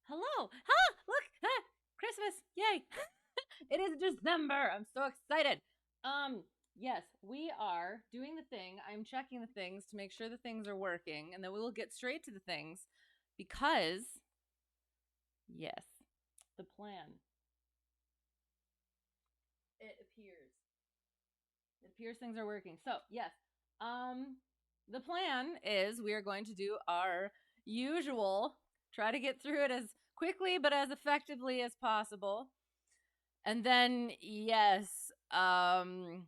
Hello. Ah, look. Ah, Christmas. Yay. It is December. I'm so excited. Yes, we are doing the thing. I'm checking the things to make sure the things are working, and then we will get straight to the things because, yes, the plan. It appears things are working. So, yes. The plan is we are going to do our usual, try to get through it as quickly but as effectively as possible. And then, yes, some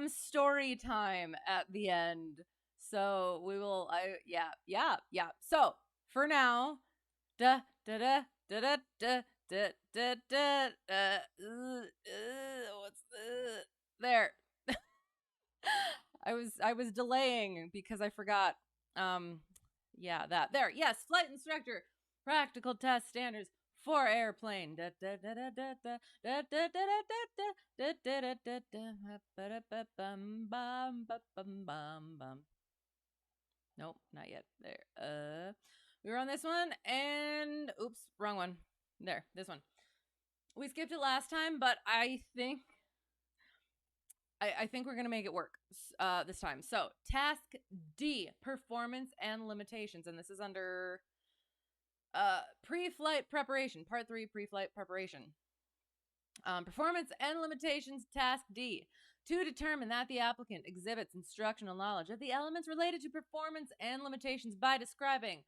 story time at the end. So we will, yeah. So for now, da da da da da da da da da. What's there? I was delaying because I forgot. Yeah, that there. Yes, flight instructor, practical test standards for airplane. Nope, not yet. There. We were on this one, and oops, wrong one. There, this one. We skipped it last time, but I think we're gonna make it work this time. So, task D, performance and limitations, and this is under pre-flight preparation, part 3, pre-flight preparation. Performance and limitations, task D, to determine that the applicant exhibits instructional knowledge of the elements related to performance and limitations by describing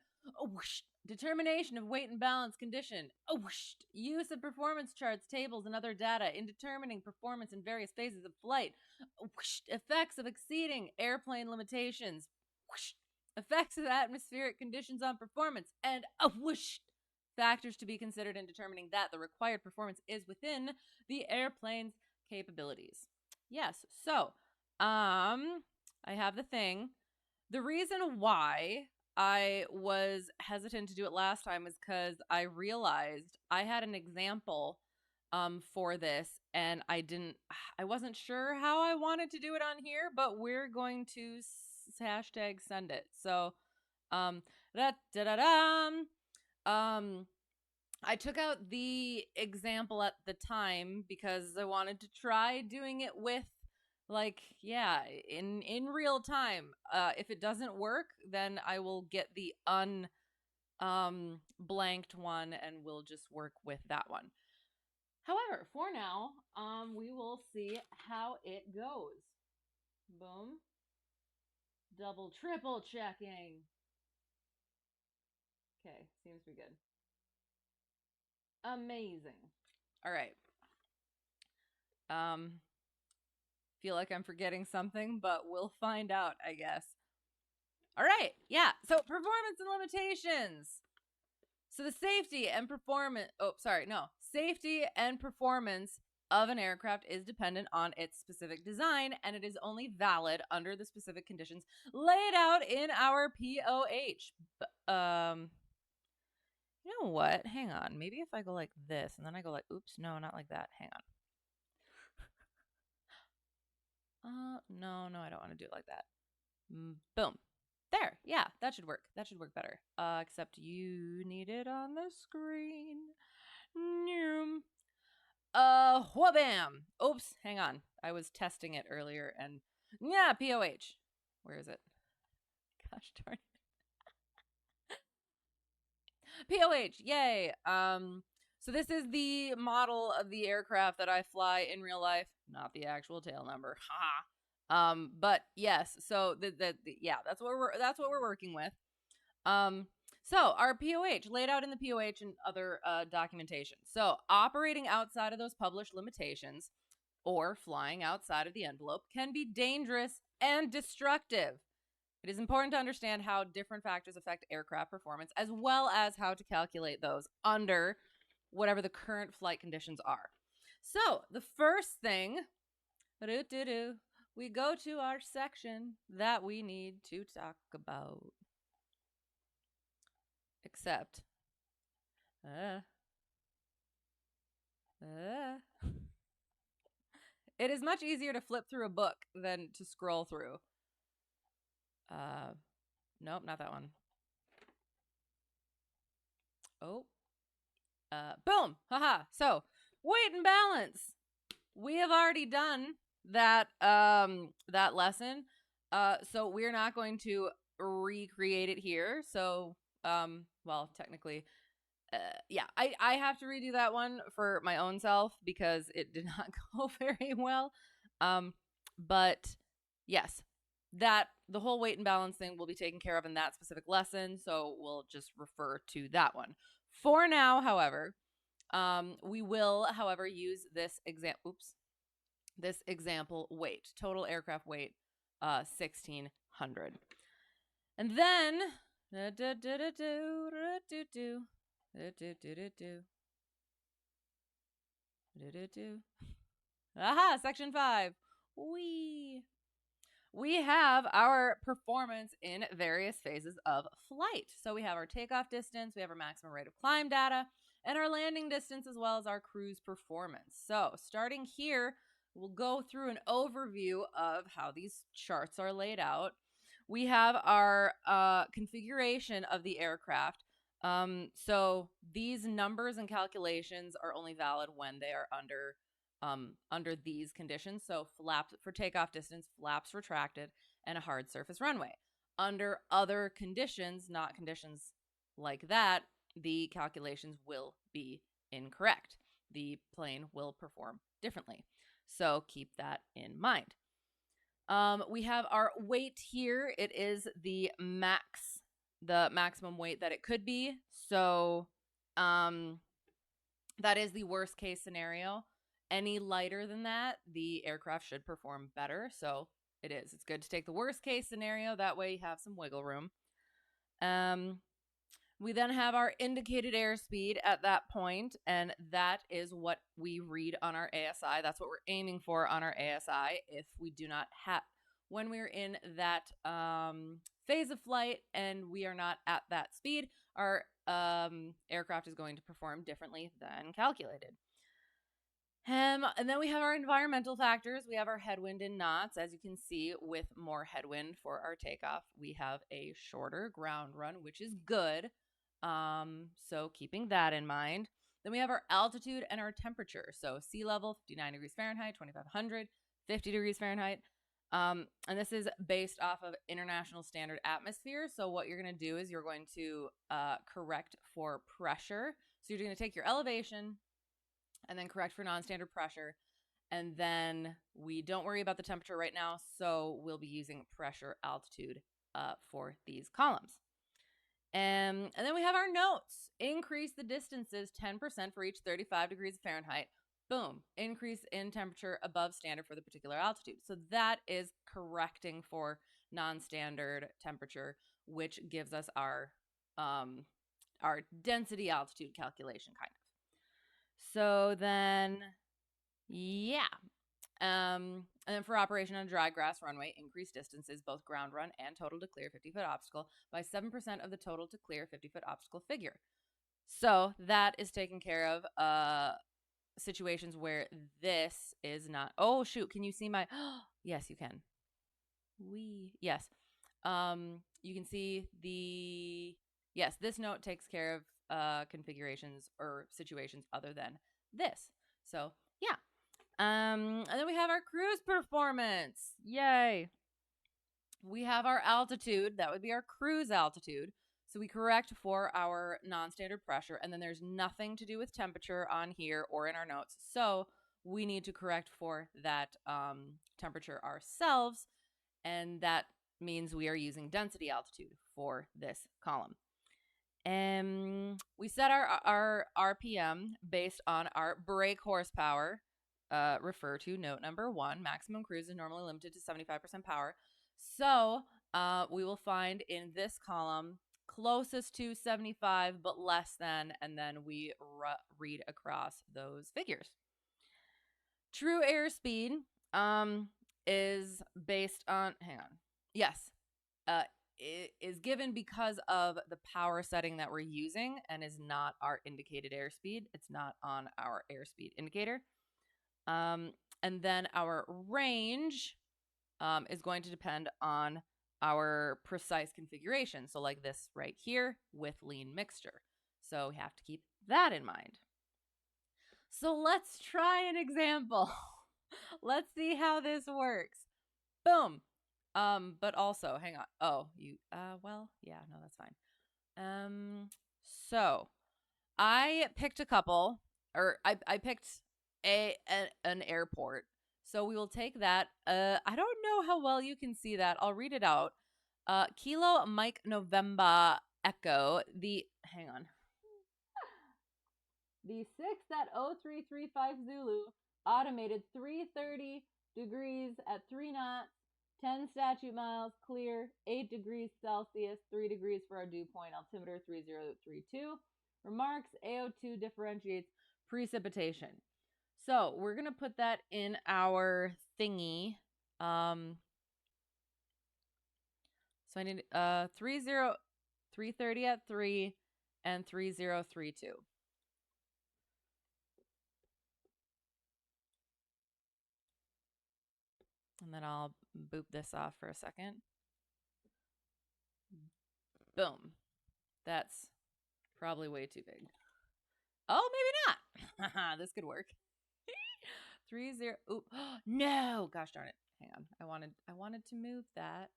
determination of weight and balance condition, use of performance charts, tables, and other data in determining performance in various phases of flight, effects of exceeding airplane limitations, effects of atmospheric conditions on performance, and factors to be considered in determining that the required performance is within the airplane's capabilities. Yes, so I have the thing. The reason why I was hesitant to do it last time is because I realized I had an example for this, and I wasn't sure how I wanted to do it on here, but we're going to hashtag send it. So I took out the example at the time because I wanted to try doing it with, like, yeah, in real time. If it doesn't work, then I will get the blanked one and we'll just work with that one. However, for now, we will see how it goes. Boom. Double, triple checking. Okay, seems to be good. Amazing. All right. Feel like I'm forgetting something, but we'll find out, I guess. All right. Yeah. So performance and limitations. So the safety and performance of an aircraft is dependent on its specific design, and it is only valid under the specific conditions laid out in our POH. You know what? Hang on. Maybe if I go like this and then I go like, oops, no, not like that. Hang on. No, I don't want to do it like that. Boom. There. Yeah, that should work. That should work better. Except you need it on the screen. Whabam. Oops, hang on. I was testing it earlier and yeah, POH. Where is it? Gosh darn it. POH, yay. So this is the model of the aircraft that I fly in real life, not the actual tail number. Ha. But yes, so yeah, that's what we're working with. So our POH laid out in the POH and other documentation. So operating outside of those published limitations or flying outside of the envelope can be dangerous and destructive. It is important to understand how different factors affect aircraft performance, as well as how to calculate those under whatever the current flight conditions are. So the first thing, we go to our section that we need to talk about. Except, it is much easier to flip through a book than to scroll through. Nope, not that one. Oh. Boom. Haha. So, weight and balance. We have already done that that lesson. So we're not going to recreate it here. So, well, technically, yeah, I have to redo that one for my own self because it did not go very well. But yes, that the whole weight and balance thing will be taken care of in that specific lesson. So we'll just refer to that one. For now, however, we will, however, use this example weight, total aircraft weight, 1,600. And then, aha, section 5. We have our performance in various phases of flight. So we have our takeoff distance, we have our maximum rate of climb data, and our landing distance, as well as our cruise performance. So starting here, we'll go through an overview of how these charts are laid out. We have our configuration of the aircraft. So these numbers and calculations are only valid when they are under these conditions. So flaps for takeoff distance, flaps retracted, and a hard surface runway. Under other conditions, not conditions like that, the calculations will be incorrect. The plane will perform differently. So keep that in mind. We have our weight here. It is the maximum weight that it could be. So that is the worst case scenario. Any lighter than that, the aircraft should perform better. So it is. It's good to take the worst case scenario. That way you have some wiggle room. We then have our indicated airspeed at that point, and that is what we read on our ASI. That's what we're aiming for on our ASI. If we do not have, when we're in that phase of flight and we are not at that speed, our aircraft is going to perform differently than calculated. And then we have our environmental factors. We have our headwind in knots. As you can see, with more headwind for our takeoff, we have a shorter ground run, which is good. So keeping that in mind. Then we have our altitude and our temperature. So sea level, 59 degrees Fahrenheit, 2,500, 50 degrees Fahrenheit. And this is based off of international standard atmosphere. So what you're going to do is you're going to correct for pressure. So you're going to take your elevation and then correct for non-standard pressure. And then we don't worry about the temperature right now. So we'll be using pressure altitude for these columns. And then we have our notes. Increase the distances 10% for each 35 degrees Fahrenheit. Boom. Increase in temperature above standard for the particular altitude. So that is correcting for non-standard temperature, which gives us our our density altitude calculation, kind of. So then, yeah. And then for operation on a dry grass runway, increase distances, both ground run and total to clear 50-foot obstacle, by 7% of the total to clear 50-foot obstacle figure. So that is taken care of. Situations where this is not. Oh shoot! Can you see my? Yes, you can. Yes. You can see the. Yes, this note takes care of configurations or situations other than this. So yeah. And then we have our cruise performance. Yay! We have our altitude. That would be our cruise altitude. So we correct for our non-standard pressure, and then there's nothing to do with temperature on here or in our notes. So we need to correct for that temperature ourselves, and that means we are using density altitude for this column. And we set our RPM based on our brake horsepower. Refer to note number 1. Maximum cruise is normally limited to 75% power. So we will find in this column closest to 75 but less than, and then we read across those figures. True airspeed is based on, hang on, yes, it is given because of the power setting that we're using and is not our indicated airspeed. It's not on our airspeed indicator. And then our range is going to depend on our precise configuration. So like this right here with lean mixture. So we have to keep that in mind. So let's try an example. Let's see how this works. Boom. But also, hang on. Oh, well, yeah, no, that's fine. So I picked a couple, or I picked an airport. So we will take that. I don't know how well you can see that. I'll read it out. Kilo Mike November Echo. Hang on. The 6.0335 Zulu automated 330 degrees at 3 knots, 10 statute miles, clear, 8 degrees Celsius, 3 degrees for our dew point, altimeter 3032. Remarks, AO2 differentiates precipitation. So we're going to put that in our thingy. So I need 330 at 3 and 3032. And then I'll boop this off for a second. Boom. That's probably way too big. Oh, maybe not. This could work. 30. Ooh, no. Gosh darn it. Hang on. I wanted to move that.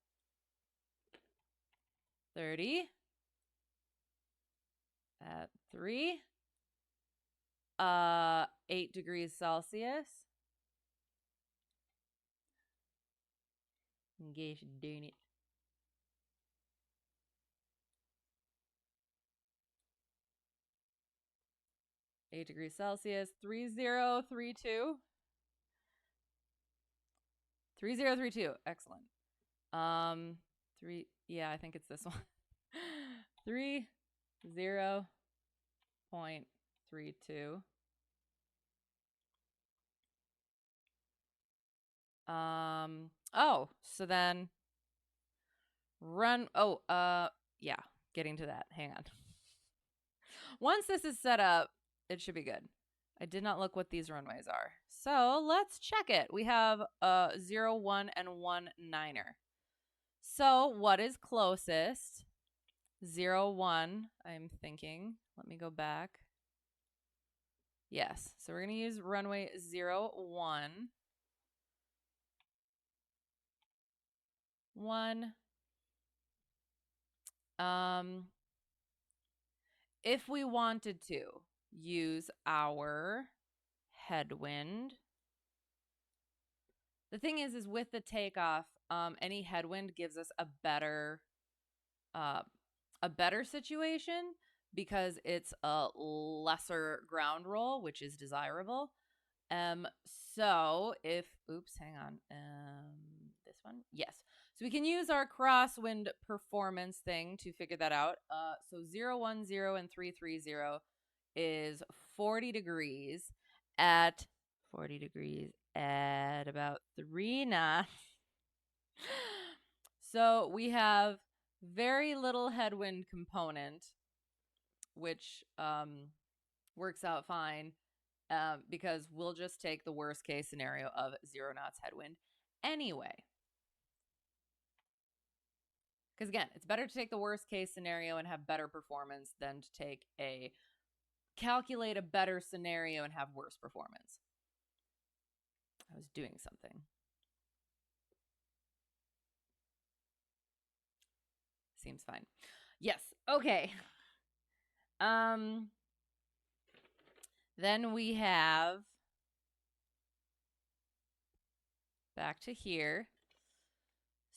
30 at 3. 8 degrees Celsius. Gosh darn it. $8 degrees Celsius, 3032. 3032. Excellent. Yeah, I think it's this one. 30.32. Oh, so then yeah, getting to that. Hang on. Once this is set up, it should be good. I did not look what these runways are. So let's check it. We have 0, 1, and 1 9er. So what is closest? 0, 1, I'm thinking. Let me go back. Yes. So we're going to use runway 0, 1. 1. If we wanted to use our headwind, the thing is with the takeoff, any headwind gives us a better situation because it's a lesser ground roll, which is desirable. So if, oops, hang on, this one, yes. So we can use our crosswind performance thing to figure that out. So 010 and 330 is 40 degrees at 40 degrees at about 3 knots. So we have very little headwind component, which works out fine because we'll just take the worst case scenario of 0 knots headwind anyway. Because again, it's better to take the worst case scenario and have better performance than to calculate a better scenario and have worse performance. I was doing something. Seems fine. Yes. Okay. Then we have back to here.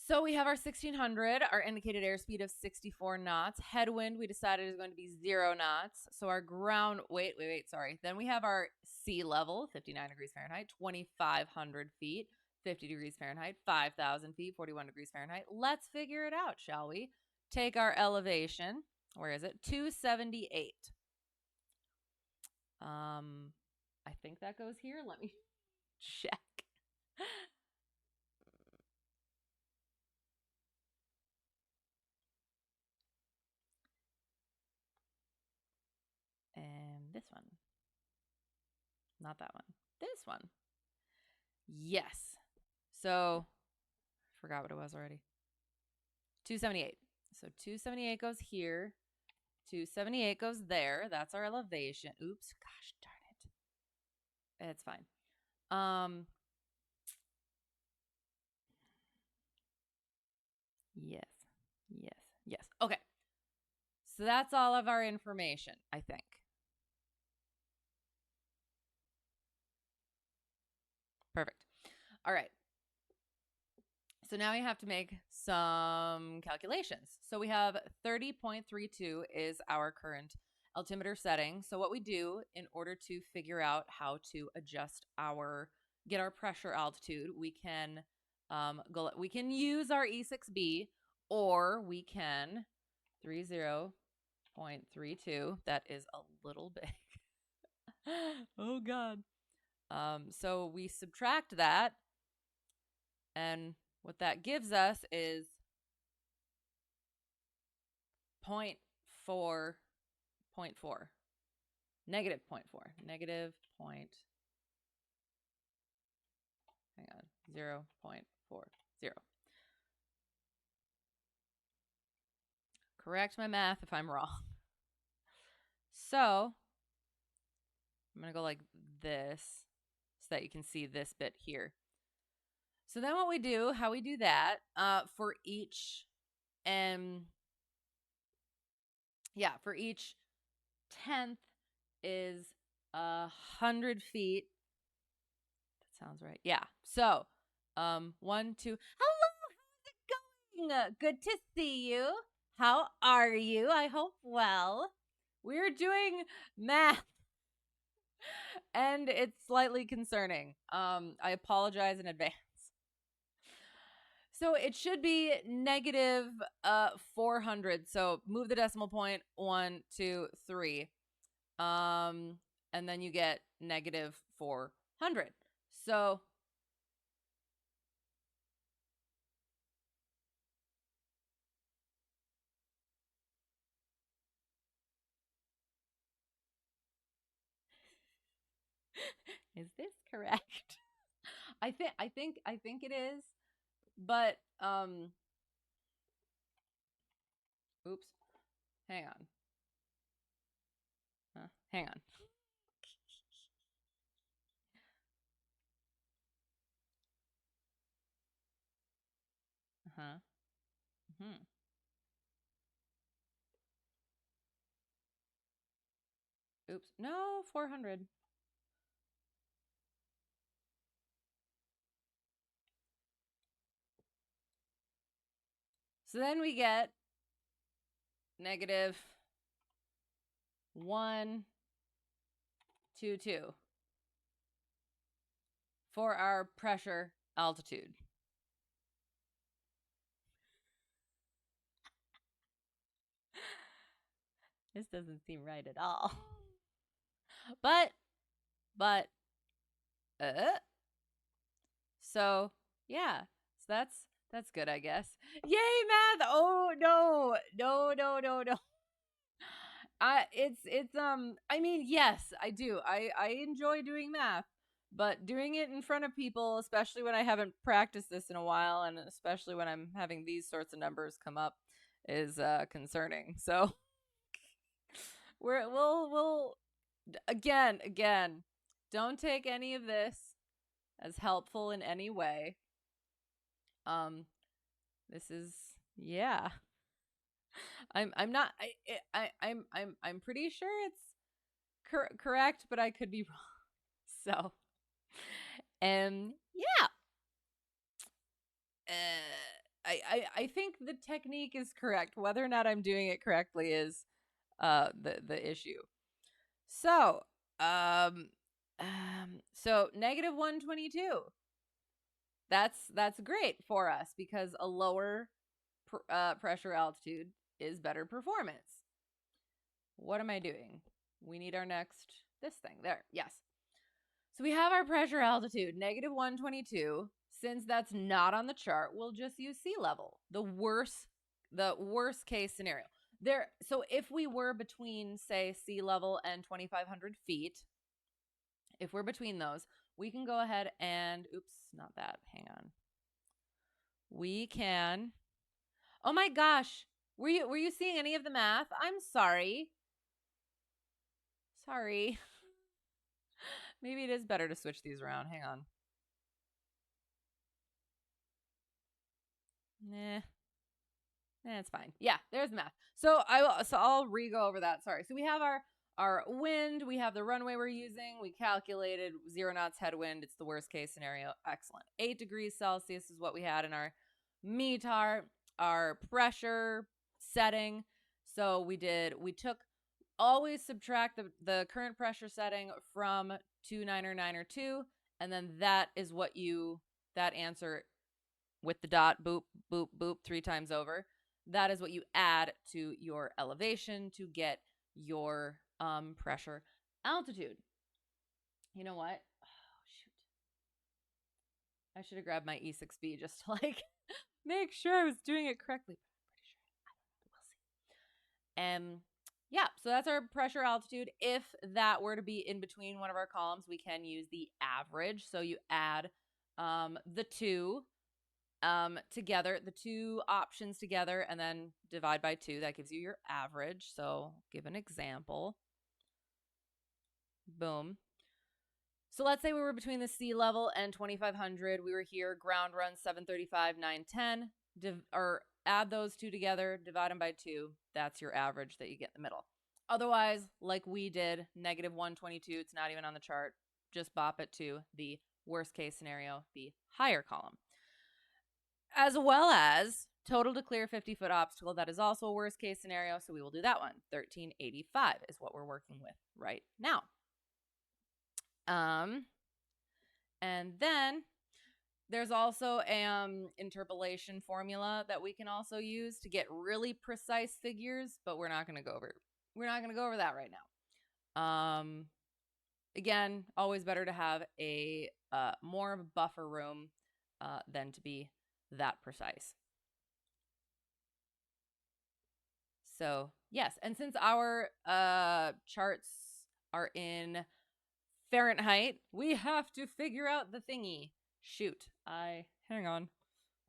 So we have our 1600, our indicated airspeed of 64 knots. Headwind, we decided is going to be 0 knots. So our ground, wait, sorry. Then we have our sea level, 59 degrees Fahrenheit, 2,500 feet, 50 degrees Fahrenheit, 5,000 feet, 41 degrees Fahrenheit. Let's figure it out, shall we? Take our elevation. Where is it? 278. I think that goes here. Let me check. And this one. Not that one. This one. Yes. So, forgot what it was already. 278. So 278 goes here. 278 goes there. That's our elevation. Oops. Gosh darn it. It's fine. Yes. Okay. So that's all of our information, I think. Perfect. All right. So now we have to make some calculations. So we have 30.32 is our current altimeter setting. So what we do in order to figure out how to adjust get our pressure altitude, we can use our E6B, or we can 30.32. That is a little big. Oh God. So we subtract that, and what that gives us is 0.4, negative 0.4, negative point, hang on, 0.40. Correct my math if I'm wrong. So I'm going to go like this so that you can see this bit here. So then what we do, how we do that, for each tenth is 100 feet. That sounds right. Yeah. So, 1, 2. Hello, how's it going? Good to see you. How are you? I hope well. We're doing math, and it's slightly concerning. I apologize in advance. So it should be negative 400. So move the decimal point 1, 2, 3. And then you get negative 400. So is this correct? I think it is. But oops. Hang on. Hang on. Oops. No, 400. So then we get negative 122 for our pressure altitude. This doesn't seem right at all. But, so yeah, so that's good, I guess. Yay, math! Oh no. I mean, yes, I do. I enjoy doing math, but doing it in front of people, especially when I haven't practiced this in a while, and especially when I'm having these sorts of numbers come up, is concerning. So we'll again, don't take any of this as helpful in any way. This is, yeah. I'm not. I'm pretty sure it's correct, but I could be wrong. So, yeah. I think the technique is correct. Whether or not I'm doing it correctly is the issue. So, so negative 122. That's great for us because a lower pressure altitude is better performance. What am I doing? We need our next, this thing there. Yes. So we have our pressure altitude, negative 122. Since that's not on the chart, we'll just use sea level. The worst case scenario. So if we were between, say, sea level and 2,500 feet, if we're between those, we can go ahead and, oops, not that, hang on. We can, oh my gosh, were you seeing any of the math? I'm sorry. Maybe it is better to switch these around. Hang on. Nah. It's fine. Yeah, there's math. So I'll re-go over that. Sorry. So we have our wind, we have the runway we're using, we calculated 0 knots headwind. It's the worst case scenario. Excellent. 8 degrees Celsius is what we had in our METAR, our pressure setting. So we took, always subtract the current pressure setting from 29902, and then that is what that answer with the dot, boop, boop, boop, 3 times over. That is what you add to your elevation to get your pressure altitude. You know what? Oh, shoot. I should have grabbed my E6B just to like make sure I was doing it correctly. But I'm pretty sure. I don't know. We'll see. Yeah, so that's our pressure altitude. If that were to be in between one of our columns, we can use the average. So you add the two together, the two options together, and then divide by 2. That gives you your average. So give an example. Boom. So let's say we were between the sea level and 2,500. We were here, ground run 735, 910. Or add those two together, divide them by 2. That's your average that you get in the middle. Otherwise, like we did, negative 122, it's not even on the chart. Just bop it to the worst case scenario, the higher column. As well as total to clear 50-foot obstacle. That is also a worst case scenario, so we will do that one. 1385 is what we're working with right now. And then there's also an interpolation formula that we can also use to get really precise figures, but we're not going to go over. We're not going to go over that right now. Again, always better to have a more of a buffer room than to be that precise. So yes, and since our charts are in Fahrenheit, we have to figure out the thingy. Shoot, hang on.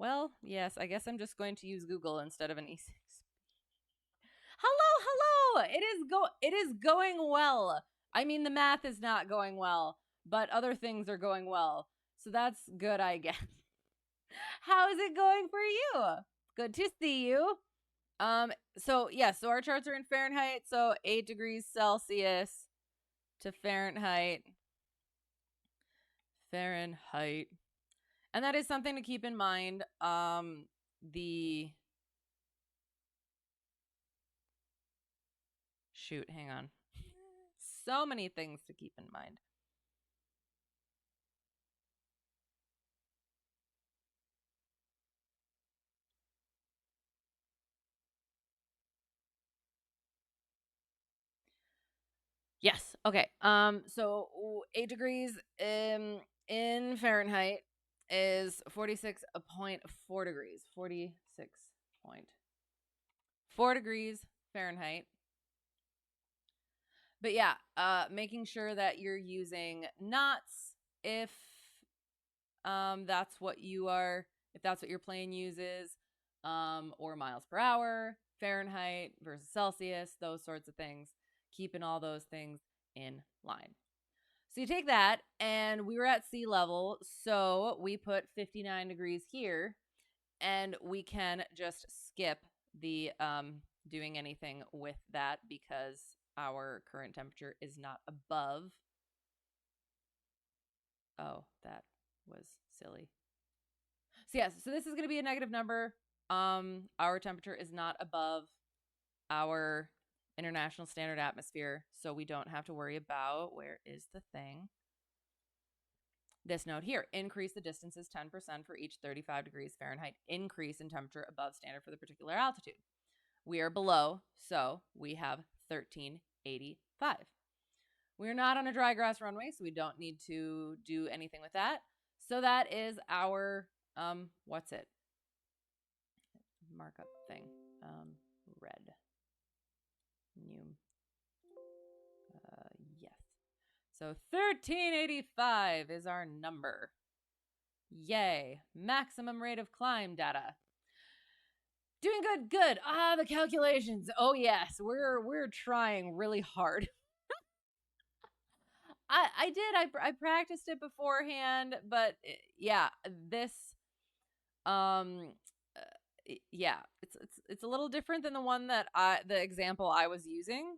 Well, yes, I guess I'm just going to use Google instead of an E6. Hello. It is going well. I mean, the math is not going well, but other things are going well. So that's good, I guess. How is it going for you? Good to see you. So our charts are in Fahrenheit, so 8 degrees Celsius to Fahrenheit. And that is something to keep in mind. Shoot, hang on. So many things to keep in mind. Okay. So 8 degrees in Fahrenheit is 46.4 degrees. 46.4 degrees Fahrenheit. But yeah, making sure that you're using knots if that's what you are, if that's what your plane uses, or miles per hour, Fahrenheit versus Celsius, those sorts of things, keeping all those things in line. So you take that, and we were at sea level, so we put 59 degrees here, and we can just skip the doing anything with that because our current temperature is not above. Oh, that was silly. So yes, so this is going to be a negative number. Our temperature is not above our international standard atmosphere, so we don't have to worry about, where is the thing? This note here, increase the distances 10% for each 35 degrees Fahrenheit increase in temperature above standard for the particular altitude. We are below, so we have 1385. We're not on a dry grass runway, so we don't need to do anything with that. So that is our, what's it? Markup thing. Red. New. Yes. So 1385 is our number. Yay. Maximum rate of climb data. Doing good, good. The calculations. Oh yes, we're trying really hard. I did. I practiced it beforehand, but yeah, this yeah, it's a little different than the one that the example I was using.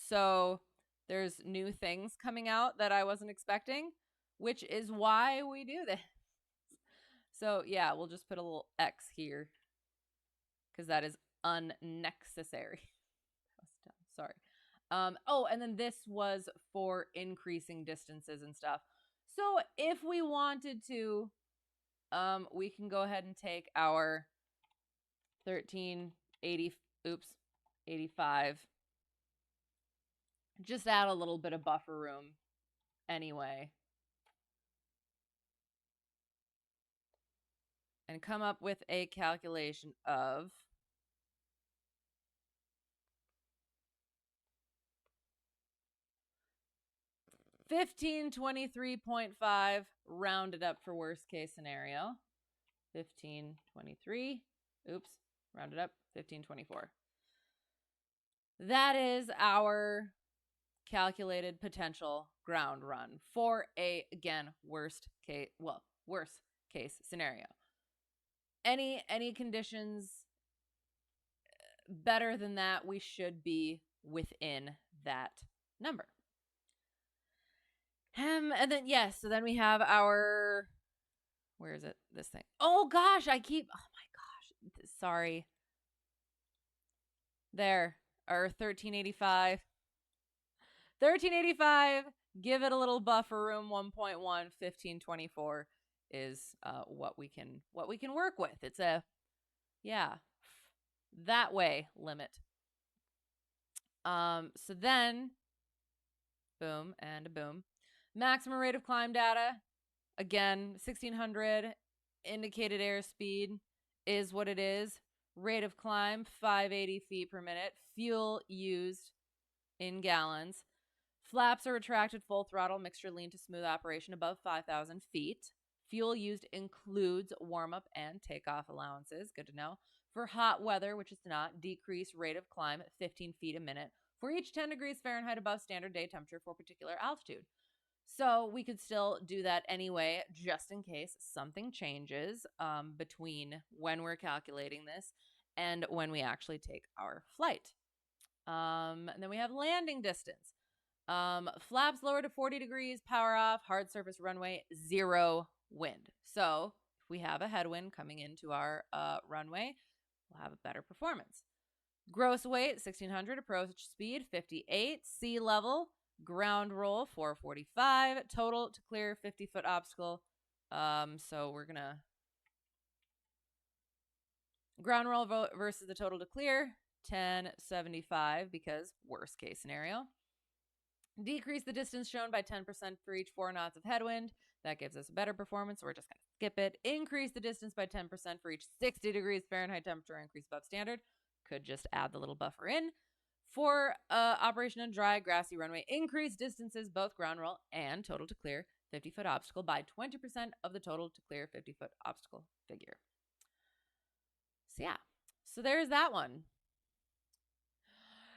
So there's new things coming out that I wasn't expecting, which is why we do this. So yeah, we'll just put a little X here because that is unnecessary. Sorry. Oh, and then this was for increasing distances and stuff. So if we wanted to, we can go ahead and take our 85. Just add a little bit of buffer room anyway. And come up with a calculation of 1523.5 rounded up for worst case scenario. 1523. Oops, rounded up 1524. That is our calculated potential ground run for a, again, worst case scenario. Any conditions better than that, we should be within that number. And then yes, so then we have our, where is it? This thing. Oh gosh, oh my gosh. Sorry. There, our 1385. 1385, give it a little buffer room, 1.1, 1524 is what we can work with. It's a, yeah, that way limit. So then, boom and a boom. Maximum rate of climb data, again, 1600. Indicated airspeed is what it is. Rate of climb, 580 feet per minute. Fuel used in gallons. Flaps are retracted full throttle, mixture lean to smooth operation above 5,000 feet. Fuel used includes warm-up and takeoff allowances. Good to know. For hot weather, which is not, decrease rate of climb at 15 feet a minute for each 10 degrees Fahrenheit above standard day temperature for particular altitude. So we could still do that anyway, just in case something changes between when we're calculating this and when we actually take our flight. And then we have landing distance. Flaps lower to 40 degrees, power off, hard surface runway, 0 wind. So if we have a headwind coming into our runway, we'll have a better performance. Gross weight, 1600, approach speed, 58, sea level, ground roll, 445, total to clear, 50-foot obstacle. So we're going to ground roll versus the total to clear, 1075 because worst case scenario. Decrease the distance shown by 10% for each 4 knots of headwind. That gives us a better performance, so we're just going to skip it. Increase the distance by 10% for each 60 degrees Fahrenheit temperature increase above standard. Could just add the little buffer in. For operation on dry, grassy runway, increase distances, both ground roll and total to clear 50-foot obstacle by 20% of the total to clear 50-foot obstacle figure. So yeah, so there's that one.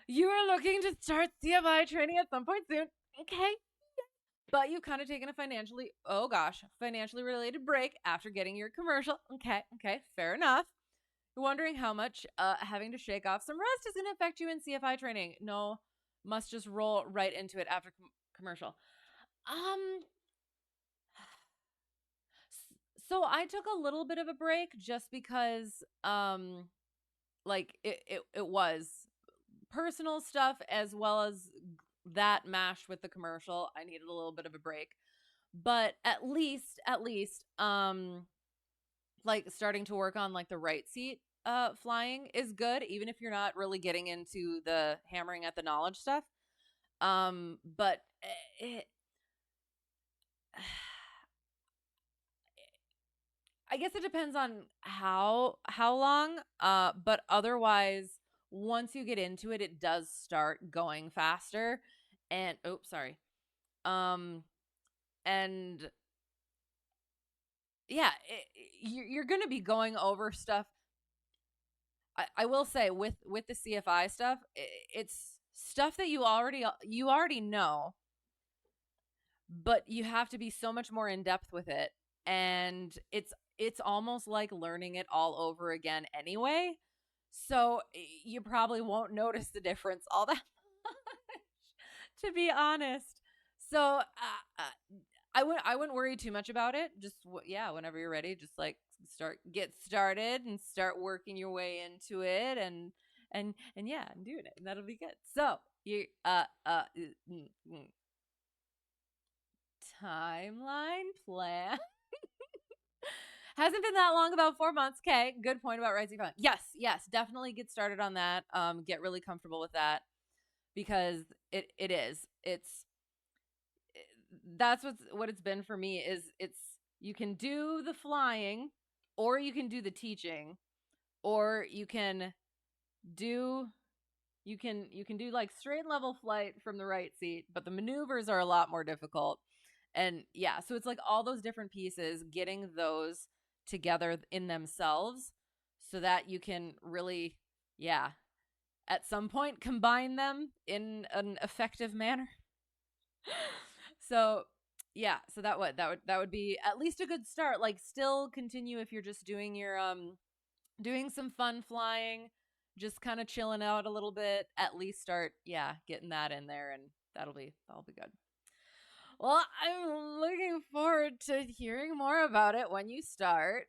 You are looking to start CFI training at some point soon. Okay. But you've kind of taken a financially related break after getting your commercial. Okay, fair enough. You're wondering how much having to shake off some rust is going to affect you in CFI training. No, must just roll right into it after commercial. So I took a little bit of a break just because like it was personal stuff as well as that mashed with the commercial. I needed a little bit of a break. But at least like starting to work on like the right seat flying is good, even if you're not really getting into the hammering at the knowledge stuff. But I guess it depends on how long, but otherwise, once you get into it, it does start going faster. And and yeah, you're going to be going over stuff. I will say with the CFI stuff, it's stuff that you already know, but you have to be so much more in depth with it, and it's almost like learning it all over again anyway. So you probably won't notice the difference all that much, to be honest. So I wouldn't worry too much about it. Just whenever you're ready, just like get started and start working your way into it, and yeah, and doing it, and that'll be good. So you timeline plan. Hasn't been that long, about 4 months. Okay, good point about rising fun. Yes, definitely get started on that. Get really comfortable with that, because that's what it's been for me. Is you can do the flying, or you can do the teaching, or you can do like straight level flight from the right seat, but the maneuvers are a lot more difficult. And yeah, so it's like all those different pieces, getting those together in themselves so that you can really, at some point combine them in an effective manner. So yeah, so that would be at least a good start. Like, still continue if you're just doing your doing some fun flying, just kind of chilling out a little bit. At least start getting that in there, and that'll be good. Well, I'm looking forward to hearing more about it when you start,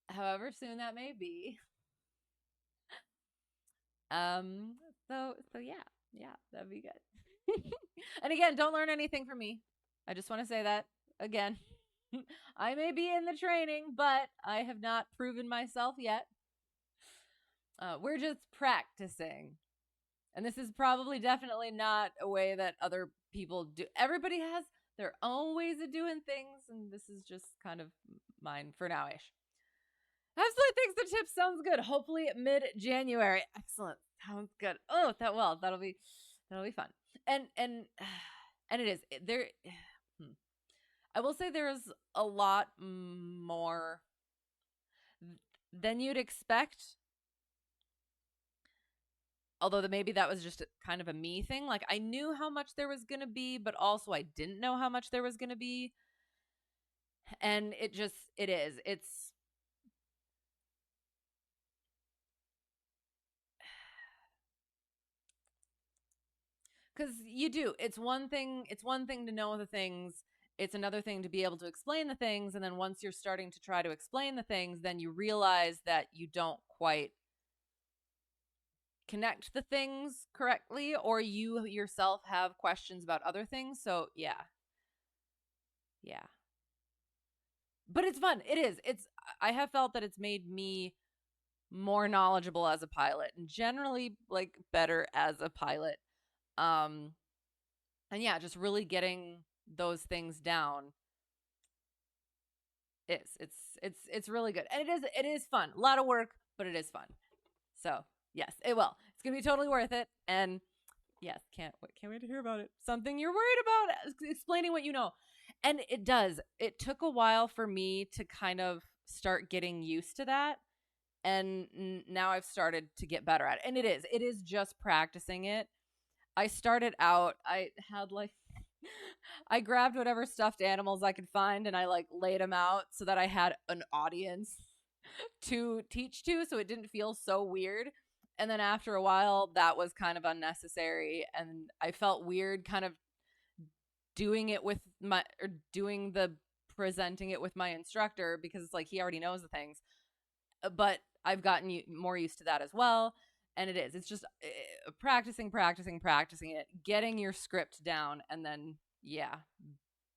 however soon that may be. So yeah, that'd be good. And again, don't learn anything from me. I just want to say that again. I may be in the training, but I have not proven myself yet. We're just practicing. And this is probably definitely not a way that other people do. Everybody has their own ways of doing things, and this is just kind of mine for now-ish. Absolutely thinks the tip sounds good. Hopefully mid-January. Excellent. Sounds good. Oh, that'll be fun. And it is. I will say there's a lot more than you'd expect. Although maybe that was just kind of a me thing. Like, I knew how much there was going to be, but also I didn't know how much there was going to be. And it's because you do. It's one thing to know the things. It's another thing to be able to explain the things. And then once you're starting to try to explain the things, then you realize that you don't quite connect the things correctly, or you yourself have questions about other things. So yeah. But it's fun. It is. I have felt that it's made me more knowledgeable as a pilot, and generally like better as a pilot. And yeah, just really getting those things down it's really good. And it is fun. A lot of work, but it is fun. So yes, it will. It's gonna be totally worth it. And yes, can't wait to hear about it. Something you're worried about, explaining what you know. And it does. It took a while for me to kind of start getting used to that. And now I've started to get better at it. And it is just practicing it. I started out, I had like, I grabbed whatever stuffed animals I could find and I like laid them out so that I had an audience to teach to, so it didn't feel so weird. And then after a while, that was kind of unnecessary. And I felt weird kind of doing it with presenting it with my instructor because it's like he already knows the things. But I've gotten more used to that as well. And it's just practicing it, getting your script down, and then, yeah,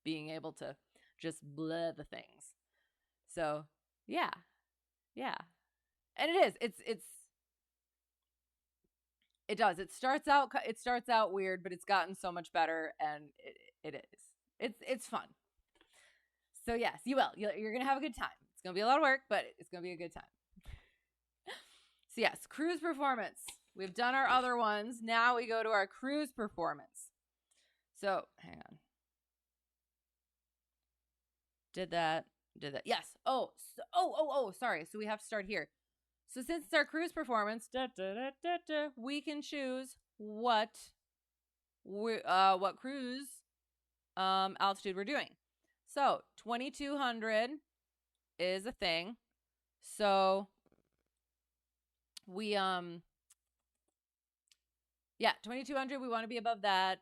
being able to just bleh the things. So, yeah. And it does. It starts out weird, but it's gotten so much better, and it is. It's fun. So, yes, you will. You're going to have a good time. It's going to be a lot of work, but it's going to be a good time. So yes, cruise performance. We've done our other ones. Now we go to our cruise performance. So hang on. Did that. Yes. Sorry. So we have to start here. So since it's our cruise performance, we can choose what cruise altitude we're doing. So 2200 is a thing. So we 2200, we want to be above that.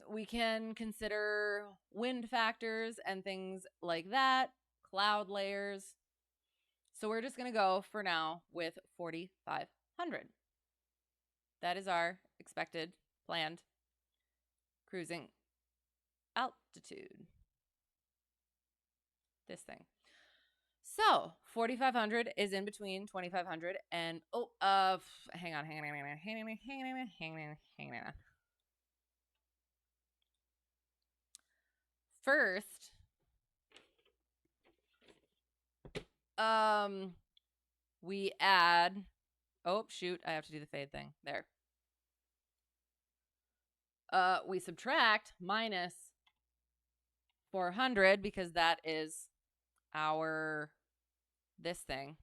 We can consider wind factors and things like that, cloud layers. So we're just going to go for now with 4500. That is our expected planned cruising altitude. This thing. So 4,500 is in between 2,500 and hang on. First, we add. Oh shoot! I have to do the fade thing there. We subtract minus 400 because that is our this thing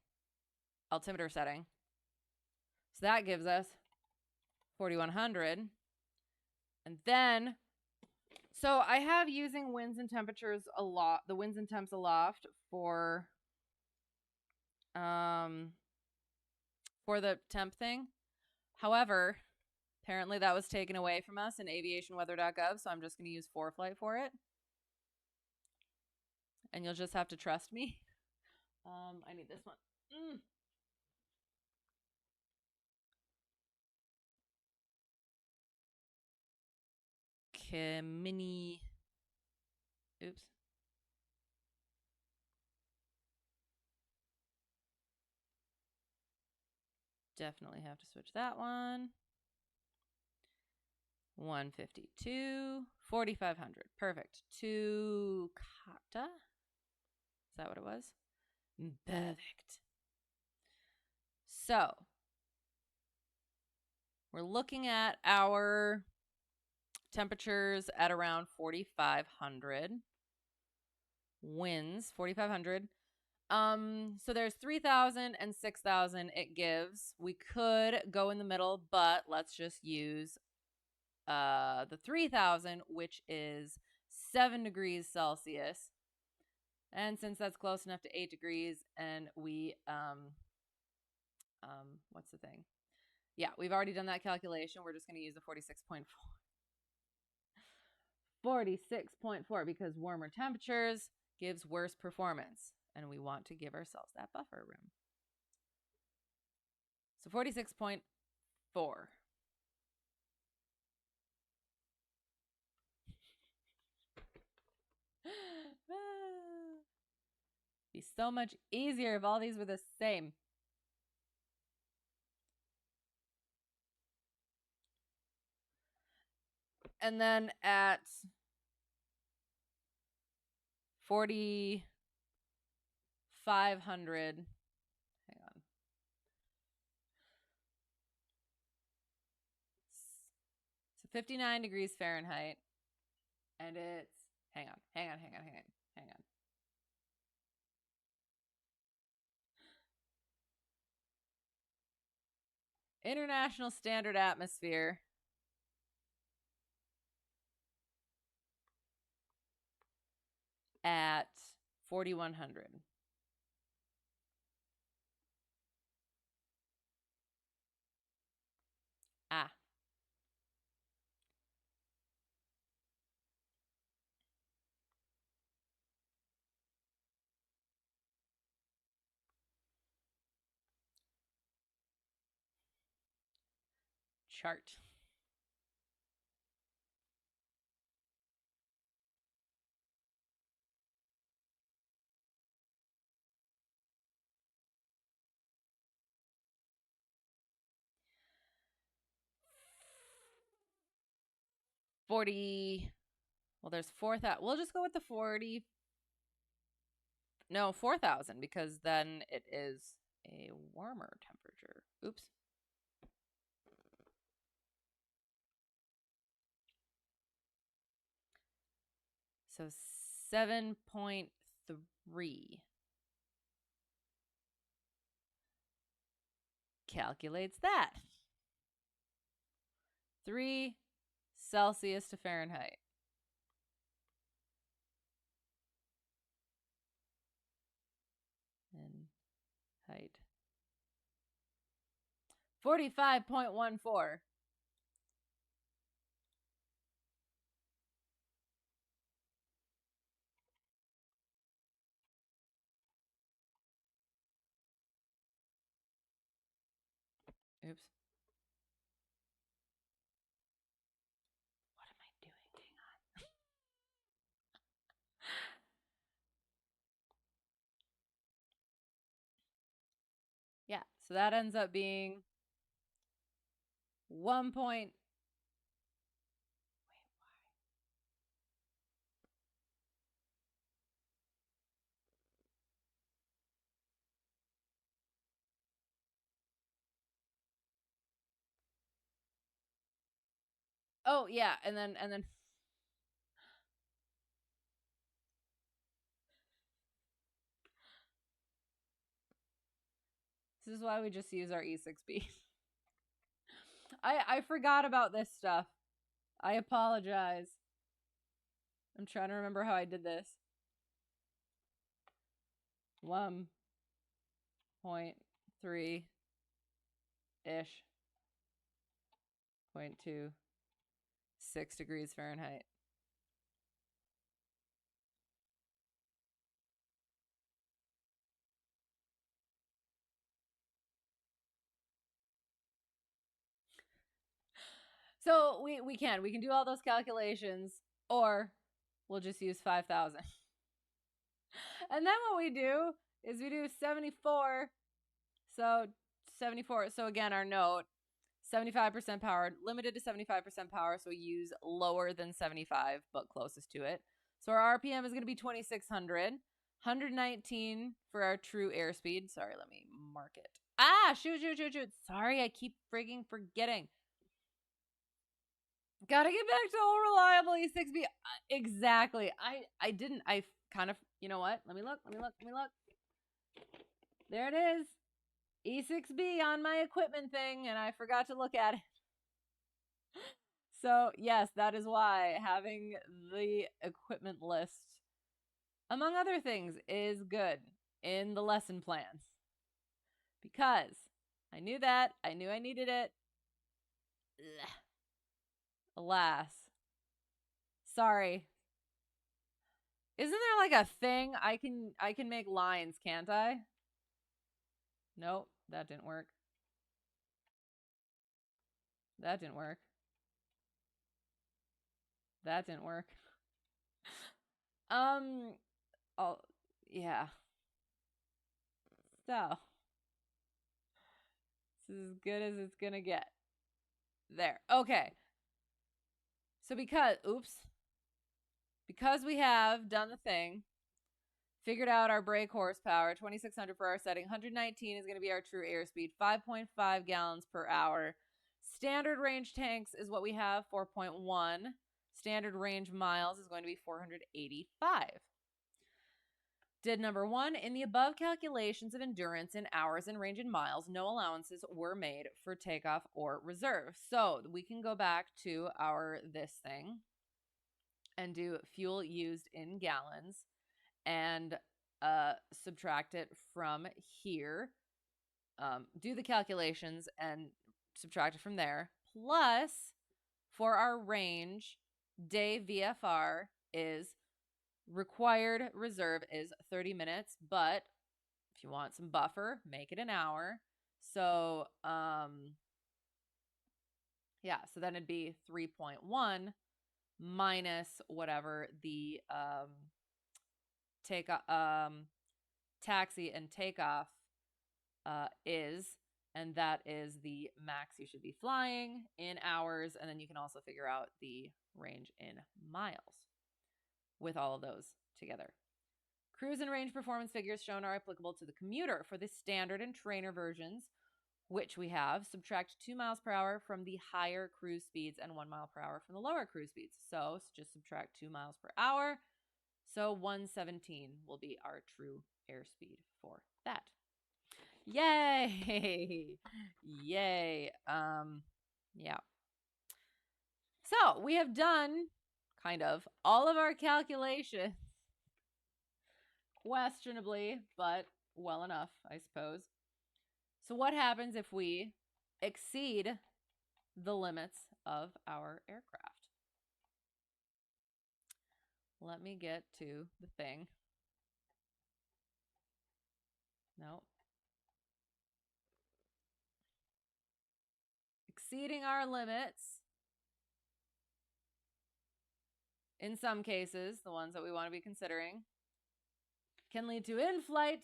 altimeter setting. So that gives us 4,100. And then, so I have using winds and temperatures a lot, the winds and temps aloft for the temp thing. However, apparently that was taken away from us in aviationweather.gov, so I'm just going to use Preflight for it. And you'll just have to trust me. I need this one. KMNE. Oops. Definitely have to switch that one. 152, 4,500. Perfect. To kata. Is that what it was? Perfect. So we're looking at our temperatures at around 4,500. Winds, 4,500. So there's 3,000 and 6,000 it gives. We could go in the middle, but let's just use the 3,000, which is 7 degrees Celsius. And since that's close enough to 8 degrees, and we, what's the thing? Yeah, we've already done that calculation. We're just going to use the 46.4. 46.4 because warmer temperatures gives worse performance. And we want to give ourselves that buffer room. So 46.4. Be so much easier if all these were the same. And then at 4,500, hang on. So 59 degrees Fahrenheit. And it's, hang on. International Standard Atmosphere. At 4,100. Ah. Chart. Well, there's 4,000. We'll just go with the 40. No, 4,000, because then it is a warmer temperature. Oops. So 7.3 calculates that. 3 Celsius to Fahrenheit. And height. 45.14. Oops. What am I doing? Hang on. Yeah, so that ends up being 1 point. Wait, why? Oh, yeah, and then this is why we just use our E6B. I forgot about this stuff. I apologize. I'm trying to remember how I did this. 1.3 ish. 0.26 degrees Fahrenheit. So we can do all those calculations, or we'll just use 5,000. And then what we do is we do 74. So 74. So again, our note, 75% power, limited to 75% power. So we use lower than 75, but closest to it. So our RPM is going to be 2,600. 119 for our true airspeed. Sorry, let me mark it. Ah, shoot. Sorry, I keep frigging forgetting. Gotta get back to all reliable E6B. Exactly. I didn't. I kind of, you know what? Let me look. There it is. E6B on my equipment thing, and I forgot to look at it. So, yes, that is why having the equipment list, among other things, is good in the lesson plans. Because I knew that. I knew I needed it. Ugh. Alas. Sorry. Isn't there like a thing I can make lines, can't I? Nope, that didn't work. That didn't work. That didn't work. Oh, yeah. So, this is as good as it's gonna get. There. Okay. So because we have done the thing, figured out our brake horsepower, 2,600 for our setting, 119 is going to be our true airspeed, 5.5 gallons per hour. Standard range tanks is what we have, 4.1. Standard range miles is going to be 485. Did number 1, in the above calculations of endurance in hours and range in miles, no allowances were made for takeoff or reserve. So we can go back to this thing and do fuel used in gallons and subtract it from here. Do the calculations and subtract it from there. Plus, for our range, day VFR is required reserve is 30 minutes, but if you want some buffer, make it an hour. So, yeah, so then it'd be 3.1 minus whatever the taxi and takeoff is, and that is the max you should be flying in hours, and then you can also figure out the range in miles with all of those together. Cruise and range performance figures shown are applicable to the commuter. For the standard and trainer versions, which we have, subtract 2 miles per hour from the higher cruise speeds and 1 mile per hour from the lower cruise speeds. So just subtract 2 miles per hour. So 117 will be our true airspeed for that. Yay! Yay. Yeah. So we have done kind of all of our calculations. Questionably, but well enough, I suppose. So what happens if we exceed the limits of our aircraft? Let me get to the thing. No. Exceeding our limits, in some cases, the ones that we want to be considering, can lead to in-flight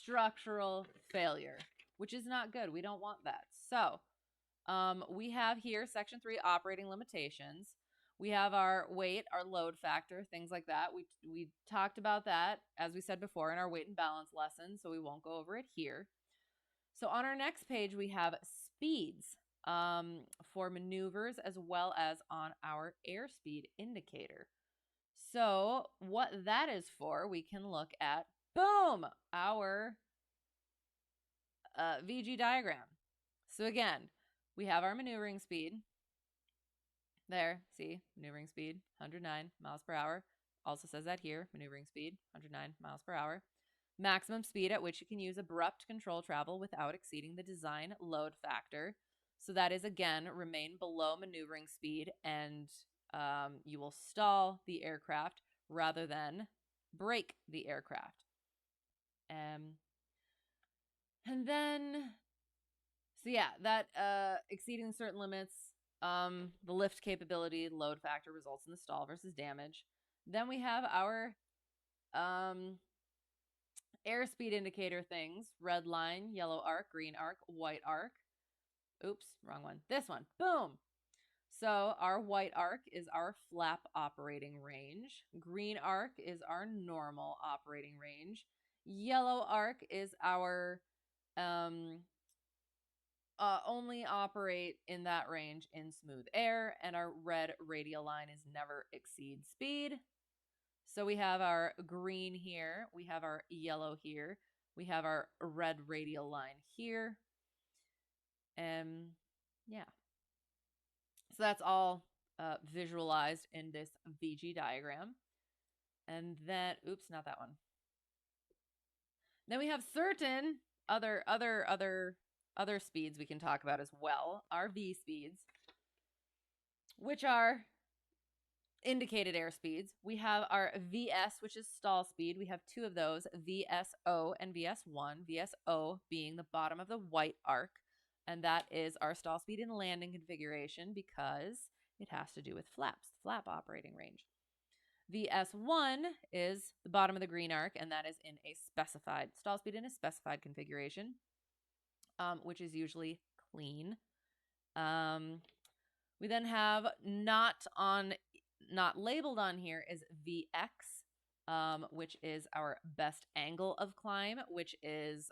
structural failure, which is not good. We don't want that. So we have here Section 3 operating limitations. We have our weight, our load factor, things like that. We talked about that, as we said before, in our weight and balance lesson, so we won't go over it here. So on our next page, we have speeds for maneuvers as well as on our airspeed indicator. So what that is for, we can look at, boom, our VG diagram. So again, we have our maneuvering speed. There, see, maneuvering speed, 109 miles per hour. Also says that here, maneuvering speed, 109 miles per hour. Maximum speed at which you can use abrupt control travel without exceeding the design load factor. So that is, again, remain below maneuvering speed, and you will stall the aircraft rather than brake the aircraft. And then, so yeah, that exceeding certain limits, the lift capability, load factor results in the stall versus damage. Then we have our airspeed indicator things, red line, yellow arc, green arc, white arc. Oops, wrong one. This one, boom. So our white arc is our flap operating range. Green arc is our normal operating range. Yellow arc is our only operate in that range in smooth air, and our red radial line is never exceed speed. So we have our green here, we have our yellow here, we have our red radial line here. Yeah. So that's all visualized in this VG diagram. And then, oops, not that one. Then we have certain other speeds we can talk about as well, our V speeds, which are indicated airspeeds. We have our VS, which is stall speed. We have two of those, VSO and VS1. VSO being the bottom of the white arc, and that is our stall speed in landing configuration because it has to do with flaps, flap operating range. VS1 is the bottom of the green arc, and that is in a specified stall speed in a specified configuration, which is usually clean. We then have not labeled on here is VX, which is our best angle of climb, which is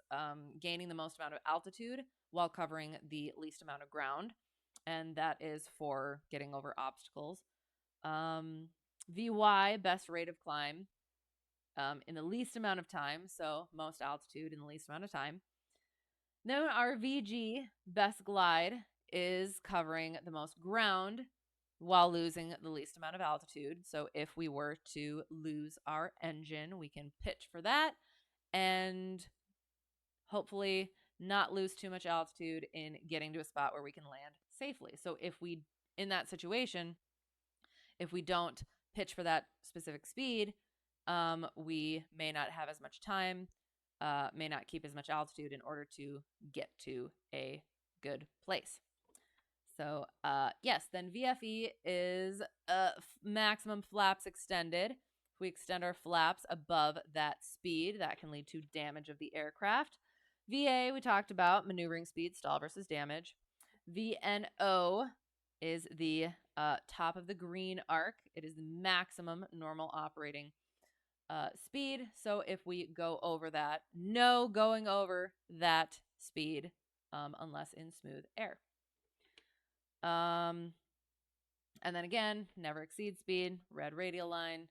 gaining the most amount of altitude while covering the least amount of ground. And that is for getting over obstacles. VY, best rate of climb in the least amount of time. So most altitude in the least amount of time. Then our VG, best glide, is covering the most ground while losing the least amount of altitude. So if we were to lose our engine, we can pitch for that and hopefully not lose too much altitude in getting to a spot where we can land safely. So if we, in that situation, if we don't pitch for that specific speed, we may not have as much time, may not keep as much altitude in order to get to a good place. So yes, then VFE is maximum flaps extended. If we extend our flaps above that speed, that can lead to damage of the aircraft. VA, we talked about maneuvering speed, stall versus damage. VNO is the top of the green arc. It is the maximum normal operating speed. So if we go over that, no going over that speed unless in smooth air. And then again, never exceed speed, red radial line,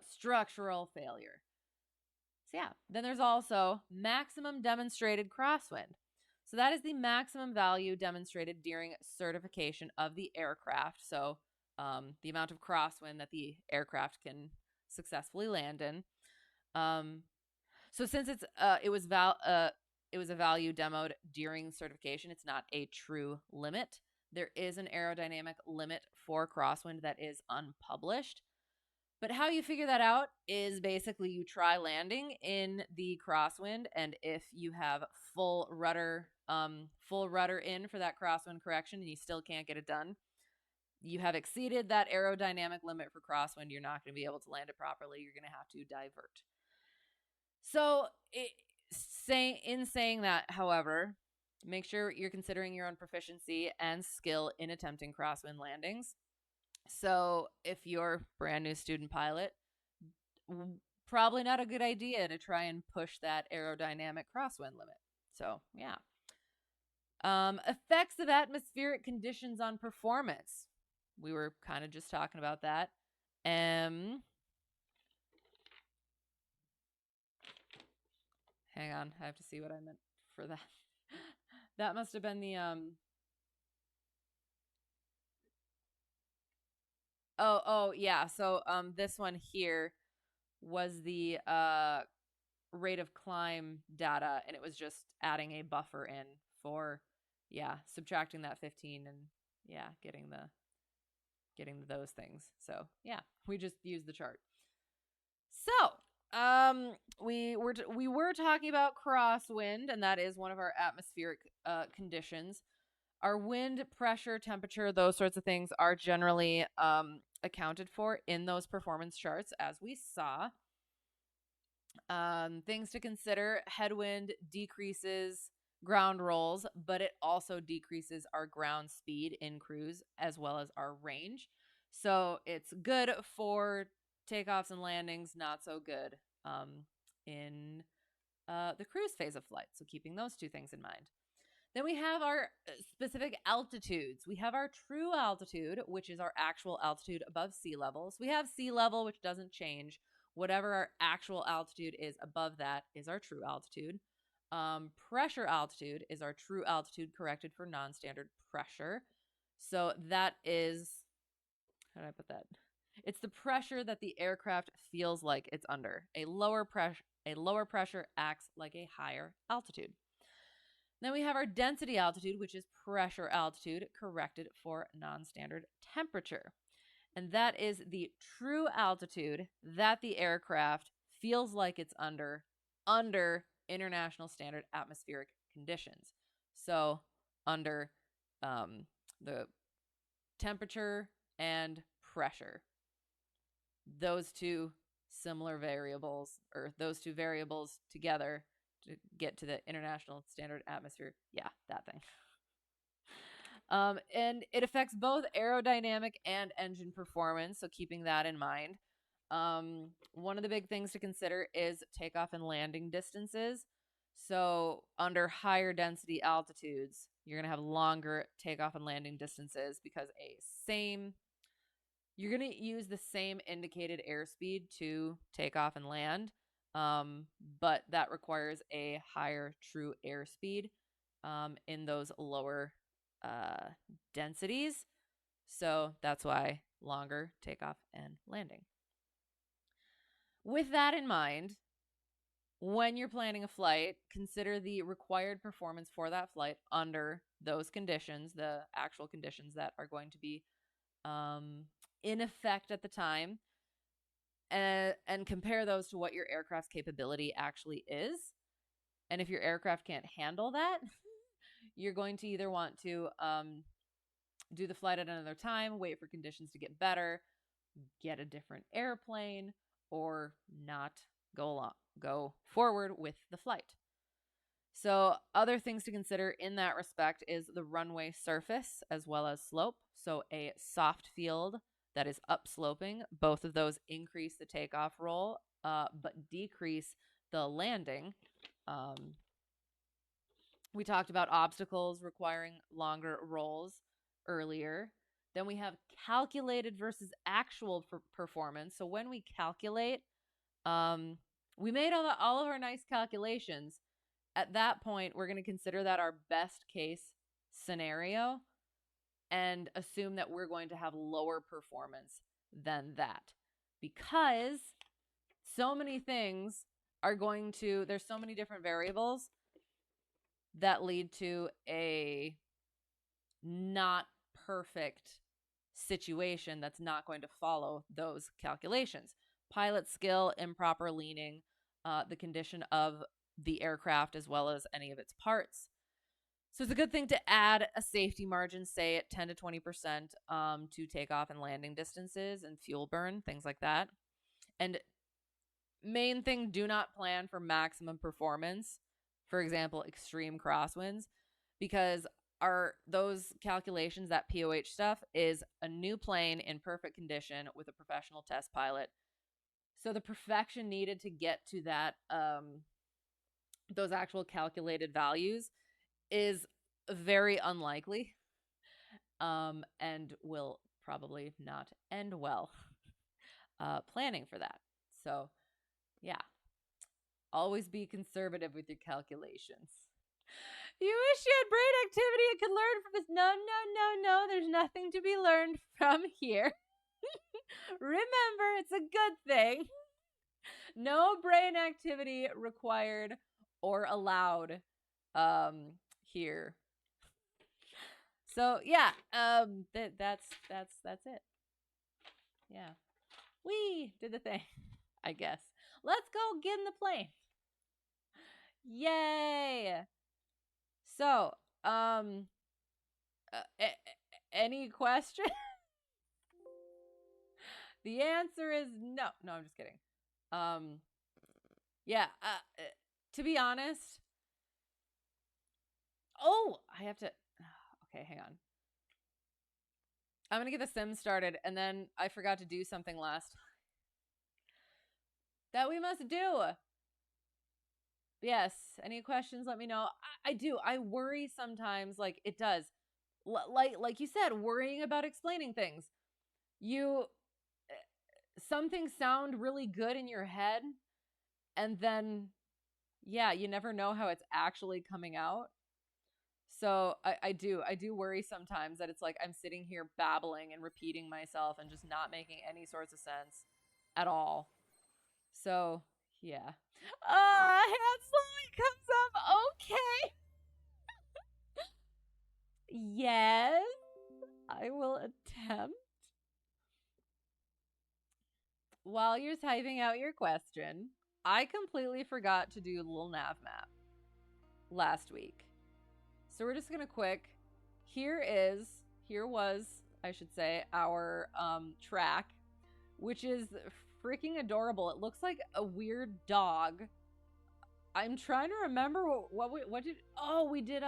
structural failure. So yeah, then there's also maximum demonstrated crosswind. So that is the maximum value demonstrated during certification of the aircraft. So the amount of crosswind that the aircraft can successfully land in. So since it was a value demoed during certification, it's not a true limit. There is an aerodynamic limit for crosswind that is unpublished. But how you figure that out is basically you try landing in the crosswind, and if you have full rudder in for that crosswind correction and you still can't get it done, you have exceeded that aerodynamic limit for crosswind. You're not going to be able to land it properly. You're going to have to divert. So in saying that, however, make sure you're considering your own proficiency and skill in attempting crosswind landings. So if you're brand new student pilot, probably not a good idea to try and push that aerodynamic crosswind limit. So yeah. Effects of atmospheric conditions on performance. We were kind of just talking about that. Hang on, I have to see what I meant for that. That must have been the Oh yeah. So this one here was the rate of climb data, and it was just adding a buffer in for subtracting that 15 and getting those things. So yeah, we just used the chart. So we were talking about crosswind, and that is one of our atmospheric conditions. Our wind, pressure, temperature, those sorts of things are generally accounted for in those performance charts, as we saw. Things to consider: headwind decreases ground rolls, but it also decreases our ground speed in cruise as well as our range. So it's good for takeoffs and landings, not so good in the cruise phase of flight. So keeping those two things in mind. Then we have our specific altitudes. We have our true altitude, which is our actual altitude above sea level. So we have sea level, which doesn't change. Whatever our actual altitude is above that is our true altitude. Pressure altitude is our true altitude corrected for non-standard pressure. So that is, how did I put that? It's the pressure that the aircraft feels like it's under. A lower pressure acts like a higher altitude. Then we have our density altitude, which is pressure altitude corrected for non-standard temperature. And that is the true altitude that the aircraft feels like it's under international standard atmospheric conditions. So under the temperature and pressure. Those two similar variables, or those two variables together to get to the international standard atmosphere. Yeah, that thing. And it affects both aerodynamic and engine performance, so keeping that in mind. One of the big things to consider is takeoff and landing distances. So under higher density altitudes, you're going to have longer takeoff and landing distances because you're going to use the same indicated airspeed to take off and land, but that requires a higher true airspeed in those lower densities. So that's why longer takeoff and landing. With that in mind, when you're planning a flight, consider the required performance for that flight under those conditions, the actual conditions that are going to be in effect at the time, and compare those to what your aircraft's capability actually is. And if your aircraft can't handle that, you're going to either want to do the flight at another time, wait for conditions to get better, get a different airplane, or not go forward with the flight. So other things to consider in that respect is the runway surface as well as slope. So a soft field that is upsloping, both of those increase the takeoff roll, but decrease the landing. We talked about obstacles requiring longer rolls earlier. Then we have calculated versus actual performance. So when we calculate, we made all of our nice calculations. At that point, we're going to consider that our best case scenario and assume that we're going to have lower performance than that, because so many things there's so many different variables that lead to a not perfect situation that's not going to follow those calculations. Pilot skill, improper leaning, the condition of the aircraft as well as any of its parts. So it's a good thing to add a safety margin, say at 10 to 20% to takeoff and landing distances and fuel burn, things like that. And main thing, do not plan for maximum performance. For example, extreme crosswinds, because those calculations, that POH stuff, is a new plane in perfect condition with a professional test pilot. So the perfection needed to get to that those actual calculated values is very unlikely, and will probably not end well planning for that. So yeah, always be conservative with your calculations. You wish you had brain activity and could learn from this. No, there's nothing to be learned from here. Remember, it's a good thing. No brain activity required or allowed here. So yeah, that's it. Yeah, we did the thing, I guess. Let's go get in the plane. Yay! So, any question? The answer is no. No, I'm just kidding. Yeah, to be honest. Oh, I have to. Okay, hang on. I'm going to get the sim started, and then I forgot to do something last that we must do. Yes, any questions, let me know. I do. I worry sometimes, like it does. Like you said, worrying about explaining things. Some things sound really good in your head, and then, yeah, you never know how it's actually coming out. So I do worry sometimes that it's like I'm sitting here babbling and repeating myself and just not making any sorts of sense at all. So yeah. Hand slowly comes up. Okay. Yes, I will attempt. While you're typing out your question, I completely forgot to do LittleNavMap last week. So we're just gonna here was, I should say, our track, which is freaking adorable. It looks like a weird dog. I'm trying to remember what we did.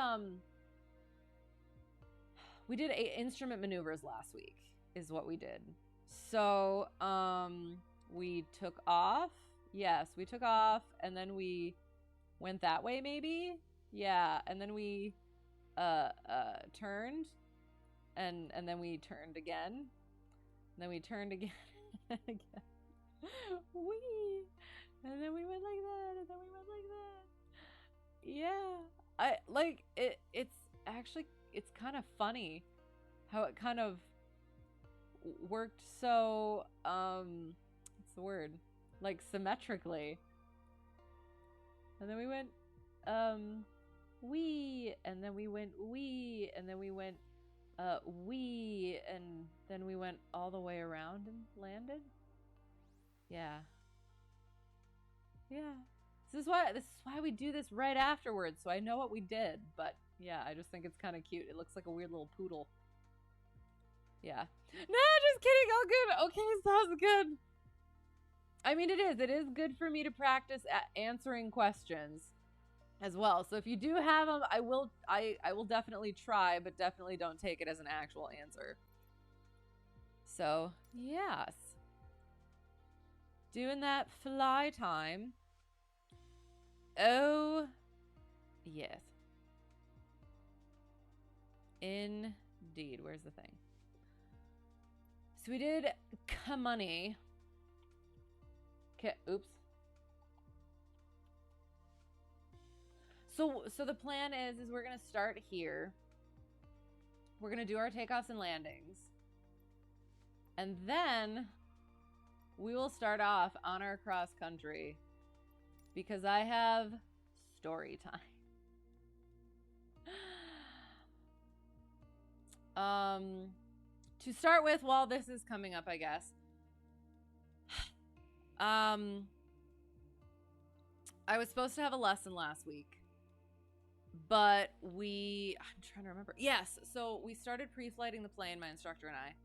We did instrument maneuvers last week is what we did. So, we took off. Yes, we took off and then we went that way maybe. Yeah, and then we turned and then we turned again. And then we turned again and again. Wee. And then we went like that, and then we went like that. Yeah. I like it's actually it's kind of funny how it kind of worked so what's the word? Like symmetrically. And then we went wee, and then we went wee, and then we went wee, and then we went all the way around and landed. Yeah. Yeah. This is why we do this right afterwards, so I know what we did. But yeah, I just think it's kind of cute. It looks like a weird little poodle. Yeah. No, just kidding. All good. Okay, sounds good. I mean, it is. It is good for me to practice answering questions as well. So if you do have them, I will definitely try, but definitely don't take it as an actual answer. So yes, doing that fly time. Oh yes, indeed. Where's the thing? So we did KMNE. Okay, oops. So the plan is we're gonna start here. We're gonna do our takeoffs and landings, and then we will start off on our cross country because I have story time. To start with, while this is coming up, I guess. I was supposed to have a lesson last week, but I'm trying to remember. Yes, so we started pre-flighting the plane, my instructor and I,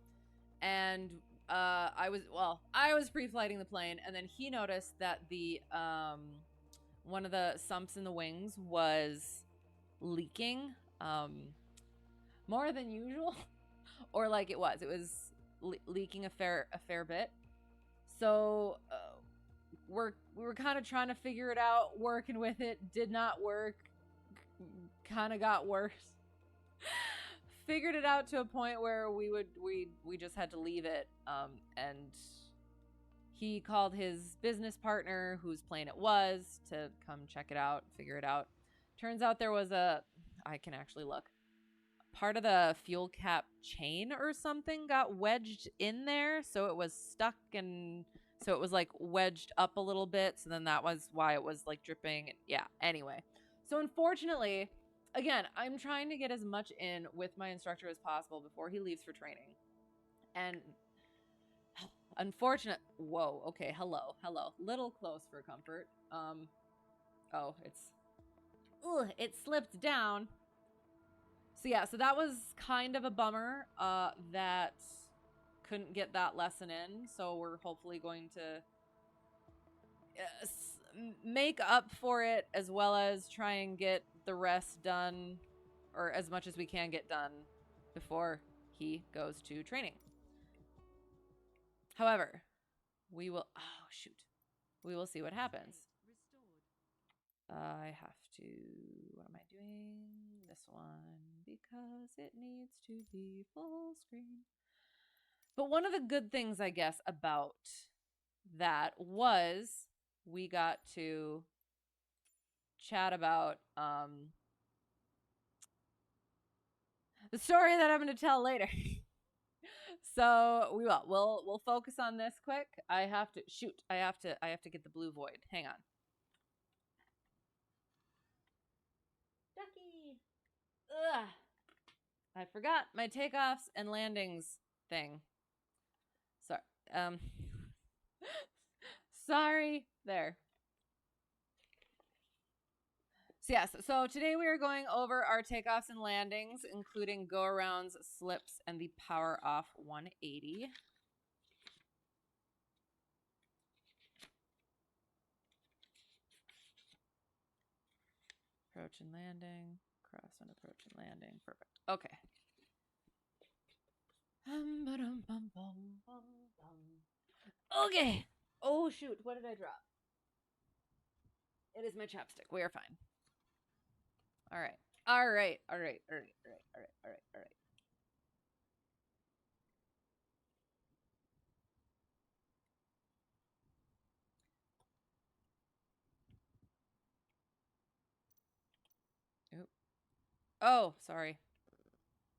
and I was pre-flighting the plane, and then he noticed that the one of the sumps in the wings was leaking more than usual, or like it was leaking a fair bit. So we were kind of trying to figure it out, working with it. Did not work. Kind of got worse. Figured it out to a point where we just had to leave it. And he called his business partner, whose plane it was, to come check it out, figure it out. Turns out there was I can actually look. Part of the fuel cap chain or something got wedged in there, so it was stuck, and so it was like wedged up a little bit, so then that was why it was like dripping. Yeah, anyway. So unfortunately, again, I'm trying to get as much in with my instructor as possible before he leaves for training. And unfortunate, whoa, okay, hello. Little close for comfort. Oh, it slipped down. So yeah, so that was kind of a bummer that couldn't get that lesson in. So we're hopefully going to make up for it, as well as try and get the rest done, or as much as we can get done before he goes to training. However, we will see what happens. I have to, what am I doing? This one, because it needs to be full screen. But one of the good things, I guess, about that was we got to chat about the story that I'm going to tell later. So we'll focus on this quick. I have to get the blue void. Hang on. Ducky. Ugh. I forgot my takeoffs and landings thing. Sorry. Sorry. There. So yes, so today we are going over our takeoffs and landings, including go-arounds, slips, and the power off 180. Approach and landing, cross and approach and landing. Perfect. Okay. Okay. Oh, shoot. What did I drop? It is my chapstick. We are fine. All right. All right. All right. All right. All right. All right. All right. All right. Oop. Oh, sorry.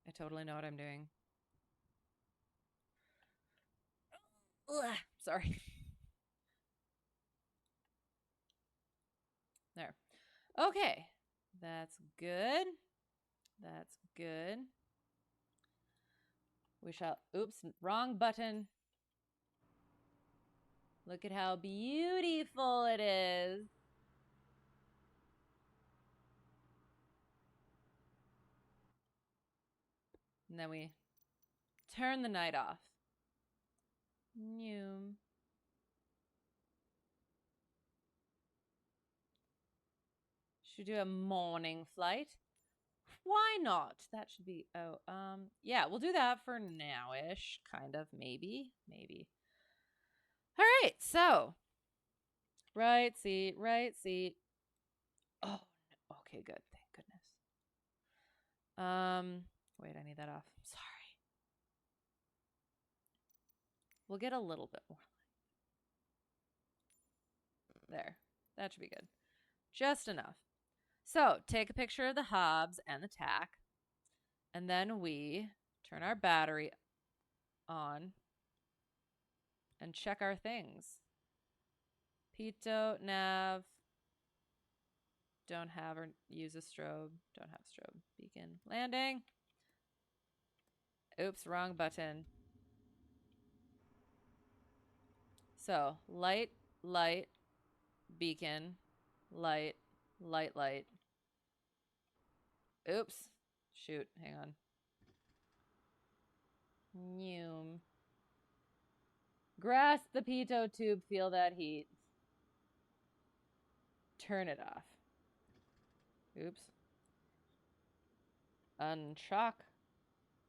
I totally know what I'm doing. Ugh, sorry. There. Okay. That's good. That's good. We shall... Oops, wrong button. Look at how beautiful it is. And then we turn the night off. New. Should we do a morning flight? Why not? That should be... Oh, yeah, we'll do that for now-ish. Kind of, maybe. Maybe. All right, so... Right seat, right seat. Oh, no. Okay, good. Thank goodness. Wait, I need that off. Sorry. We'll get a little bit more. There. That should be good. Just enough. So, take a picture of the hobs and the tack. And then we turn our battery on and check our things. Pitot, nav. Don't have or use a strobe. Don't have strobe. Beacon. Landing. Oops, wrong button. So, light, light, beacon, light, light, light. Oops. Shoot, hang on. Noom. Grasp the pitot tube, feel that heat. Turn it off. Oops. Unchock.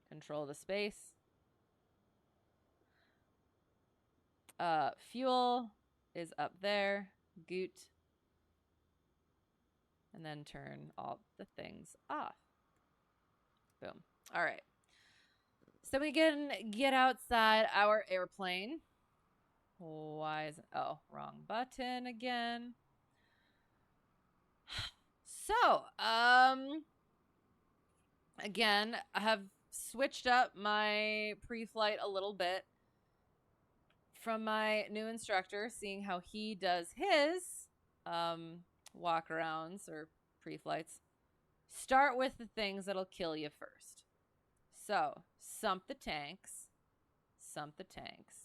Control the space. Fuel is up there. Goot. And then turn all the things off. Boom. All right. So we can get outside our airplane. Why is it? Oh, wrong button again. So, again, I have switched up my pre-flight a little bit from my new instructor, seeing how he does his walk-arounds or pre-flights. Start with the things that'll kill you first. So, sump the tanks. Sump the tanks.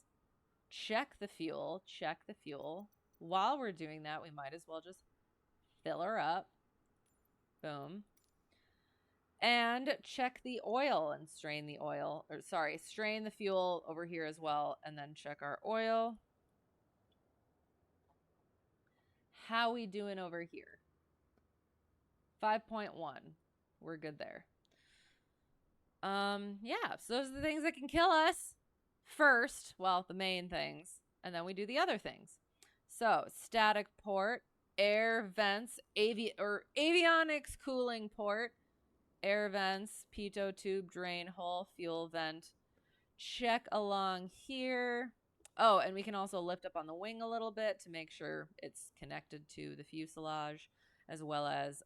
Check the fuel. Check the fuel. While we're doing that, we might as well just fill her up. Boom. And check the oil and strain the oil. Or sorry, strain the fuel over here as well. And then check our oil. How we doing over here? 5.1. We're good there. Yeah, so those are the things that can kill us first. Well, the main things. And then we do the other things. So, static port, air vents, avionics cooling port, air vents, pitot tube, drain hole, fuel vent. Check along here. Oh, and we can also lift up on the wing a little bit to make sure it's connected to the fuselage, as well as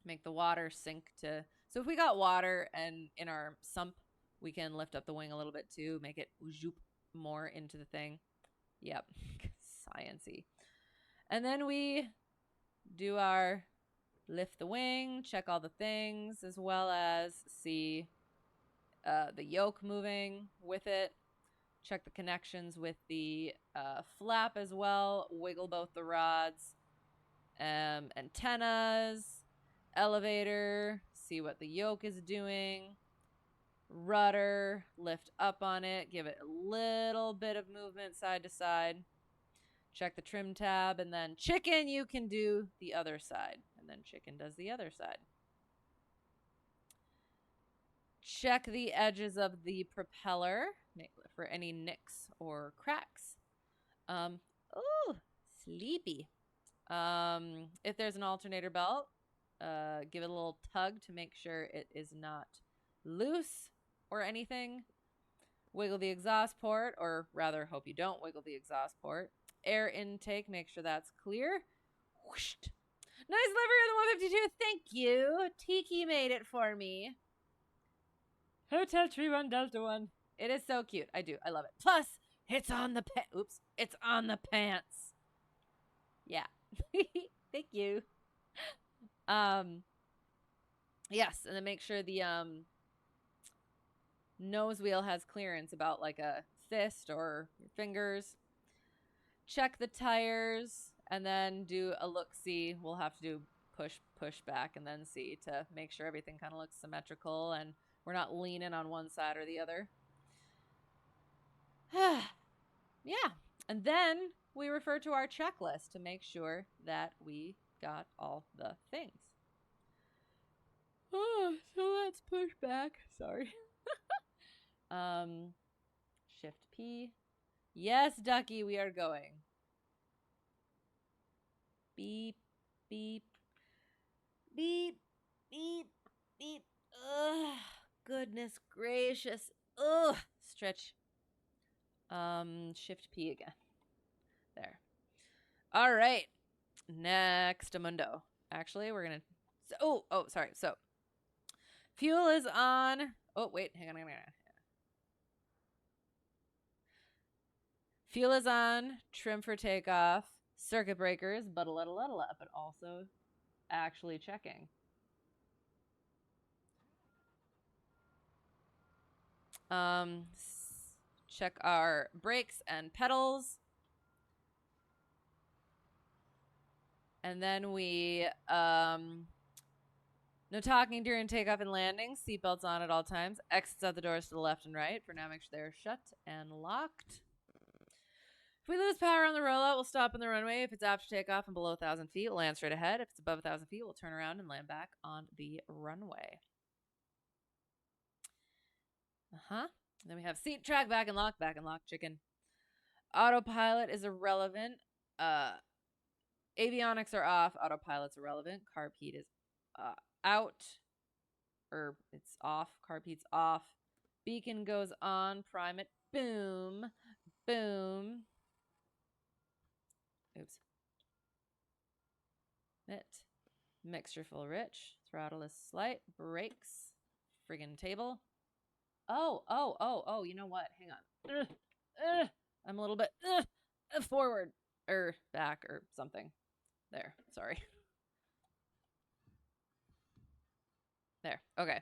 make the water sink to... So if we got water and in our sump, we can lift up the wing a little bit too, make it zoop more into the thing. Yep, science-y. And then we do our lift the wing, check all the things, as well as see the yoke moving with it. Check the connections with the flap as well. Wiggle both the rods. Antennas. Elevator. See what the yoke is doing. Rudder. Lift up on it. Give it a little bit of movement side to side. Check the trim tab. And then chicken, you can do the other side. And then chicken does the other side. Check the edges of the propeller for any nicks or cracks. Oh, sleepy. If there's an alternator belt, give it a little tug to make sure it is not loose or anything. Wiggle the exhaust port, or rather, hope you don't wiggle the exhaust port. Air intake, make sure that's clear. Whoosh. Nice livery of the 152. Thank you. Tiki made it for me. Hotel Tree 1 Delta 1. It is so cute. I do. I love it. Plus, it's on the it's on the pants. Yeah. Thank you. Yes, and then make sure the nose wheel has clearance about like a fist or your fingers. Check the tires and then do a look-see. We'll have to do push back and then see to make sure everything kind of looks symmetrical and we're not leaning on one side or the other. Yeah. And then we refer to our checklist to make sure that we got all the things. Oh, so let's push back. Sorry. Shift P. Yes, Ducky, we are going. Beep, beep, beep, beep, beep. Ugh, goodness gracious. Ugh, stretch. Shift P again. There. All right. Next, Amundo. Actually, we're gonna. Sorry. So, fuel is on. Oh, wait. Hang on. Fuel is on. Trim for takeoff. Circuit breakers. But also actually checking. Check our brakes and pedals. And then we, no talking during takeoff and landing. Seatbelts on at all times. Exits out the doors to the left and right. For now, make sure they're shut and locked. If we lose power on the rollout, we'll stop on the runway. If it's after takeoff and below 1,000 feet, we'll land straight ahead. If it's above 1,000 feet, we'll turn around and land back on the runway. Then we have seat, track, back and lock, chicken. Autopilot is irrelevant. Avionics are off. Autopilot's irrelevant. Carb heat is out. Or it's off. Carb heat's off. Beacon goes on. Prime it. Boom. Boom. Oops. Mixture full rich. Throttle is slight. Brakes. Friggin' table. Oh, you know what? Hang on. I'm a little bit forward or back or something. There. Sorry. There. Okay.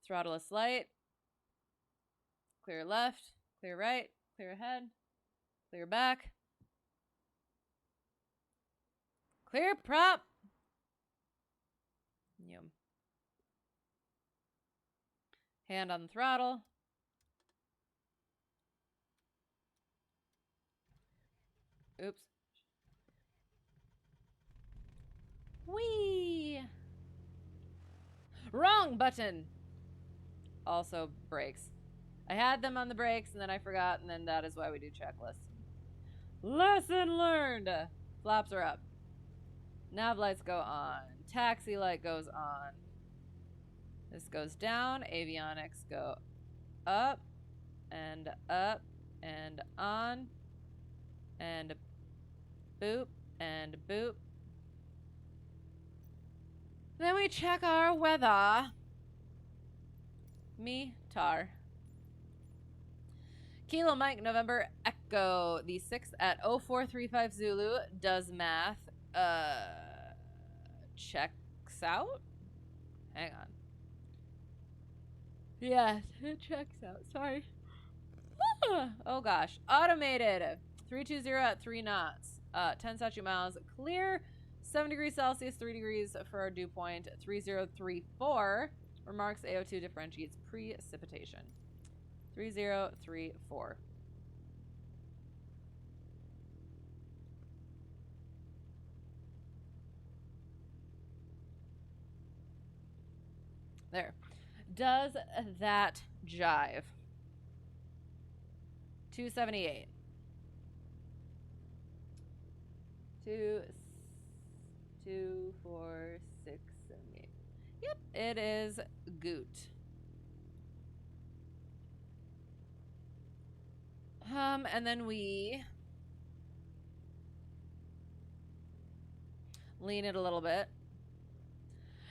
Throttle is slight. Clear left. Clear right. Clear ahead. Clear back. Clear prop. Yum. Hand on the throttle. Oops. Whee! Wrong button. Also brakes. I had them on the brakes and then I forgot, and then that is why we do checklists. Lesson learned. Flaps are up. Nav lights go on. Taxi light goes on. This goes down. Avionics go up and on and boop and boop. Then we check our weather. METAR. Kilo Mike November Echo. The 6th at 0435 Zulu does math. Checks out? Hang on. Yes, it checks out. Sorry. Oh gosh. Automated. 320 at 3 knots. 10 statute miles. Clear. 7 degrees Celsius, 3 degrees for our dew point. 3034. Remarks AO2 differentiates precipitation. 3034. There. Does that jive? 278. 2, 4, 6, 7, 8. Yep, it is goot. And then we lean it a little bit.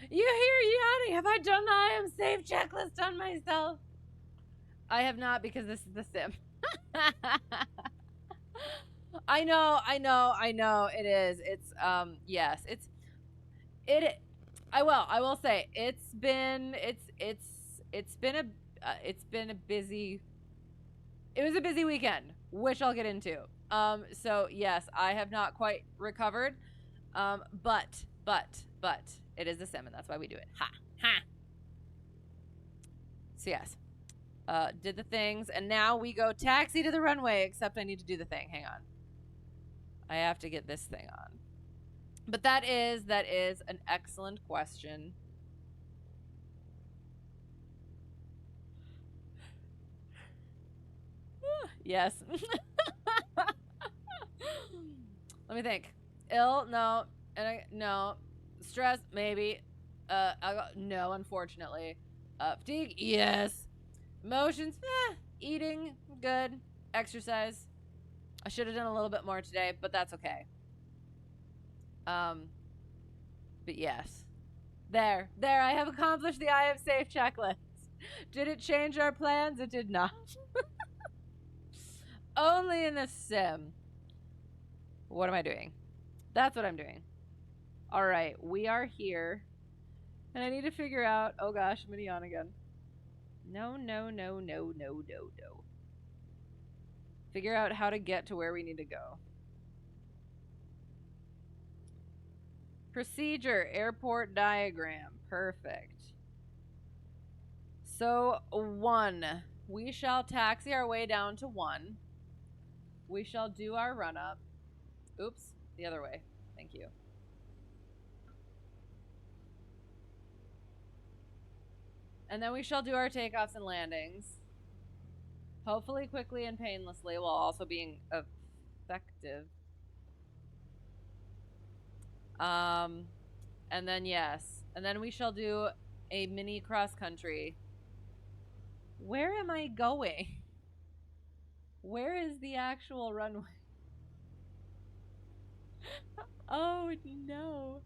You hear yawning. Have I done the I am safe checklist on myself? I have not, because this is the sim. I know it is. It's yes, I will say it's been a busy, it was a busy weekend, which I'll get into. So yes, I have not quite recovered. But it is a sim, and that's why we do it. Ha. So yes, did the things, and now we go taxi to the runway, except I need to do the thing. Hang on. I have to get this thing on. But that is an excellent question. Yes. Let me think. Ill, no. No. Stress, maybe. No, unfortunately. Fatigue, yes. Emotions, eating, good. Exercise. I should have done a little bit more today, but that's okay. But yes. There, I have accomplished the I am safe checklist. Did it change our plans? It did not. Only in the sim. What am I doing? That's what I'm doing. All right, we are here. And I need to figure out, oh gosh, I'm gonna yawn again. No. Figure out how to get to where we need to go. Procedure, airport diagram. Perfect. So 1, we shall taxi our way down to 1. We shall do our run up. Oops, the other way. Thank you. And then we shall do our takeoffs and landings. Hopefully quickly and painlessly, while also being effective. And then yes. And then we shall do a mini cross country. Where am I going? Where is the actual runway? Oh no.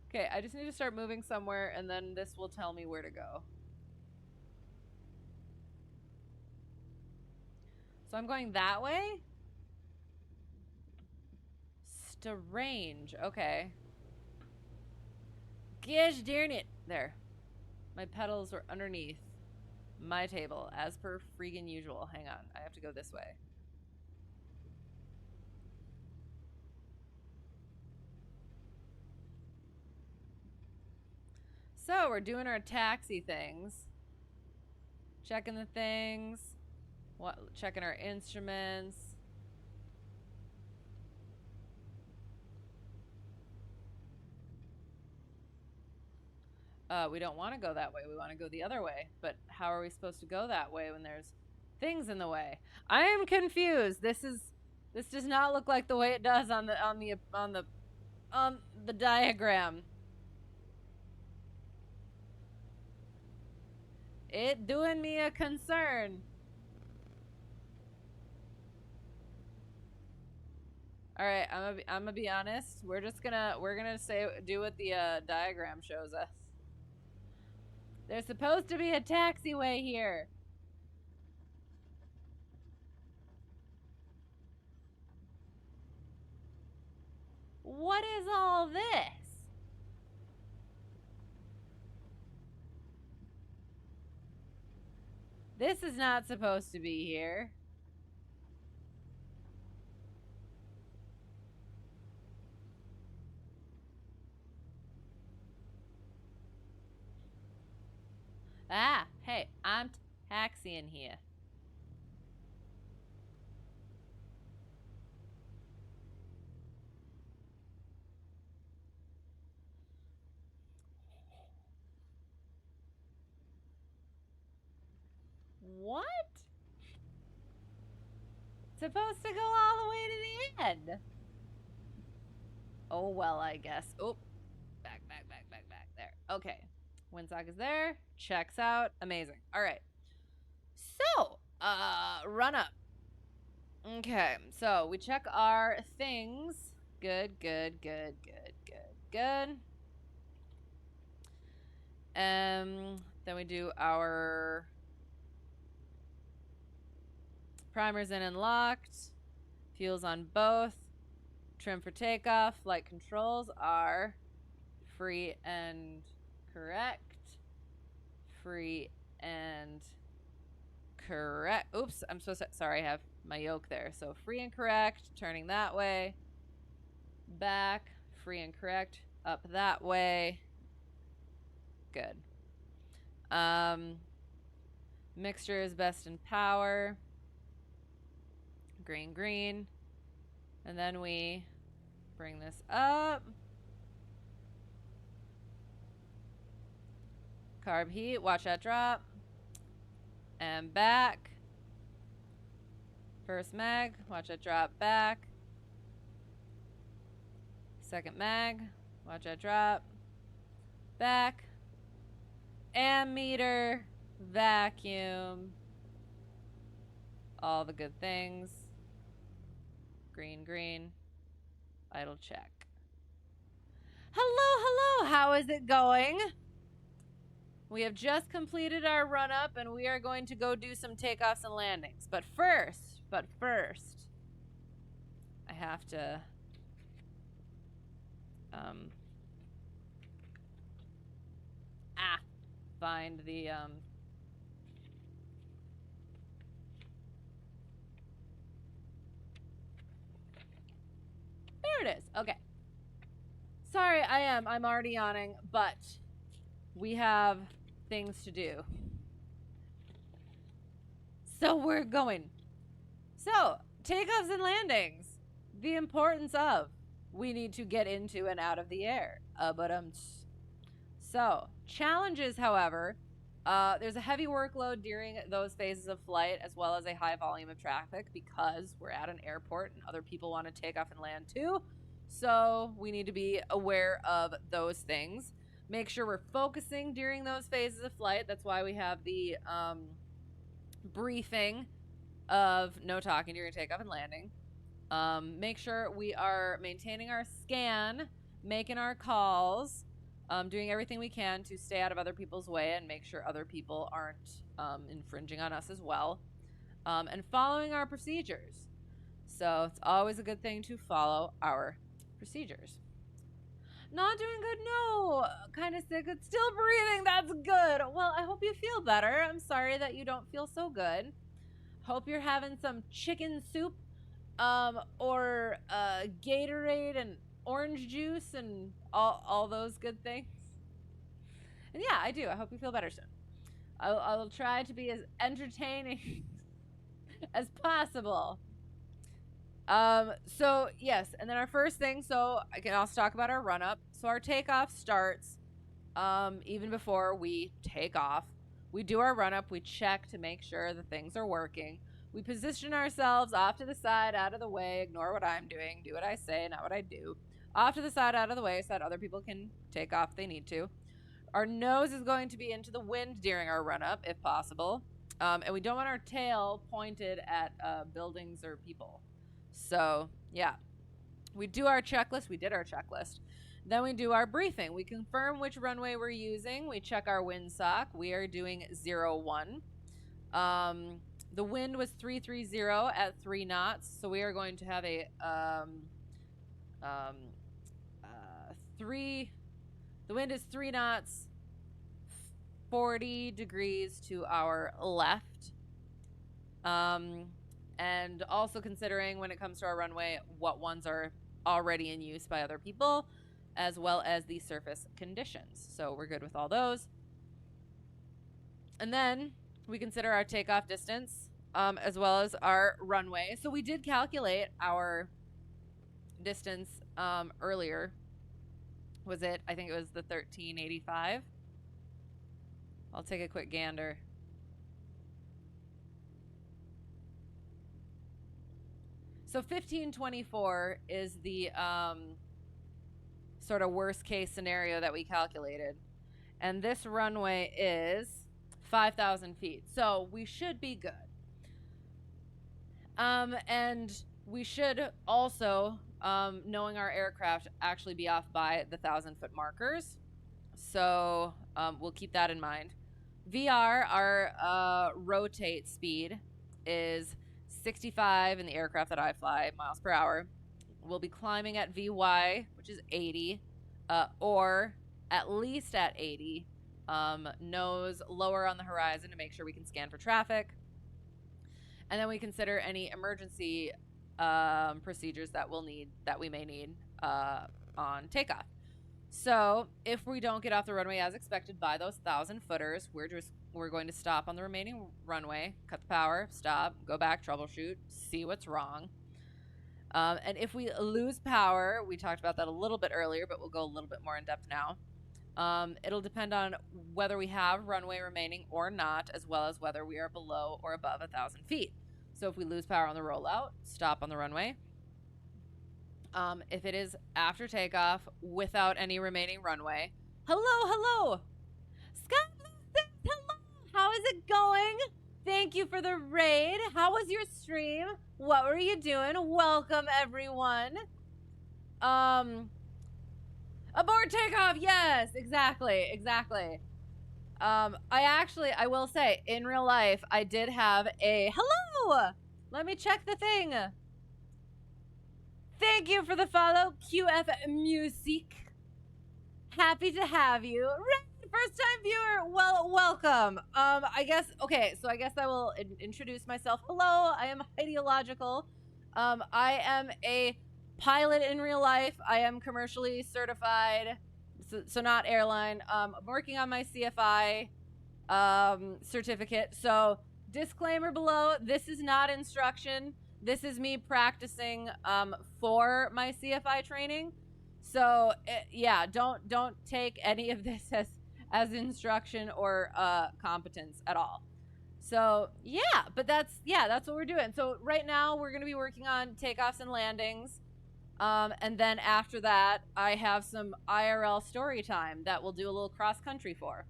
Okay, I just need to start moving somewhere, and then this will tell me where to go. So I'm going that way? Strange. Okay. Gosh darn it. There. My pedals were underneath my table, as per freaking usual. Hang on. I have to go this way. So we're doing our taxi things. Checking the things. Checking our instruments. We don't want to go that way. We want to go the other way. But how are we supposed to go that way when there's things in the way? I am confused. This does not look like the way it does on the diagram. It doing me a concern. All right, I'm gonna be honest. We're gonna do what the diagram shows us. There's supposed to be a taxiway here. What is all this? This is not supposed to be here. Ah, hey, I'm taxiing here. supposed to go all the way to the end. Oh, well, I guess. Oh, back. There. Okay. Windsock is there. Checks out. Amazing. All right. So, run up. Okay. So, we check our things. Good. Then we do our primers in and locked. Fuels on both. Trim for takeoff. Flight controls are free and correct. Free and correct. Oops, I'm so sorry. I have my yoke there. So free and correct. Turning that way. Back. Free and correct. Up that way. Good. Mixture is best in power. Green. And then we bring this up. Carb heat, watch that drop. And back. First mag, watch that drop back. Second mag, watch that drop. Back. And meter, vacuum. All the good things. Green. Idle check. Hello, how is it going? We have just completed our run up and we are going to go do some takeoffs and landings. But first, I have to find the there it is. Okay. Sorry, I'm already yawning, but we have things to do. So we're going. So, takeoffs and landings. The importance of. We need to get into and out of the air. So, challenges, however, there's a heavy workload during those phases of flight as well as a high volume of traffic because we're at an airport and other people want to take off and land too. So we need to be aware of those things. Make sure we're focusing during those phases of flight. That's why we have the briefing of no talking during takeoff and landing. Make sure we are maintaining our scan, making our calls, doing everything we can to stay out of other people's way and make sure other people aren't infringing on us as well, and following our procedures. So it's always a good thing to follow our procedures. Not doing good? No. Kind of sick, but still breathing. That's good. Well, I hope you feel better. I'm sorry that you don't feel so good. Hope you're having some chicken soup, or Gatorade and orange juice and all those good things. And yeah, I do. I hope you feel better soon. I'll try to be as entertaining as possible. So yes, and then our first thing, so I can also talk about our run up. So our takeoff starts even before we take off. We do our run up, we check to make sure the things are working. We position ourselves off to the side, out of the way, ignore what I'm doing, do what I say, not what I do. Off to the side, out of the way, so that other people can take off if they need to. Our nose is going to be into the wind during our run up, if possible. And we don't want our tail pointed at buildings or people. So, yeah, we do our checklist. We did our checklist. Then we do our briefing. We confirm which runway we're using. We check our windsock. We are doing 01. The wind was 330 at 3 knots. So we are going to have a the wind is 3 knots, 40 degrees to our left. And also considering when it comes to our runway, what ones are already in use by other people, as well as the surface conditions. So we're good with all those. And then we consider our takeoff distance, as well as our runway. So we did calculate our distance earlier. I think it was the 1385. I'll take a quick gander. So 1524 is the sort of worst case scenario that we calculated. And this runway is 5,000 feet. So we should be good. And we should also, knowing our aircraft, actually be off by the 1,000-foot markers. So we'll keep that in mind. VR, our rotate speed, is 65 in the aircraft that I fly, miles per hour. We'll be climbing at VY, which is 80, or at least at 80. Nose lower on the horizon to make sure we can scan for traffic. And then we consider any emergency procedures that we may need on takeoff. So if we don't get off the runway as expected by those 1,000-footers, we're going to stop on the remaining runway, cut the power, stop, go back, troubleshoot, see what's wrong. And if we lose power, we talked about that a little bit earlier, but we'll go a little bit more in depth now. It'll depend on whether we have runway remaining or not, as well as whether we are below or above 1,000 feet. So if we lose power on the rollout, stop on the runway. If it is after takeoff without any remaining runway, hello, SkyVector, hello, how is it going? Thank you for the raid. How was your stream? What were you doing? Welcome, everyone. Abort takeoff. Yes, exactly. I will say, in real life, I did have a hello. Let me check the thing. Thank you for the follow, QF Music. Happy to have you. First time viewer, well, welcome. I guess I will introduce myself. Hello, I am Ideological. I am a pilot in real life. I am commercially certified, so not airline. I'm working on my CFI certificate. So disclaimer below, this is not instruction. This is me practicing for my CFI training. So yeah, don't take any of this as instruction or competence at all. So yeah, but that's what we're doing. So right now we're going to be working on takeoffs and landings. And then after that, I have some IRL story time that we'll do a little cross country for.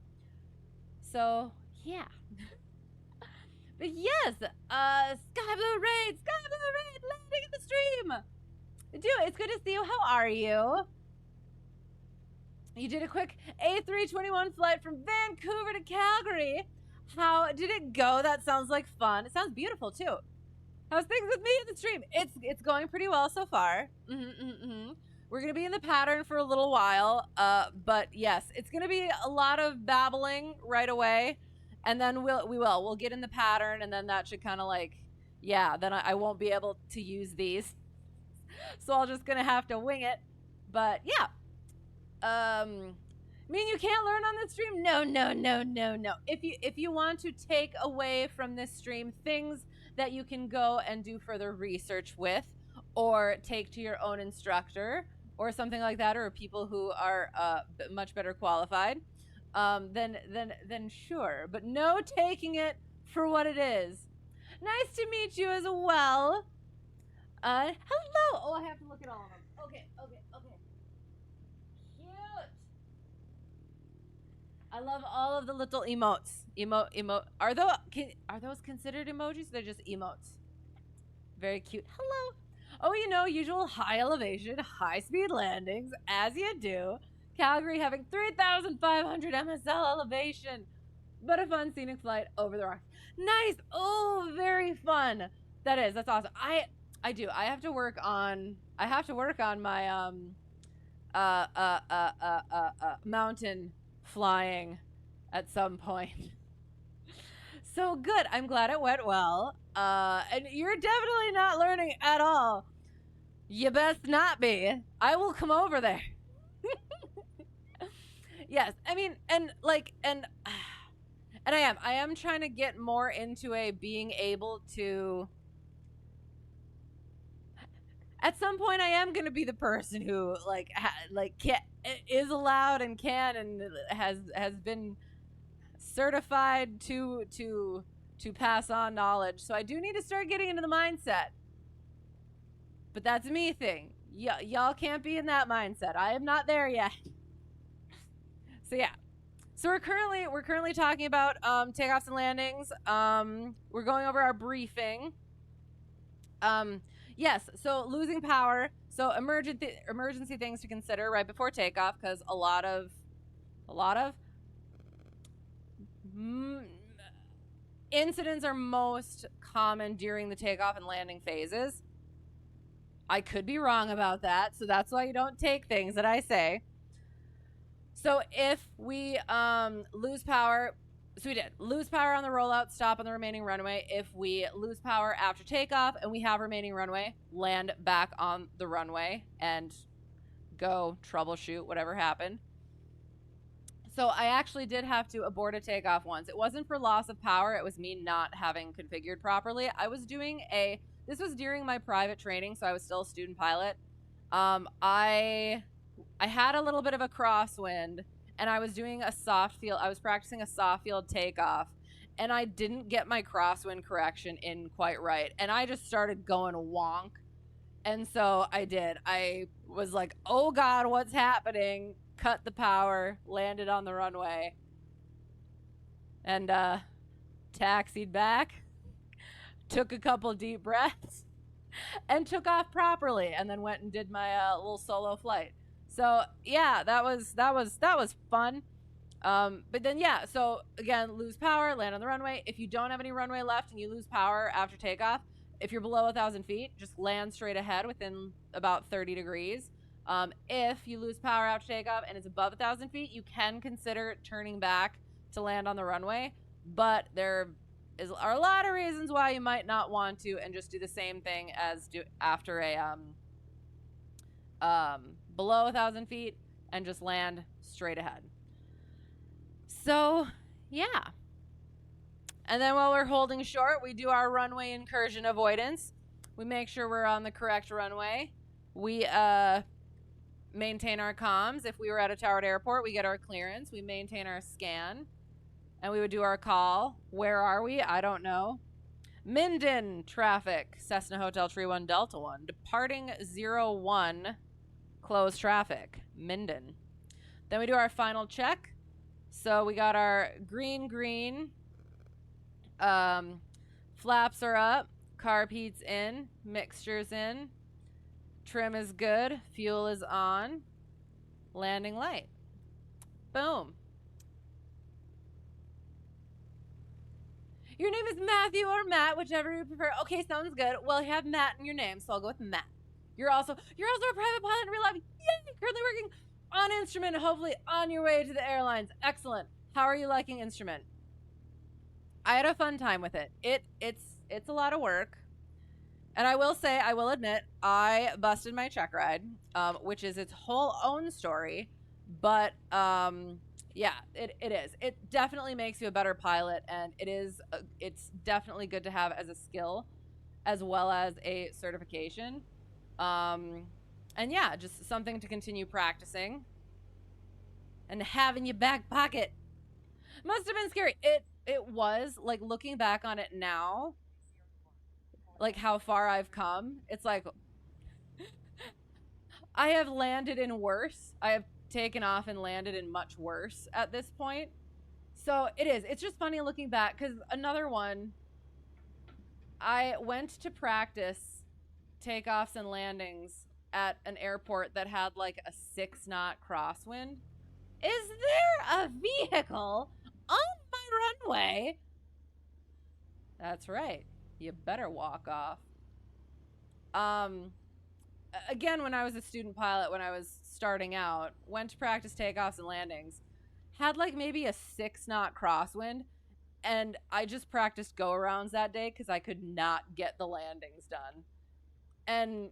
So yeah. But yes, Sky Blue Raid, landing in the stream. It's good to see you. How are you? You did a quick A321 flight from Vancouver to Calgary. How did it go? That sounds like fun. It sounds beautiful too. How's things with me in the stream? It's going pretty well so far. We're gonna be in the pattern for a little while. But yes, it's gonna be a lot of babbling right away, and then we'll get in the pattern, and then that should kind of then I won't be able to use these, so I'm just gonna have to wing it. But yeah. Mean you can't learn on this stream? No. If you want to take away from this stream things that you can go and do further research with, or take to your own instructor, or something like that, or people who are much better qualified, then sure. But no taking it for what it is. Nice to meet you as well. Hello. Oh, I have to look at all of them. Okay. I love all of the little emotes. Are those considered emojis? They're just emotes. Very cute. Hello. Oh, usual high elevation, high speed landings, as you do. Calgary having 3,500 MSL elevation, but a fun scenic flight over the rocks. Nice. Oh, very fun. That's awesome. I do. I have to work on my mountain flying at some point. So good. I'm glad it went well. And you're definitely not learning at all. You best not be. I will come over there. Yes. I mean, and I am trying to get more into being able to. At some point, I am going to be the person who is allowed and can and has been certified to pass on knowledge. So I do need to start getting into the mindset. But that's a me thing. Y'all can't be in that mindset. I am not there yet. So yeah. So we're currently talking about takeoffs and landings. We're going over our briefing. Yes, so losing power. So emergency things to consider right before takeoff, because a lot of incidents are most common during the takeoff and landing phases. I could be wrong about that, so that's why you don't take things that I say. So if we lose power, so we did lose power on the rollout, stop on the remaining runway. If we lose power after takeoff and we have remaining runway, land back on the runway and go troubleshoot whatever happened. So I actually did have to abort a takeoff once. It wasn't for loss of power. It was me not having configured properly. I was doing this was during my private training, so I was still a student pilot. I had a little bit of a crosswind, and I was doing a soft field. I was practicing a soft field takeoff, and I didn't get my crosswind correction in quite right, and I just started going wonk. And so I did. I was like, oh God, what's happening? Cut the power, landed on the runway, and taxied back, took a couple deep breaths, and took off properly, and then went and did my little solo flight. So yeah, that was fun. But then yeah, so again, lose power, land on the runway. If you don't have any runway left and you lose power after takeoff, if you're below 1,000 feet, just land straight ahead within about 30 degrees. If you lose power after takeoff and it's above 1,000 feet, you can consider turning back to land on the runway. But there are a lot of reasons why you might not want to, and just do the same thing as do after a below 1,000 feet and just land straight ahead. So yeah. And then while we're holding short, we do our runway incursion avoidance. We make sure we're on the correct runway. We maintain our comms. If we were at a towered airport, we get our clearance. We maintain our scan. And we would do our call. Where are we? I don't know. Minden traffic. Cessna Hotel Tree 1 Delta 1. Departing 01. Closed traffic. Minden. Then we do our final check. So we got our green. Flaps are up. Carb heat's in. Mixture's in. Trim is good. Fuel is on. Landing light. Boom. Your name is Matthew or Matt, whichever you prefer. Okay, sounds good. Well, you have Matt in your name, so I'll go with Matt. You're also a private pilot in real life. Yay! Currently working on instrument, hopefully on your way to the airlines. Excellent. How are you liking instrument? I had a fun time with it. It's a lot of work. And I will admit, I busted my check ride, which is its whole own story. But yeah, it is. It definitely makes you a better pilot, and it's definitely good to have as a skill, as well as a certification. And yeah, just something to continue practicing and have in your back pocket. Must have been scary. It was, like, looking back on it now, like how far I've come. It's like I have landed in worse. I have taken off and landed in much worse at this point. So it's just funny looking back, because another one, I went to practice takeoffs and landings at an airport that had like a 6-knot crosswind. Is there a vehicle on my runway? That's right. You better walk off. Again, when I was a student pilot, when I was starting out, went to practice takeoffs and landings, had like maybe a 6-knot crosswind, and I just practiced go-arounds that day because I could not get the landings done. And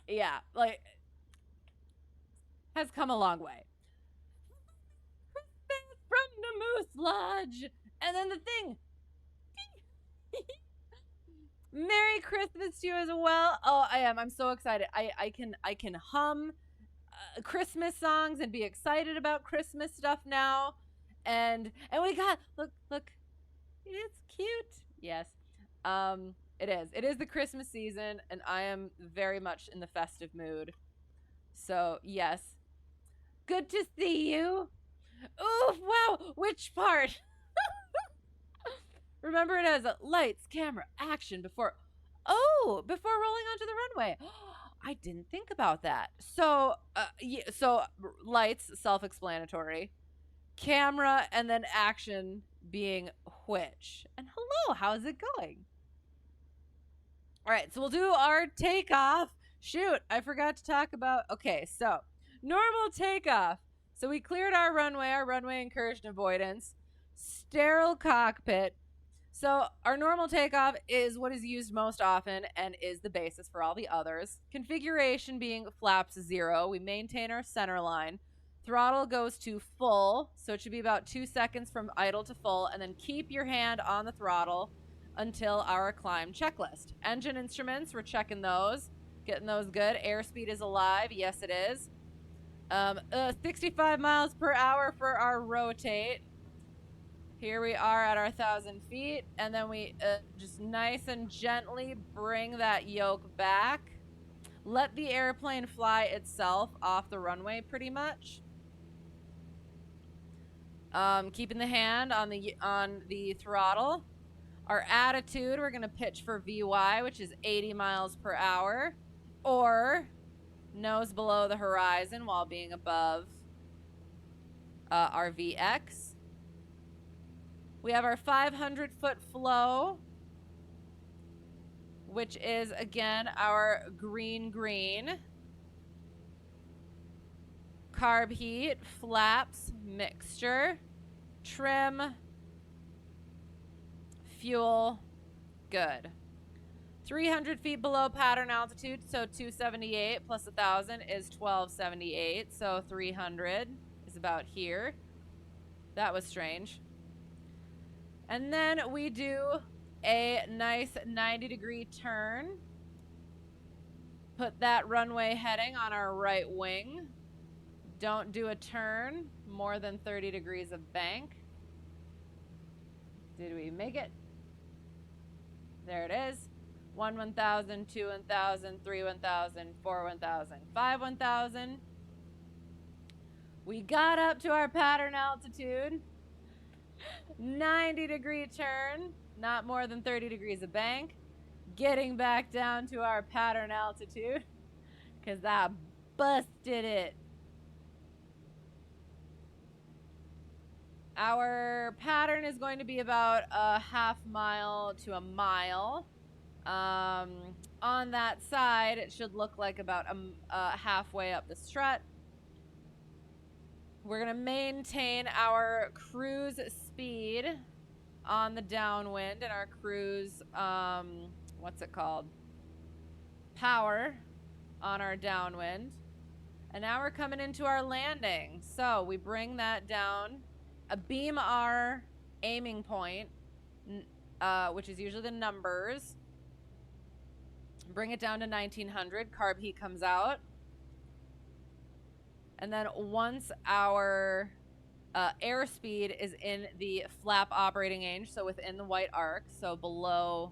yeah, like, has come a long way. From the Moose Lodge. And then the thing. Merry Christmas to you as well. Oh, I am. I'm so excited. I can hum Christmas songs and be excited about Christmas stuff now. And we got look. It's cute. Yes. It is. It is the Christmas season, and I am very much in the festive mood. So, yes. Good to see you. Ooh, wow. Which part? Remember it as lights, camera, action before rolling onto the runway. I didn't think about that. So, so lights, self-explanatory. Camera and then action being which. And hello, how's it going? All right, so we'll do our takeoff. Shoot, I forgot to talk about. Okay, so normal takeoff. So we cleared our runway incursion avoidance, sterile cockpit. So our normal takeoff is what is used most often and is the basis for all the others. Configuration being flaps 0. We maintain our center line. Throttle goes to full, so it should be about 2 seconds from idle to full, and then keep your hand on the throttle until our climb checklist. Engine instruments, we're checking those, getting those good. Airspeed is alive, yes it is. 65 miles per hour for our rotate. Here we are at our 1,000 feet, and then we just nice and gently bring that yoke back. Let the airplane fly itself off the runway pretty much. Keeping the hand on the throttle. Our attitude, we're going to pitch for VY, which is 80 miles per hour, or nose below the horizon while being above our VX. We have our 500-foot flow, which is, again, our green. Carb heat, flaps, mixture, trim, fuel, good. 300 feet below pattern altitude, so 278 plus 1,000 is 1,278, so 300 is about here. That was strange. And then we do a nice 90-degree turn. Put that runway heading on our right wing. Don't do a turn more than 30 degrees of bank. Did we make it? There it is. 1 1,000, 2 1,000, 3 1,000, 4 1,000, 5 1,000. We got up to our pattern altitude. 90-degree turn, not more than 30 degrees of bank. Getting back down to our pattern altitude because I busted it. Our pattern is going to be about a half mile to a mile. On that side, it should look like about halfway up the strut. We're going to maintain our cruise speed on the downwind and our cruise, what's it called? Power on our downwind. And now we're coming into our landing. So we bring that down, beam our aiming point, which is usually the numbers. Bring it down to 1900. Carb heat comes out. And then once our airspeed is in the flap operating range, so within the white arc, so below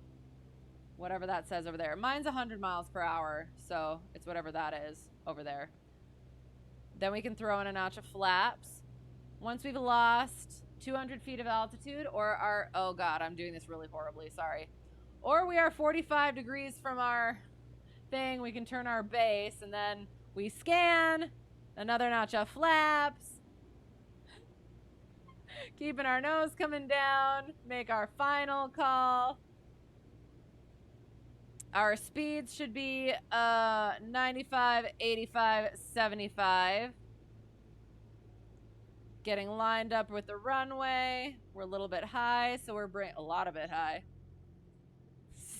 whatever that says over there. Mine's 100 miles per hour, so it's whatever that is over there. Then we can throw in a notch of flaps. Once we've lost 200 feet of altitude, or our, oh God, I'm doing this really horribly, sorry. Or we are 45 degrees from our thing, we can turn our base, and then we scan, another notch of flaps. Keeping our nose coming down, make our final call. Our speeds should be 95, 85, 75. Getting lined up with the runway. We're a little bit high, so we're bringing a lot of it high.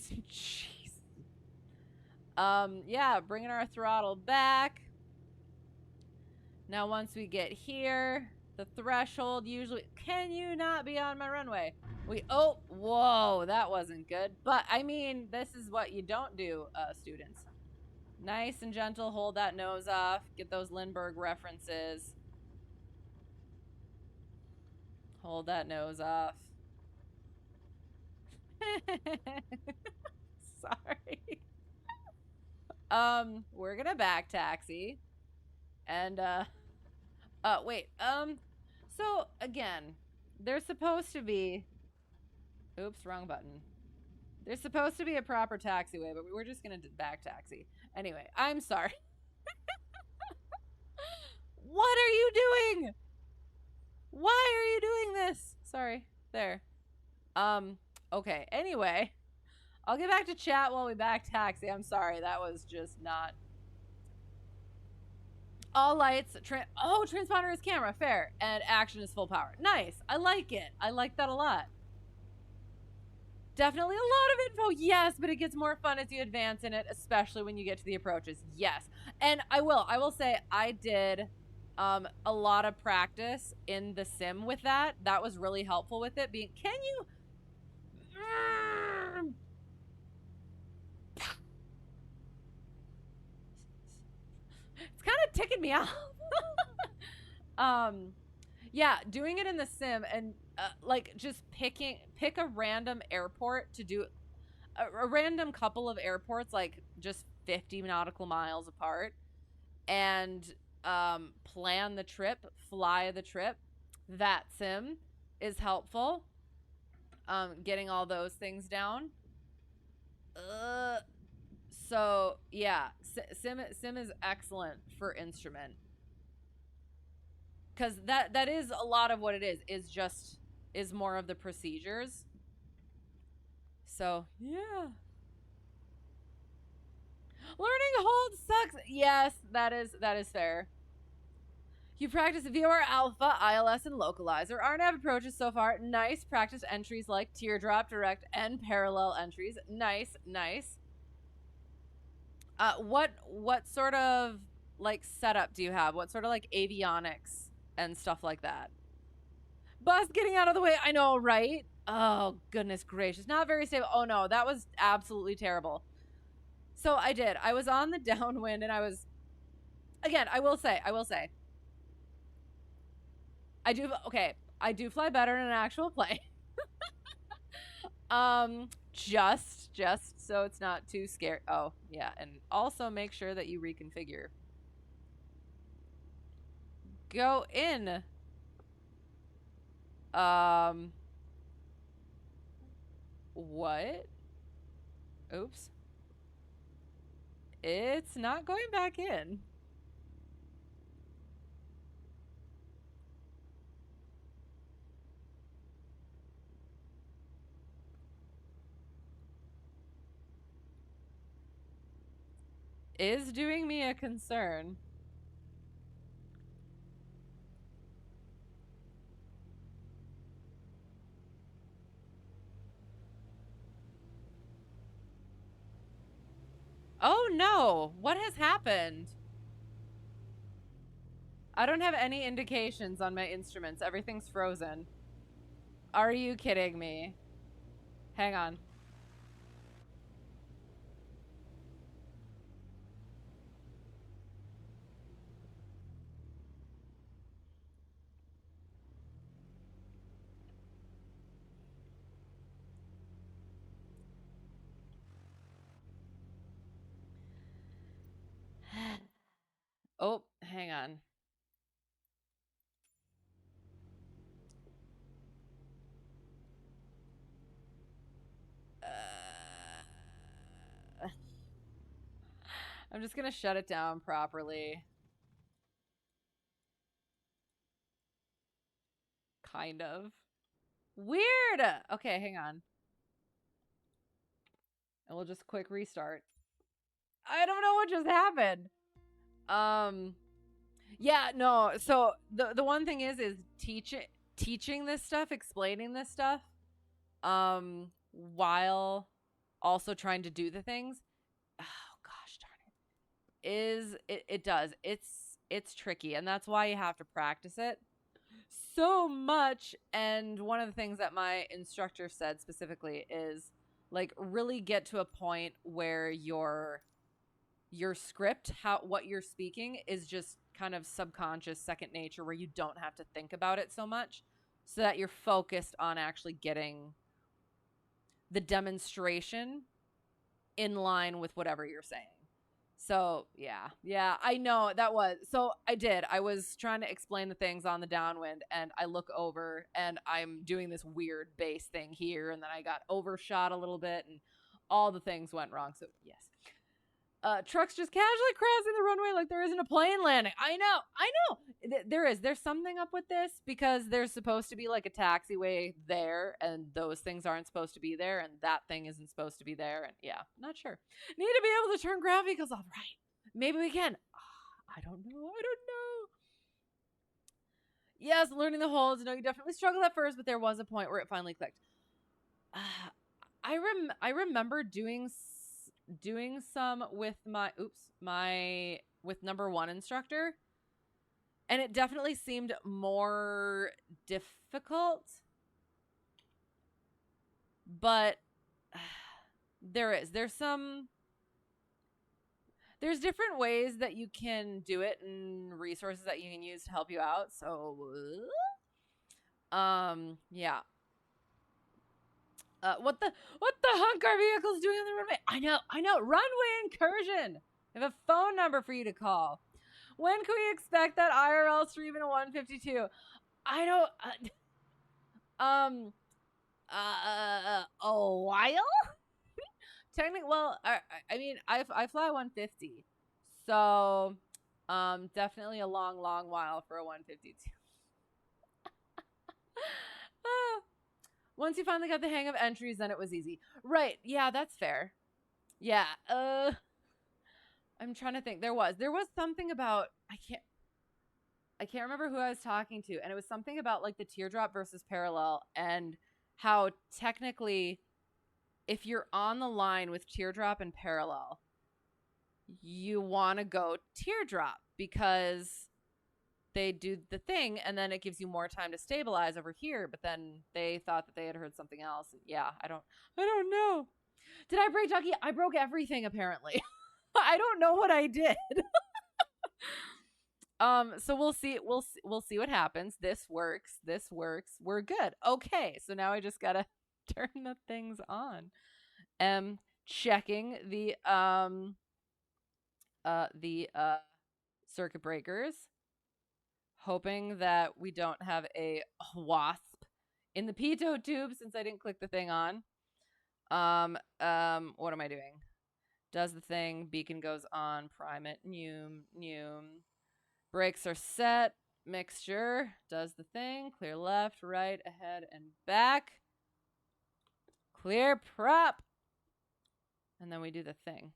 Jeez. Yeah, bringing our throttle back. Now once we get here, the threshold usually, can you not be on my runway? Oh, whoa, that wasn't good. But I mean, this is what you don't do, students. Nice and gentle, hold that nose off, get those Lindbergh references. Hold that nose off. Sorry. We're gonna back taxi. And, wait, so, again, there's supposed to be... Oops, wrong button. There's supposed to be a proper taxiway, but we're just gonna back taxi. Anyway, I'm sorry. What are you doing? Why are you doing this? Sorry. There. Okay. Anyway, I'll get back to chat while we back taxi. I'm sorry. That was just not... All lights. Transponder is camera. Fair. And action is full power. Nice. I like it. I like that a lot. Definitely a lot of info. Yes, but it gets more fun as you advance in it, especially when you get to the approaches. Yes. And I will say I did a lot of practice in the sim with that. That was really helpful with it. Can you... It's kind of ticking me off. Yeah, doing it in the sim and like just pick a random airport to do a random couple of airports, like just 50 nautical miles apart, and plan the trip, fly the trip. That sim is helpful. Getting all those things down. So yeah, sim is excellent for instrument, because that is a lot of what it is more of the procedures. So yeah, learning hold sucks. Yes, that is fair. You practice VOR Alpha, ILS, and Localizer. RNAV approaches so far. Nice. Practice entries like teardrop, direct, and parallel entries. Nice. What sort of like setup do you have? What sort of like avionics and stuff like that? Bus getting out of the way. I know, right? Oh, goodness gracious. Not very stable. Oh no, that was absolutely terrible. So I was on the downwind, and I was, again, I will say, I do fly better in an actual plane. Just so it's not too scary. Oh, yeah, and also make sure that you reconfigure. Go in. What? Oops. It's not going back in. Is doing me a concern. Oh no, what has happened? I don't have any indications on my instruments. Everything's frozen. Are you kidding me? Hang on. Oh, hang on. I'm just gonna shut it down properly. Kind of. Weird! Okay, hang on. And we'll just quick restart. I don't know what just happened. Yeah, no. So the one thing is teaching this stuff, explaining this stuff, while also trying to do the things. Oh gosh darn it. It does. It's tricky, and that's why you have to practice it so much. And one of the things that my instructor said specifically is, like, really get to a point where your script, what you're speaking, is just kind of subconscious, second nature, where you don't have to think about it so much, so that you're focused on actually getting the demonstration in line with whatever you're saying. So yeah, I know that was, so I was trying to explain the things on the downwind, and I look over and I'm doing this weird base thing here, and then I got overshot a little bit and all the things went wrong. So yes. Trucks just casually crossing the runway like there isn't a plane landing. I know. There's something up with this, because there's supposed to be like a taxiway there, and those things aren't supposed to be there, and that thing isn't supposed to be there, and yeah, not sure. Need to be able to turn ground vehicles off, right? Maybe we can. I don't know. Yes, learning the holds. No, you definitely struggled at first, but there was a point where it finally clicked. I remember doing some with with number 1 instructor, and it definitely seemed more difficult, but there's different ways that you can do it and resources that you can use to help you out. So yeah. What the hunk are vehicles doing on the runway? I know. Runway incursion. I have a phone number for you to call. When can we expect that IRL stream in a 152? I don't. A while. Technically, well, I mean, I fly 150, so definitely a long while for a 152. Once you finally got the hang of entries, then it was easy. Right. Yeah, that's fair. Yeah. I'm trying to think. There was something about, I can't remember who I was talking to, and it was something about like the teardrop versus parallel, and how technically if you're on the line with teardrop and parallel, you want to go teardrop because they do the thing, and then it gives you more time to stabilize over here. But then they thought that they had heard something else. Yeah, I don't know. Did I break Ducky? I broke everything apparently. I don't know what I did. So we'll see what happens. This works. We're good. Okay, so now I just gotta turn the things on. Checking the circuit breakers. Hoping that we don't have a wasp in the pitot tube since I didn't click the thing on. What am I doing? Does the thing, beacon goes on, prime it, neum. Brakes are set, mixture, does the thing, clear left, right, ahead, and back. Clear prop. And then we do the thing.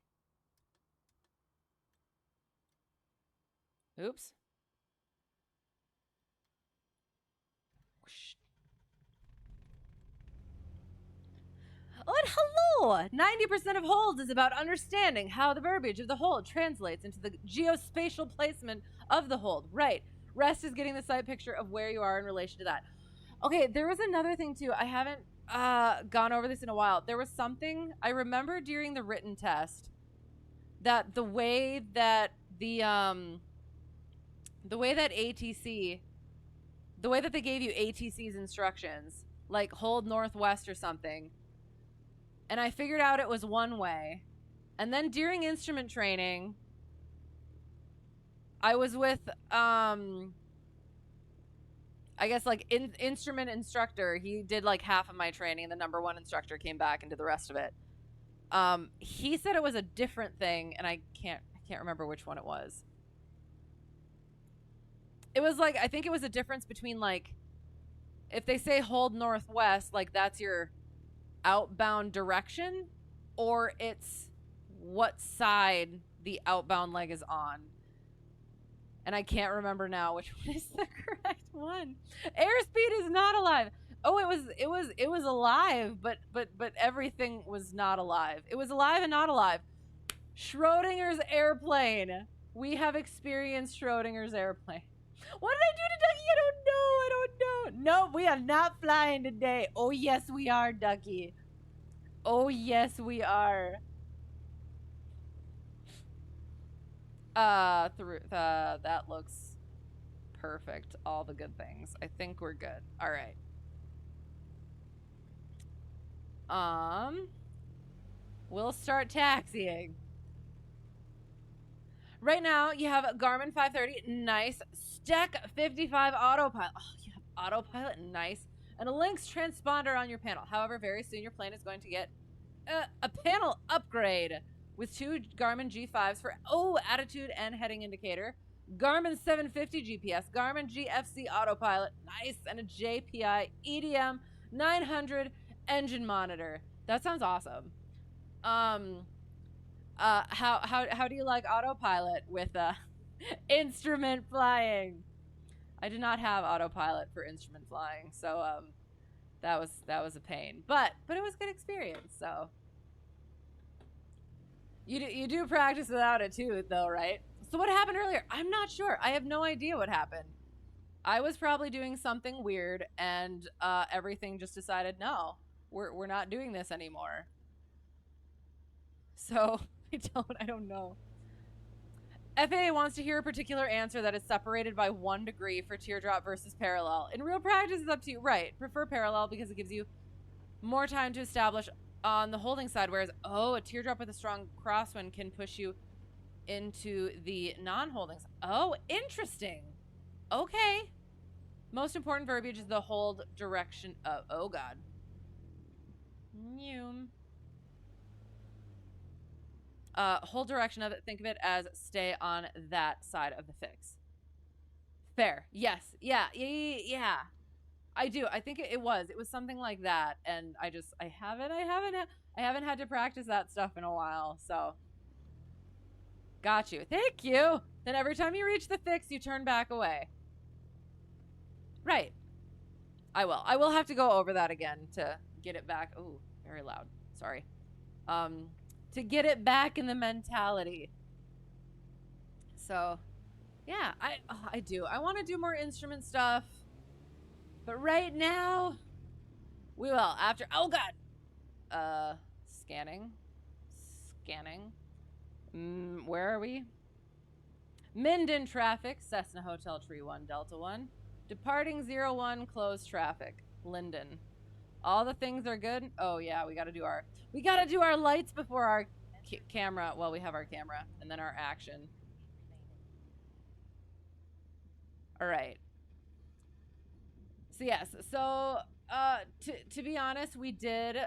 Oops. Oh, and hello! 90% of holds is about understanding how the verbiage of the hold translates into the geospatial placement of the hold. Right. Rest is getting the sight picture of where you are in relation to that. Okay, there was another thing too. I haven't gone over this in a while. There was something I remember during the written test that the way that they gave you ATC's instructions, like hold northwest or something, and I figured out it was one way. And then during instrument training, I was with, I guess like instrument instructor. He did like half of my training, and the number 1 instructor came back and did the rest of it. He said it was a different thing, and I can't remember which one it was. It was like, I think it was a difference between like, if they say hold northwest, like that's your outbound direction, or it's what side the outbound leg is on. And I can't remember now which one is the correct one. Airspeed is not alive. Oh, it was alive, but everything was not alive. It was alive and not alive. Schrodinger's airplane. We have experienced Schrodinger's airplane. What did I do to Ducky? I don't know. No, we are not flying today. Oh, yes, we are, Ducky. Oh, yes, we are. That looks perfect. All the good things. I think we're good. All right. We'll start taxiing. Right now, you have Garmin 530, nice. Stack 55 autopilot. Oh, you have autopilot, nice. And a Lynx transponder on your panel. However, very soon your plane is going to get a panel upgrade with 2 Garmin G5s for, attitude and heading indicator. Garmin 750 GPS, Garmin GFC autopilot, nice. And a JPI EDM 900 engine monitor. That sounds awesome. How do you like autopilot with instrument flying? I did not have autopilot for instrument flying, so that was a pain, but it was a good experience. So you do practice without it too, though, right? So what happened earlier? I'm not sure. I have no idea what happened. I was probably doing something weird, and everything just decided, no, we're not doing this anymore. So I don't know. FAA wants to hear a particular answer that is separated by 1 degree for teardrop versus parallel. In real practice, it's up to you. Right. Prefer parallel because it gives you more time to establish on the holding side, whereas, a teardrop with a strong crosswind can push you into the non-holdings. Oh, interesting. Okay. Most important verbiage is the hold direction of, oh God. Whole direction of it, think of it as stay on that side of the fix. Fair. Yes. Yeah. I do. I think it was something like that, and I haven't had to practice that stuff in a while, so got you. Thank you. Then every time you reach the fix, you turn back away. Right. I will have to go over that again to get it back. Ooh, very loud. Sorry. To get it back in the mentality. So, yeah, I do. I want to do more instrument stuff. But right now, we will. After, oh God. Scanning. Where are we? Minden traffic, Cessna Hotel Tree 1, Delta 1. Departing 01, closed traffic, Linden. All the things are good. Oh yeah, we gotta do our lights before our camera. Well, we have our camera and then our action. All right. So yes, so to be honest, we did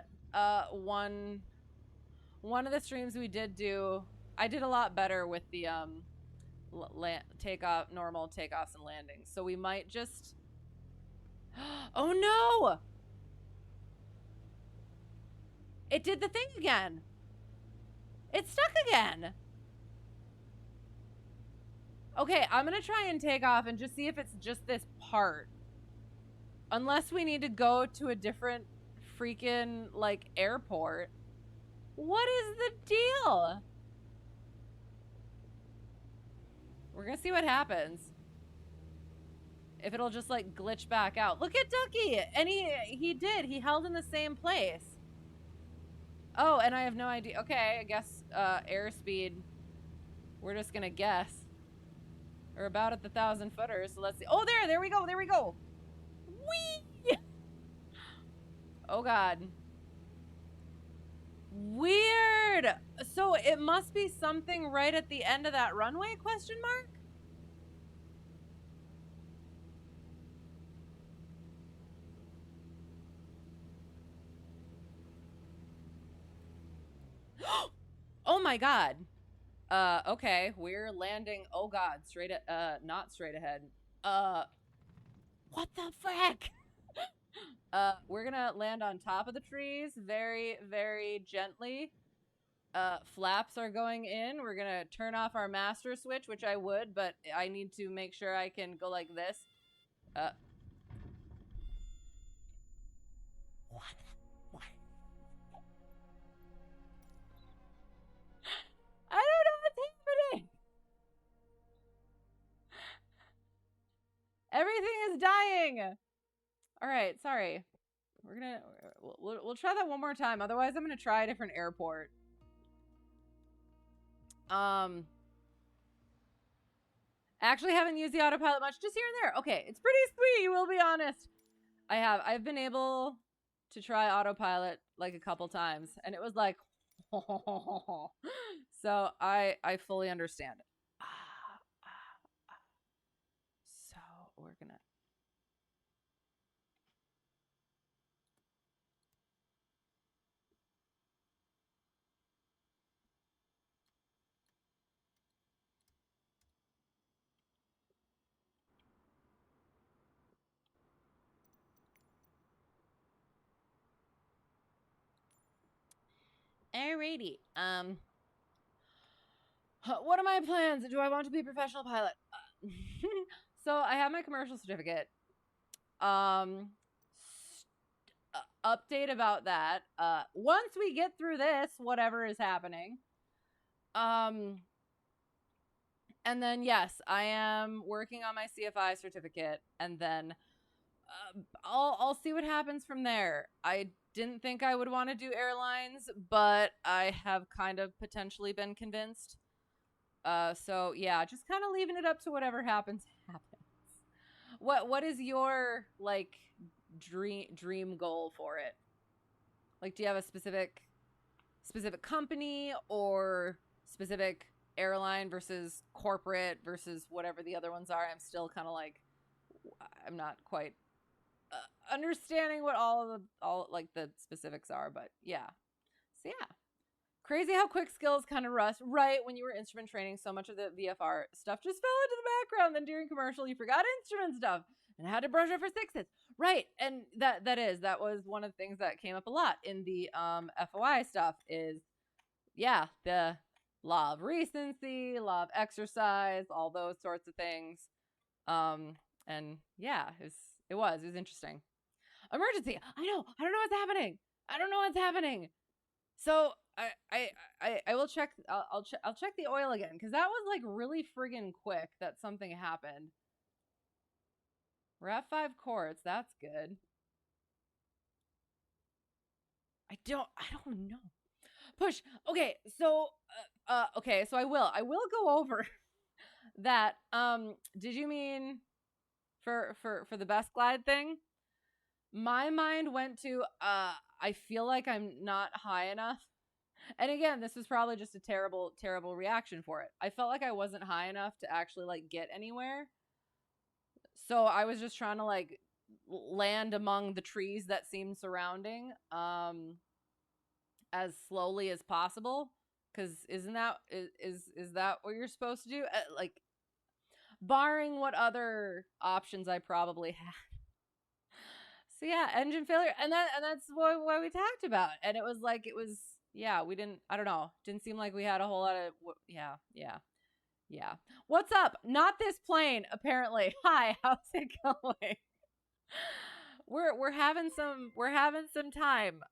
one of the streams we did do. I did a lot better with the normal takeoffs and landings. So we might just. Oh no! It did the thing again. It's stuck again. Okay, I'm gonna try and take off and just see if it's just this part. Unless we need to go to a different freaking, like, airport. What is the deal? We're gonna see what happens. If it'll just, like, glitch back out. Look at Ducky! And he held in the same place. Oh, and I have no idea. Okay, I guess airspeed. We're just gonna guess. We're about at the 1,000 footers, so let's see. Oh, there we go, Whee! Oh God. Weird. So it must be something right at the end of that runway, question mark? Oh my God. Okay, we're landing. Oh God, straight at, not straight ahead. What the frick? We're gonna land on top of the trees very, very gently. Flaps are going in. We're gonna turn off our master switch, which I would, but I need to make sure I can go like this. What? I don't know what's happening. Everything is dying. All right, sorry. We'll try that one more time. Otherwise, I'm gonna try a different airport. Actually haven't used the autopilot much, just here and there. Okay, it's pretty sweet, we'll be honest. I've been able to try autopilot like a couple times, and it was like, So I fully understand. So we're gonna. Alrighty. What are my plans? Do I want to be a professional pilot? So I have my commercial certificate. Update about that. Once we get through this, whatever is happening. And then yes, I am working on my CFI certificate, and then I'll see what happens from there. I didn't think I would want to do airlines, but I have kind of potentially been convinced. So yeah, just kind of leaving it up to whatever happens. What is your like dream goal for it? Like, do you have a specific company or specific airline versus corporate versus whatever the other ones are? I'm still kind of like, I'm not quite understanding what all like the specifics are, but yeah. So yeah, crazy how quick skills kind of rust. Right, when you were instrument training, so much of the VFR stuff just fell into the background. Then during commercial, you forgot instrument stuff and had to brush up for sixes. Right, and that was one of the things that came up a lot in the FOI stuff. Is yeah, the law of recency, law of exercise, all those sorts of things. And yeah, it was interesting. Emergency. I don't know what's happening. So I will check. I'll check the oil again, because that was like really friggin' quick that something happened. We're at 5 quarts. That's good. I don't know. Push. Okay, so okay, so I will go over that. Did you mean for the best glide thing? My mind went to I feel like I'm not high enough. And again, this was probably just a terrible reaction for it. I felt like I wasn't high enough to actually like get anywhere. So I was just trying to like land among the trees that seemed surrounding as slowly as possible, cuz isn't that is that what you're supposed to do? Like, barring what other options I probably had. So yeah, engine failure, and that's what we talked about. And it was yeah, we didn't, I don't know, didn't seem like we had a whole lot of yeah. What's up? Not this plane, apparently. Hi, how's it going? We're having some time.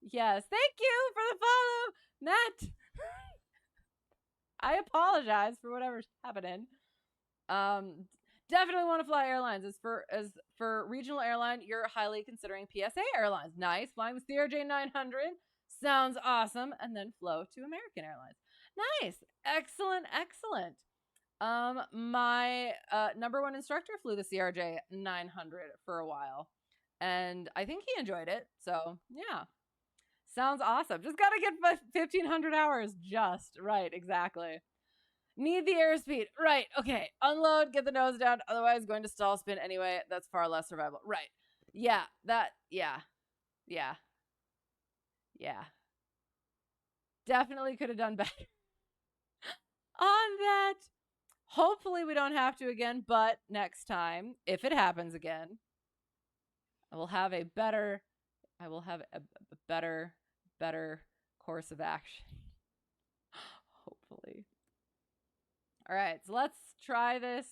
Yes, thank you for the follow, Matt. I apologize for whatever's happening. Definitely want to fly airlines. As for regional airline, you're highly considering PSA airlines. Nice. Flying with CRJ 900 sounds awesome. And then flow to American Airlines. Nice. Excellent. My number one instructor flew the CRJ 900 for a while, and I think he enjoyed it. So yeah, sounds awesome. Just gotta get 1,500 hours just right. Exactly. Need the airspeed. Right. Okay. Unload, get the nose down. Otherwise, going to stall spin anyway. That's far less survivable. Right. Yeah. Yeah. Definitely could have done better on that. Hopefully we don't have to again, but next time, if it happens again, I will have a better course of action. Hopefully. All right, so let's try this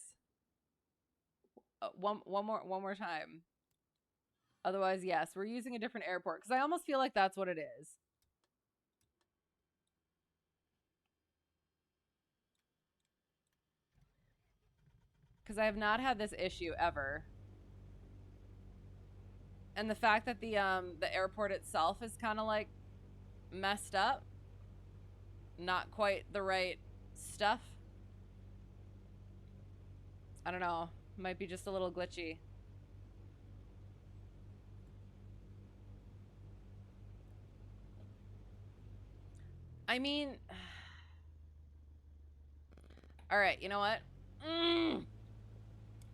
one more time. Otherwise, yes, we're using a different airport, because I almost feel like that's what it is. Because I have not had this issue ever. And the fact that the airport itself is kind of like messed up, not quite the right stuff. I don't know, might be just a little glitchy. I mean, all right, you know what?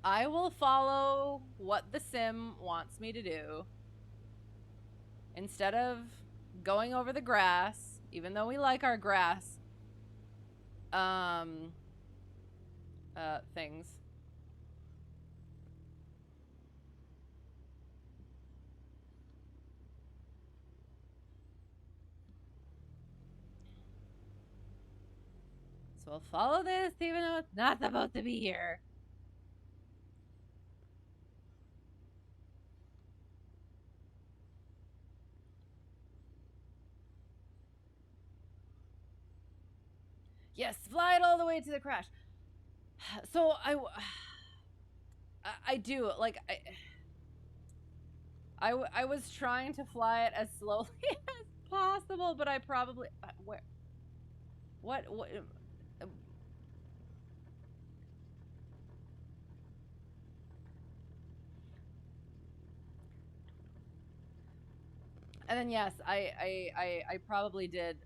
I will follow what the sim wants me to do. Instead of going over the grass, even though we like our grass, things. So we'll follow this even though it's not supposed to be here. Yes, fly it all the way to the crash. So I do, like, I was trying to fly it as slowly as possible, but I probably, where, what, and then yes, I probably did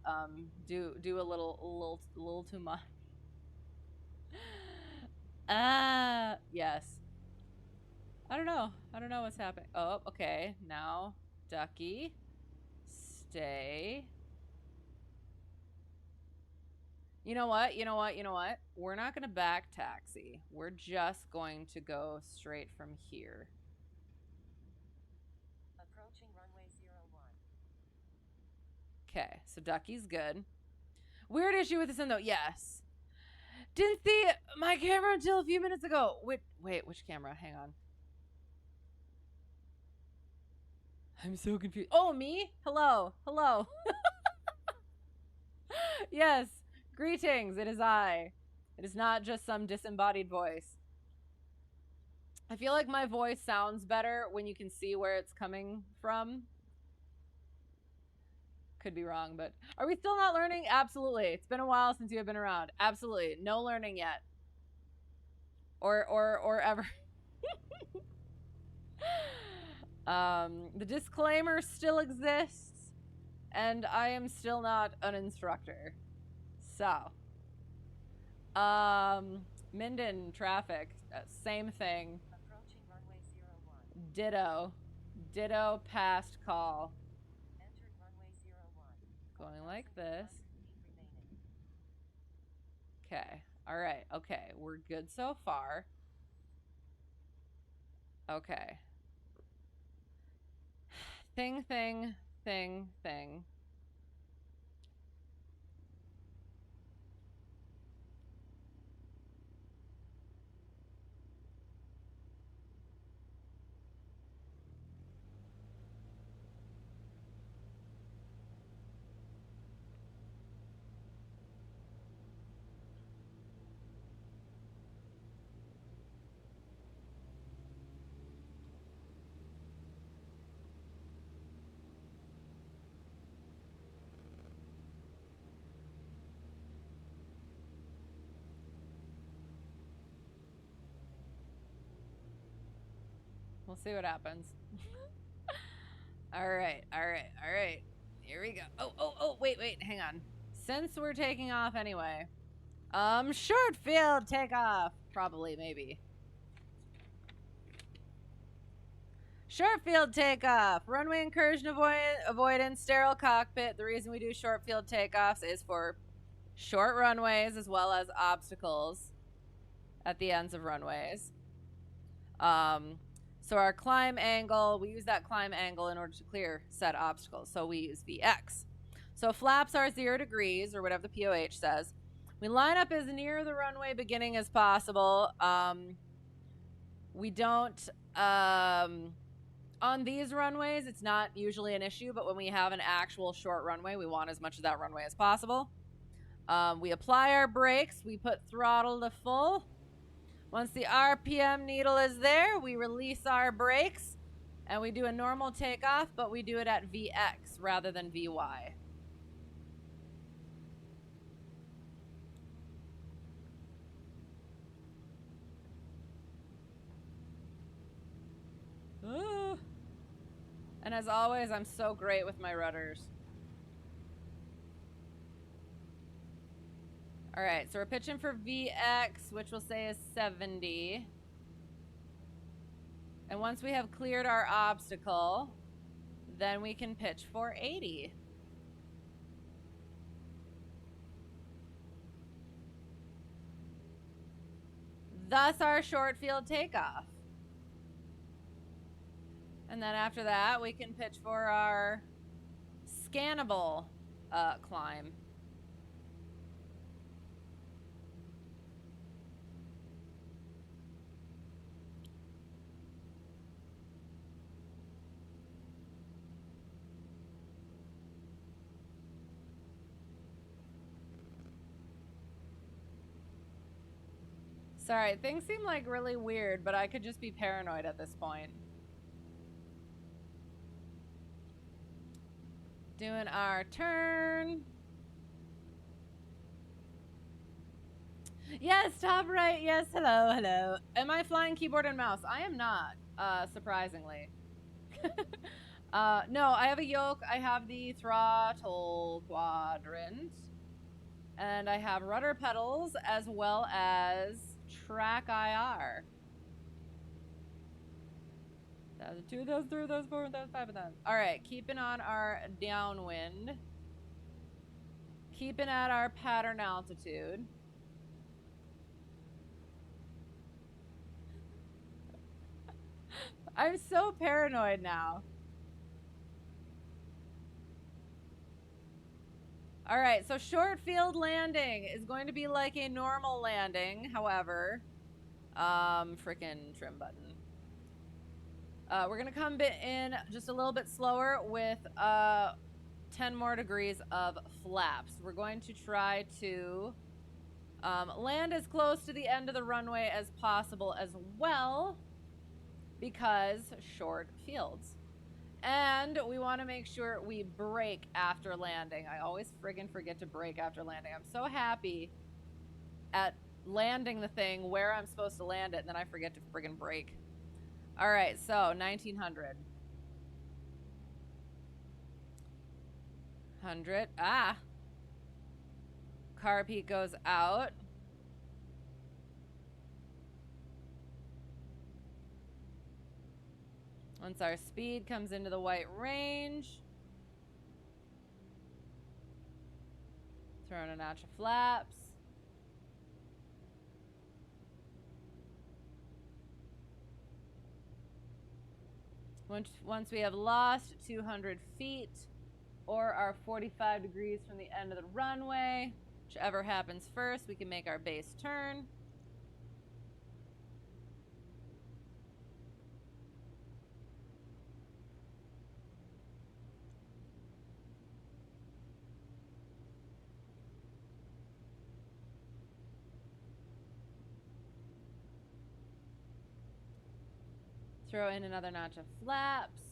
do a little too much. Yes. I don't know what's happening. Oh, okay. Now, ducky, stay. You know what? We're not going to back taxi. We're just going to go straight from here. Approaching runway 01. Okay, so ducky's good. Weird issue with this end though. Yes. Didn't see my camera until a few minutes ago. Wait, which camera? Hang on. I'm so confused. Oh, me? Hello. Yes. Greetings. It is I. It is not just some disembodied voice. I feel like my voice sounds better when you can see where it's coming from. Could be wrong, but are we still not learning? Absolutely. It's been a while since you have been around. Absolutely. No learning yet. Or ever. The disclaimer still exists, and I am still not an instructor. So, Minden traffic, same thing. Approaching runway 01. Ditto past call. Entered runway 01. Going like this. Okay. All right. Okay. We're good so far. Okay. Thing. We'll see what happens. All right. Here we go. Oh, wait, hang on. Since we're taking off anyway. Short field takeoff. Probably, maybe. Short field takeoff. Runway incursion avoidance, sterile cockpit. The reason we do short field takeoffs is for short runways as well as obstacles at the ends of runways. So our climb angle, we use that climb angle in order to clear said obstacles. So we use VX. So flaps are 0 degrees, or whatever the POH says. We line up as near the runway beginning as possible. We don't, on these runways, it's not usually an issue, but when we have an actual short runway, we want as much of that runway as possible. We apply our brakes. We put throttle to full. Once the RPM needle is there, we release our brakes and we do a normal takeoff, but we do it at VX rather than VY. And as always, I'm so great with my rudders. All right, so we're pitching for VX, which we'll say is 70. And once we have cleared our obstacle, then we can pitch for 80. Thus our short field takeoff. And then after that, we can pitch for our scannable climb. Sorry, things seem like really weird, but I could just be paranoid at this point. Doing our turn. Yes, top right. Yes, hello, hello. Am I flying keyboard and mouse? I am not, surprisingly. No, I have a yoke. I have the throttle quadrant. And I have rudder pedals as well as track IR. 1,002, 1,003, 1,004, 1,005, 1,000. All right, keeping on our downwind. Keeping at our pattern altitude. I'm so paranoid now. All right, so short field landing is going to be like a normal landing. However, freaking trim button. We're gonna come in just a little bit slower with 10 more degrees of flaps. We're going to try to land as close to the end of the runway as possible as well, because short fields. And we want to make sure we brake after landing. I always friggin' forget to brake after landing. I'm so happy at landing the thing where I'm supposed to land it, and then I forget to friggin' brake. All right, so 1900. 100. Ah. Car peak goes out. Once our speed comes into the white range, throw in a notch of flaps. Once we have lost 200 feet or are 45 degrees from the end of the runway, whichever happens first, we can make our base turn. Throw in another notch of flaps.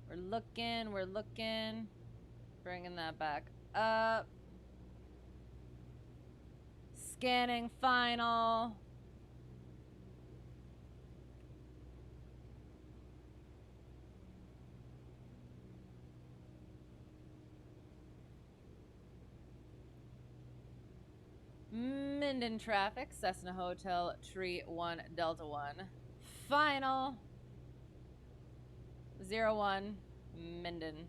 We're looking. Bringing that back up. Scanning final. Minden traffic, Cessna Hotel, Tree 1, Delta 1. Final 01, Minden.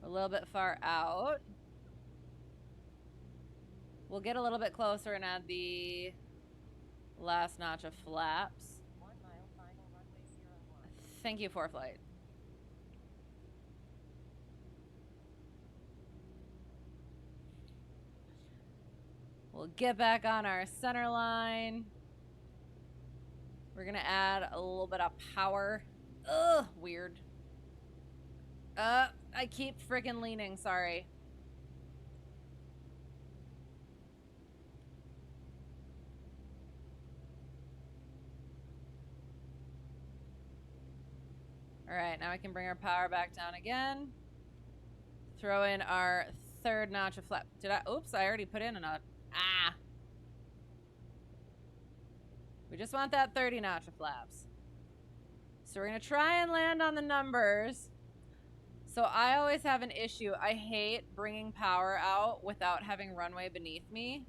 A little bit far out. We'll get a little bit closer and add the last notch of flaps. 1 mile final runway 01. Thank you, Preflight. We'll get back on our center line. We're gonna add a little bit of power. Ugh, weird. I keep freaking leaning, sorry. All right, now we can bring our power back down again. Throw in our third notch of flap. Oops, I already put in a notch. Ah. We just want that 30 notch of flaps. So we're gonna try and land on the numbers. So I always have an issue. I hate bringing power out without having runway beneath me.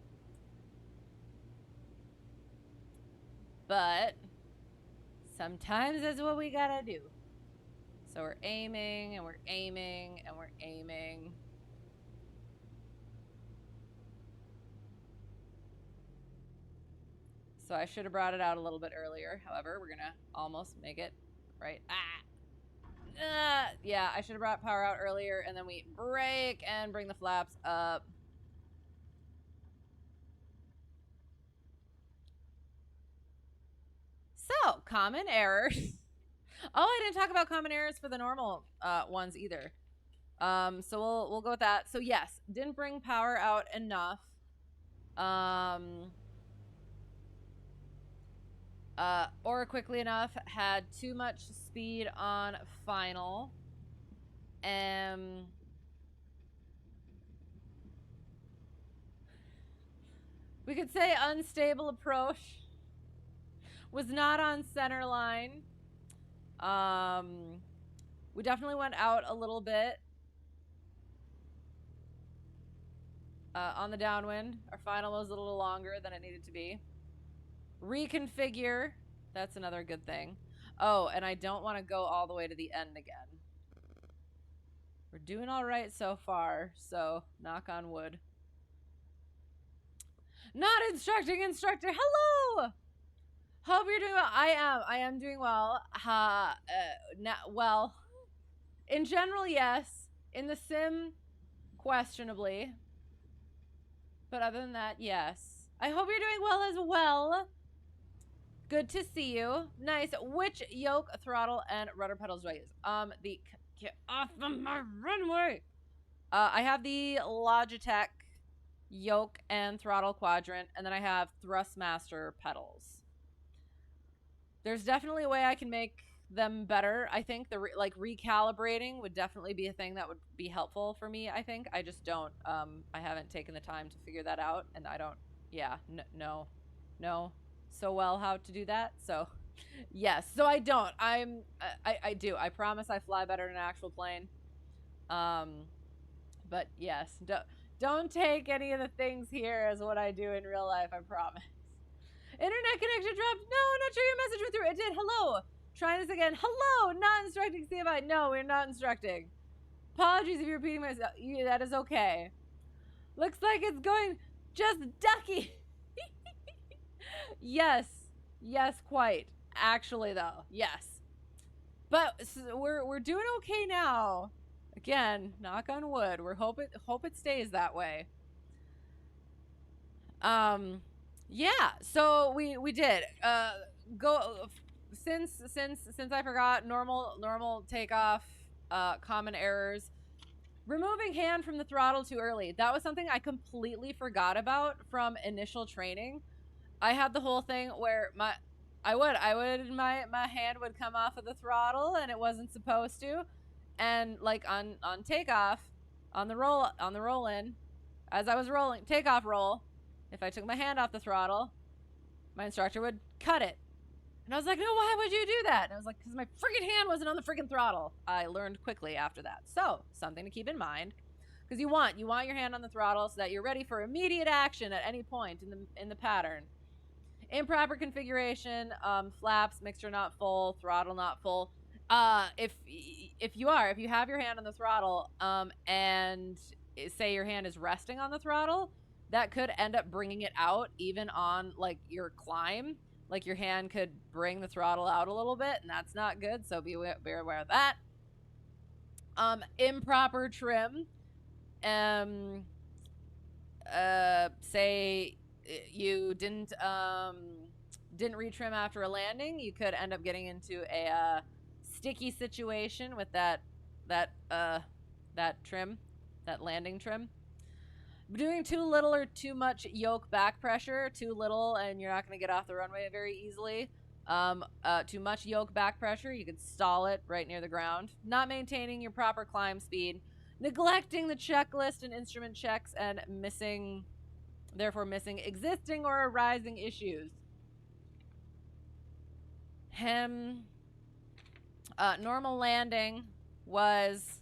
But sometimes that's what we gotta do. So we're aiming and we're aiming and we're aiming. So I should have brought it out a little bit earlier. However, we're gonna almost make it right. Yeah, I should have brought power out earlier, and then we brake and bring the flaps up. So, common errors. Oh, I didn't talk about common errors for the normal ones either. So we'll go with that. So yes, didn't bring power out enough. Or quickly enough, had too much speed on final. We could say unstable approach. Was not on center line. We definitely went out a little bit on the downwind. Our final was a little longer than it needed to be. Reconfigure. That's another good thing. Oh, and I don't want to go all the way to the end again. We're doing all right so far, so knock on wood. Not instructing instructor. Hello. Hope you're doing well. I am doing well. Well, in general, yes. In the sim, questionably. But other than that, yes. I hope you're doing well as well. Good to see you. Nice. Which yoke, throttle, and rudder pedals do I use? Get off of my runway. I have the Logitech yoke and throttle quadrant, and then I have Thrustmaster pedals. There's definitely a way I can make them better. I think recalibrating would definitely be a thing that would be helpful for me. I think I just don't. I haven't taken the time to figure that out, and I don't. Yeah, no, so well how to do that. So, yes. So I don't. I do. I promise I fly better in an actual plane. But yes, don't take any of the things here as what I do in real life. I promise. Internet connection dropped. No, not sure your message went through. It did. Hello. Trying this again. Hello. Not instructing CFI. No, we're not instructing. Apologies if you're repeating myself. That is okay. Looks like it's going just ducky. Yes. Yes, quite. Actually, though. Yes. But we're doing okay now. Again, knock on wood. We're hope it stays that way. Yeah, so we did go since I forgot normal takeoff, common errors. Removing hand from the throttle too early. That was something I completely forgot about from initial training. I had the whole thing where my hand would come off of the throttle and it wasn't supposed to, and like on takeoff, on the roll in, as I was rolling takeoff roll. If I took my hand off the throttle, my instructor would cut it. And I was like, no, why would you do that? And I was like, because my freaking hand wasn't on the freaking throttle. I learned quickly after that. So, something to keep in mind. Because you want your hand on the throttle so that you're ready for immediate action at any point in the pattern. Improper configuration, flaps, mixture not full, throttle not full. If you have your hand on the throttle, and say your hand is resting on the throttle, that could end up bringing it out even on like your climb. Like your hand could bring the throttle out a little bit, and that's not good. So be aware of that. Improper trim. Say you didn't retrim after a landing, you could end up getting into a sticky situation with that trim, that landing trim. Doing too little or too much yoke back pressure, too little and you're not going to get off the runway very easily. Too much yoke back pressure, you could stall it right near the ground. Not maintaining your proper climb speed, neglecting the checklist and instrument checks, and therefore missing existing or arising issues. Normal landing was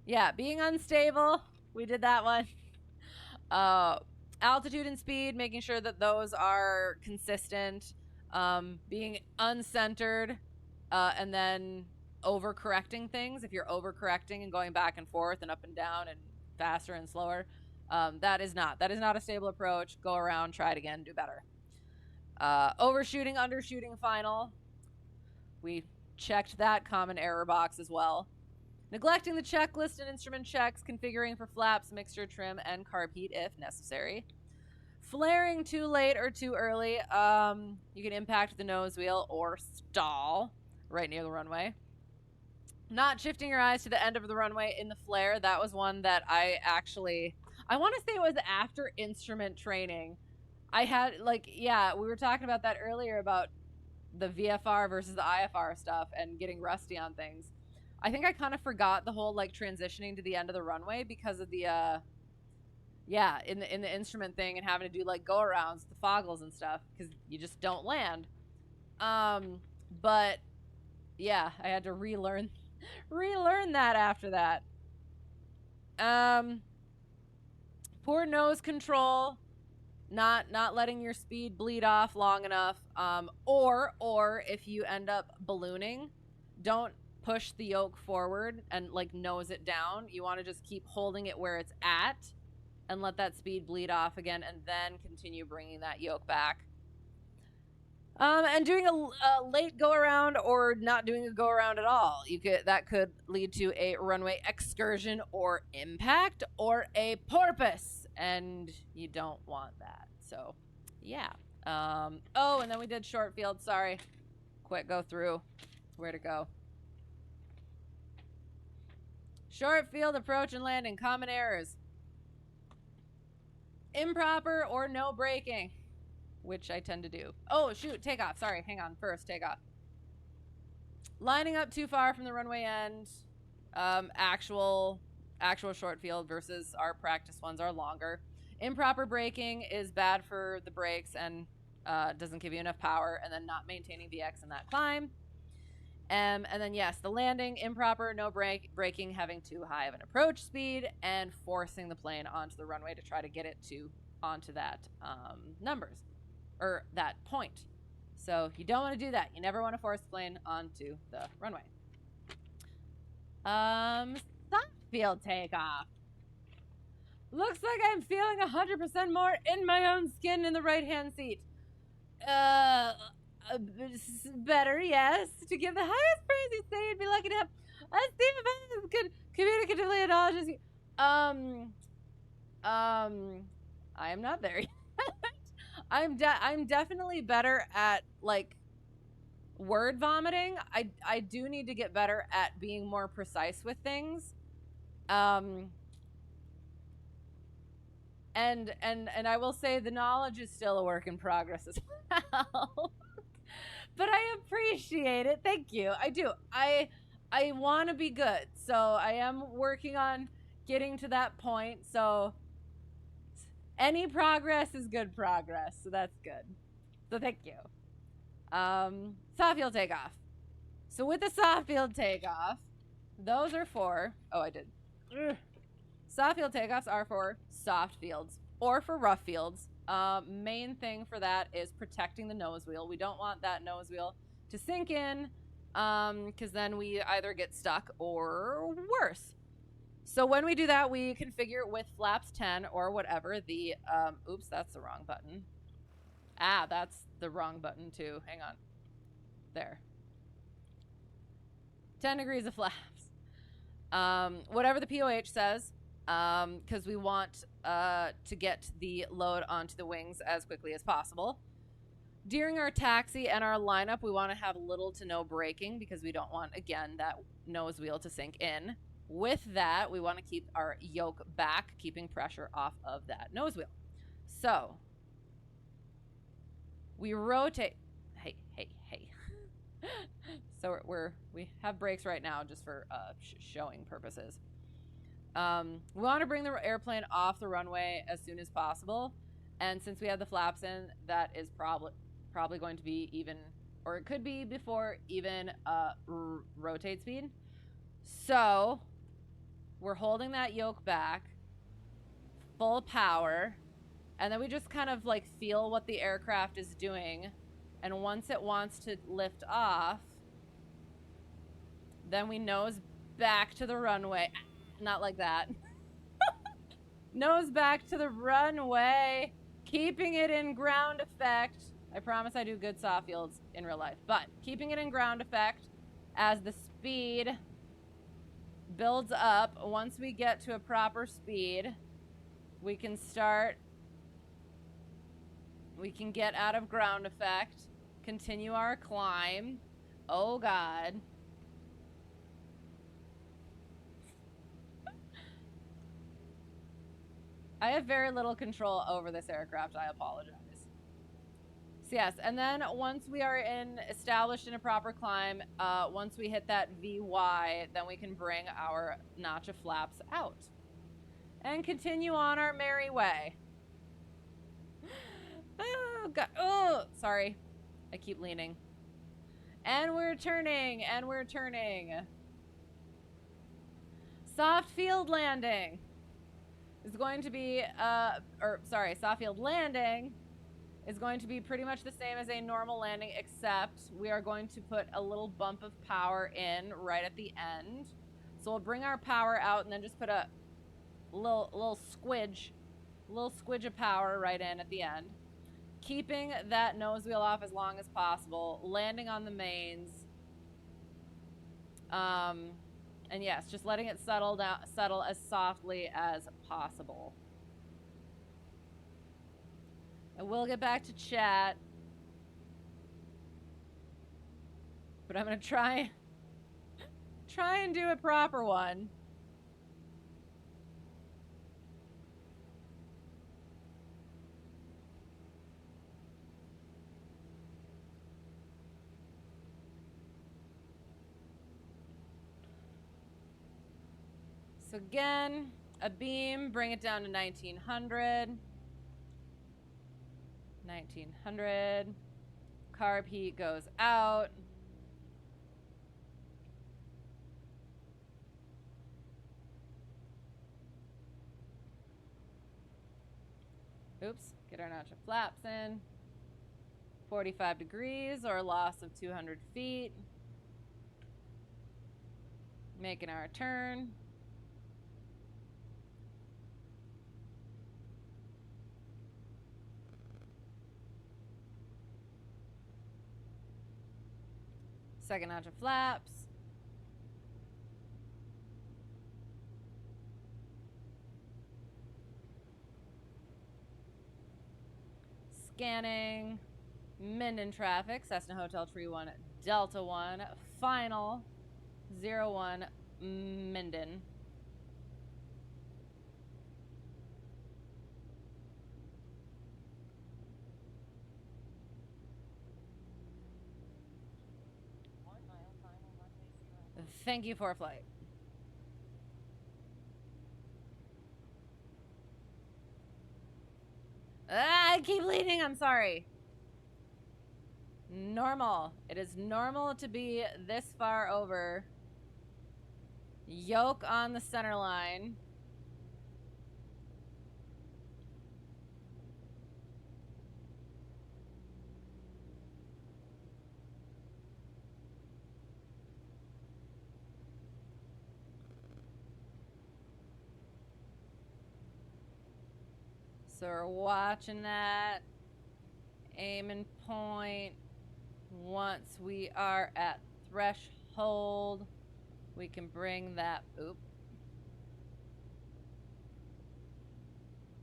Yeah, being unstable. We did that one. Altitude and speed, making sure that those are consistent. Being uncentered, and then overcorrecting things. If you're overcorrecting and going back and forth and up and down and faster and slower, that is not a stable approach. Go around, try it again, do better. Overshooting, undershooting final. We checked that common error box as well. Neglecting the checklist and instrument checks, configuring for flaps, mixture, trim, and carb heat if necessary. Flaring too late or too early, you can impact the nose wheel or stall right near the runway. Not shifting your eyes to the end of the runway in the flare. That was one that I want to say it was after instrument training. I had, like, yeah, we were talking about that earlier about the VFR versus the IFR stuff and getting rusty on things. I think I kind of forgot the whole, like, transitioning to the end of the runway because of the, in the instrument thing and having to do, like, go-arounds, the foggles and stuff, because you just don't land. But, yeah, I had to relearn that after that. Poor nose control, not letting your speed bleed off long enough, or if you end up ballooning, don't push the yoke forward and, like, nose it down. You want to just keep holding it where it's at and let that speed bleed off again, and then continue bringing that yoke back. And doing a late go around or not doing a go around at all, that could lead to a runway excursion or impact or a porpoise, and you don't want that. So, yeah. Oh, and then we did short field. Sorry, quick go through where to go. Short field approach and landing, common errors. Improper or no braking, which I tend to do. Oh, shoot, takeoff. Sorry, hang on. First, takeoff. Lining up too far from the runway end. Actual short field versus our practice ones are longer. Improper braking is bad for the brakes and doesn't give you enough power, and then not maintaining VX in that climb. And then, yes, the landing, improper, no braking, having too high of an approach speed, and forcing the plane onto the runway to try to get it onto that numbers, or that point. So you don't want to do that. You never want to force the plane onto the runway. Soft field takeoff. Looks like I'm feeling 100% more in my own skin in the right-hand seat. Better, yes. To give the highest praise you say, you'd be lucky to have a team of us who could communicatively acknowledge you. I am not there yet. I'm definitely better at, like, word vomiting. I do need to get better at being more precise with things. And I will say the knowledge is still a work in progress as well. But I appreciate it. Thank you. I do. I want to be good. So I am working on getting to that point. So any progress is good progress. So that's good. So thank you. Soft field takeoff. So with the soft field takeoff, those are for... Oh, I did. Soft field takeoffs are for soft fields or for rough fields. Main thing for that is protecting the nose wheel. We don't want that nose wheel to sink in, because then we either get stuck or worse. So when we do that, we configure with flaps 10 or whatever the, oops, that's the wrong button. That's the wrong button too. Hang on. There. 10 degrees of flaps. Whatever the POH says, because we want to get the load onto the wings as quickly as possible. During our taxi and our lineup, we want to have little to no braking because we don't want, again, that nose wheel to sink in. With that, we want to keep our yoke back, keeping pressure off of that nose wheel. So we rotate. Hey. So we have brakes right now just for showing purposes. We want to bring the airplane off the runway as soon as possible, and since we have the flaps in, that is probably going to be even, or it could be before even rotate speed. So we're holding that yoke back, full power, and then we just kind of like feel what the aircraft is doing. And once it wants to lift off, then we nose back to the runway. Not like that. Nose back to the runway, keeping it in ground effect. I promise I do good soft fields in real life, but keeping it in ground effect as the speed builds up. Once we get to a proper speed, we can get out of ground effect, continue our climb. Oh God. I have very little control over this aircraft. I apologize. So yes, and then once we are established in a proper climb, once we hit that VY, then we can bring our notch of flaps out and continue on our merry way. Oh God! Oh, sorry, I keep leaning. And we're turning, and we're turning. Soft field landing is going to be, soft field landing is going to be pretty much the same as a normal landing, except we are going to put a little bump of power in right at the end. So we'll bring our power out and then just put a little squidge of power right in at the end. Keeping that nose wheel off as long as possible, landing on the mains. And yes, just letting it settle as softly as possible. And we'll get back to chat. But I'm gonna try and do a proper one. So again, a beam, bring it down to 1900. 1900. Carb heat goes out. Oops, get our notch of flaps in. 45 degrees or a loss of 200 feet. Making our turn. Second notch of flaps. Scanning. Minden traffic. Cessna Hotel Tree 1, Delta 1. Final 01 Minden. Thank you for flight. I keep leaning, I'm sorry. Normal. It is normal to be this far over. Yoke on the center line. So we're watching that. Aiming point. Once we are at threshold, we can bring that,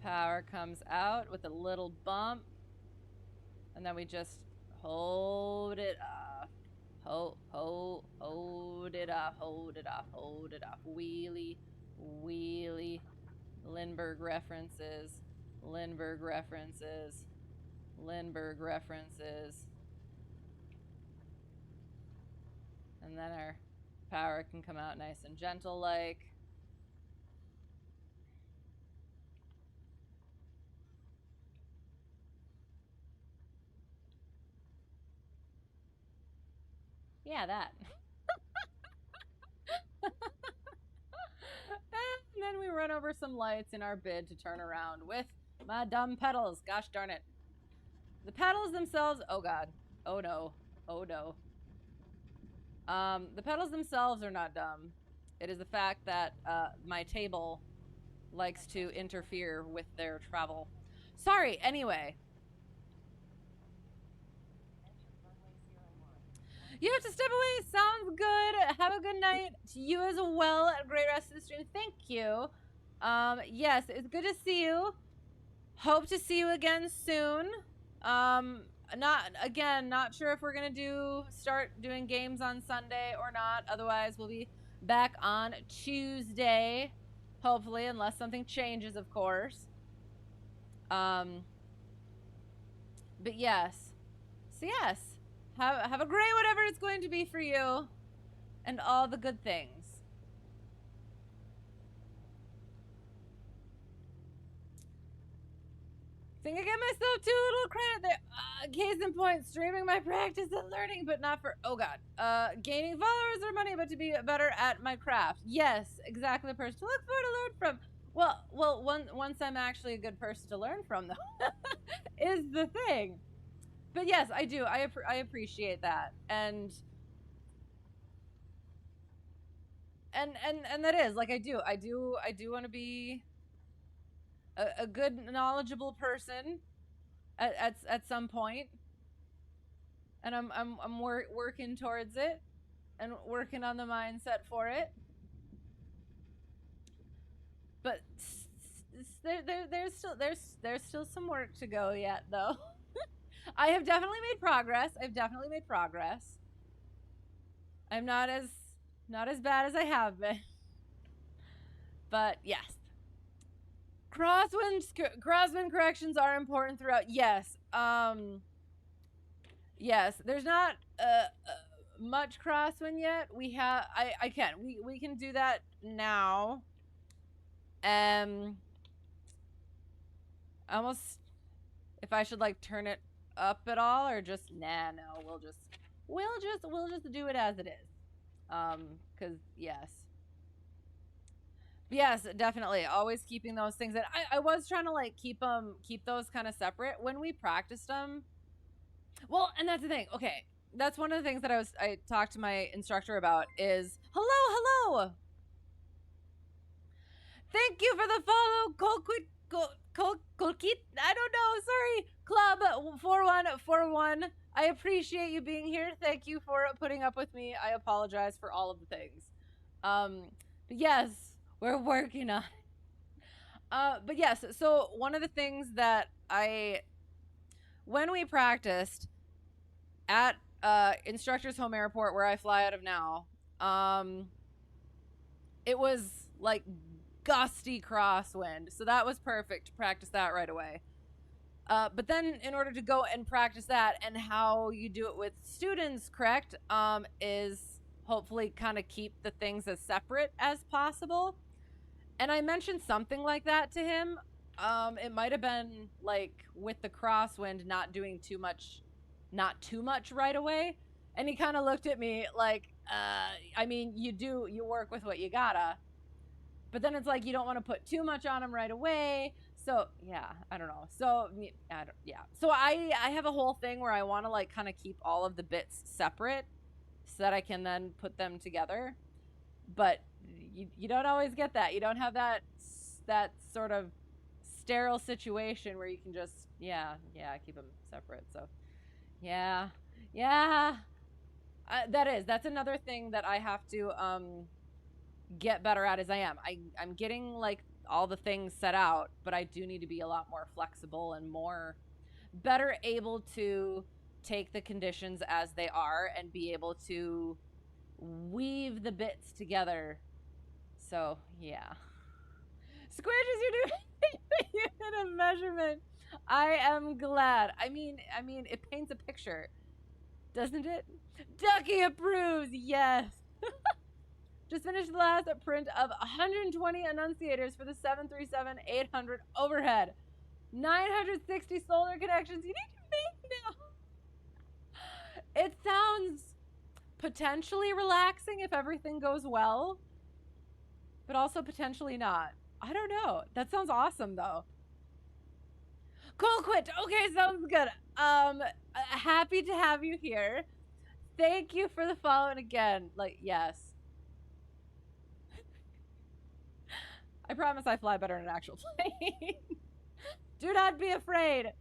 power comes out with a little bump. And then we just hold it off. Hold it off, hold it off, hold it off. Wheelie, wheelie. Lindbergh references. Lindbergh references. Lindbergh references. And then our power can come out nice and gentle like. Yeah, that. then we run over some lights in our bid to turn around with my dumb pedals. Gosh darn it. The pedals themselves, oh god. Oh no. Oh no. The pedals themselves are not dumb. It is the fact that my table likes to interfere with their travel. Sorry, anyway. You have to step away. Sounds good. Have a good night to you as well. A great rest of the stream. Thank you. Yes, it's good to see you. Hope to see you again soon. Not sure if we're gonna start doing games on Sunday or not. Otherwise, we'll be back on Tuesday, hopefully, unless something changes, of course. But yes. So yes. Have a great whatever it's going to be for you, and all the good things. Think I give myself too little credit there. Case in point, streaming my practice and learning, but not for, oh god. Gaining followers or money, but to be better at my craft. Yes, exactly the person to look for, to learn from. Well, once I'm actually a good person to learn from, though, is the thing. But yes, I do. I appreciate that, and that is like I do want to be a good, knowledgeable person at some point, and I'm working towards it, and working on the mindset for it. But there's still some work to go yet, though. I have definitely made progress. I'm not as bad as I have been. But yes. Crosswind corrections are important throughout. Yes. Yes, there's not much crosswind yet. We can do that now. Almost, if I should like turn it up at all, or just no, we'll just do it as it is. Because yes, definitely always keeping those things that I was trying to like keep those kind of separate when we practiced them. Well, and that's the thing. Okay, that's one of the things that I talked to my instructor about is hello. Thank you for the follow, Colkit. I don't know. Sorry, Club 4141. I appreciate you being here. Thank you for putting up with me. I apologize for all of the things. But yes, we're working on it. But yes, so one of the things that when we practiced at Instructor's home airport where I fly out of now, it was like gusty crosswind, so that was perfect to practice that right away. But then in order to go and practice that, and how you do it with students, correct, is hopefully kind of keep the things as separate as possible. And I mentioned something like that to him. It might have been like with the crosswind, not doing too much right away. And he kind of looked at me like, I mean, you work with what you gotta. But then it's like you don't want to put too much on them right away. So yeah, I don't know. So So I have a whole thing where I want to like kind of keep all of the bits separate so that I can then put them together. But you don't always get that. You don't have that sort of sterile situation where you can just keep them separate. So that's another thing that I have to get better at. I'm getting like all the things set out, but I do need to be a lot more flexible and better able to take the conditions as they are and be able to weave the bits together. So yeah, Squidges, you're doing the unit of measurement. I am glad. I mean it paints a picture, doesn't it? Ducky approves. Yes. Just finished the last print of 120 annunciators for the 737-800 overhead. 960 solar connections you need to make now. It sounds potentially relaxing if everything goes well, but also potentially not. I don't know. That sounds awesome though. Cool quit. Okay, sounds good. Happy to have you here. Thank you for the follow. And again, like, yes. I promise I fly better in an actual plane. Do not be afraid.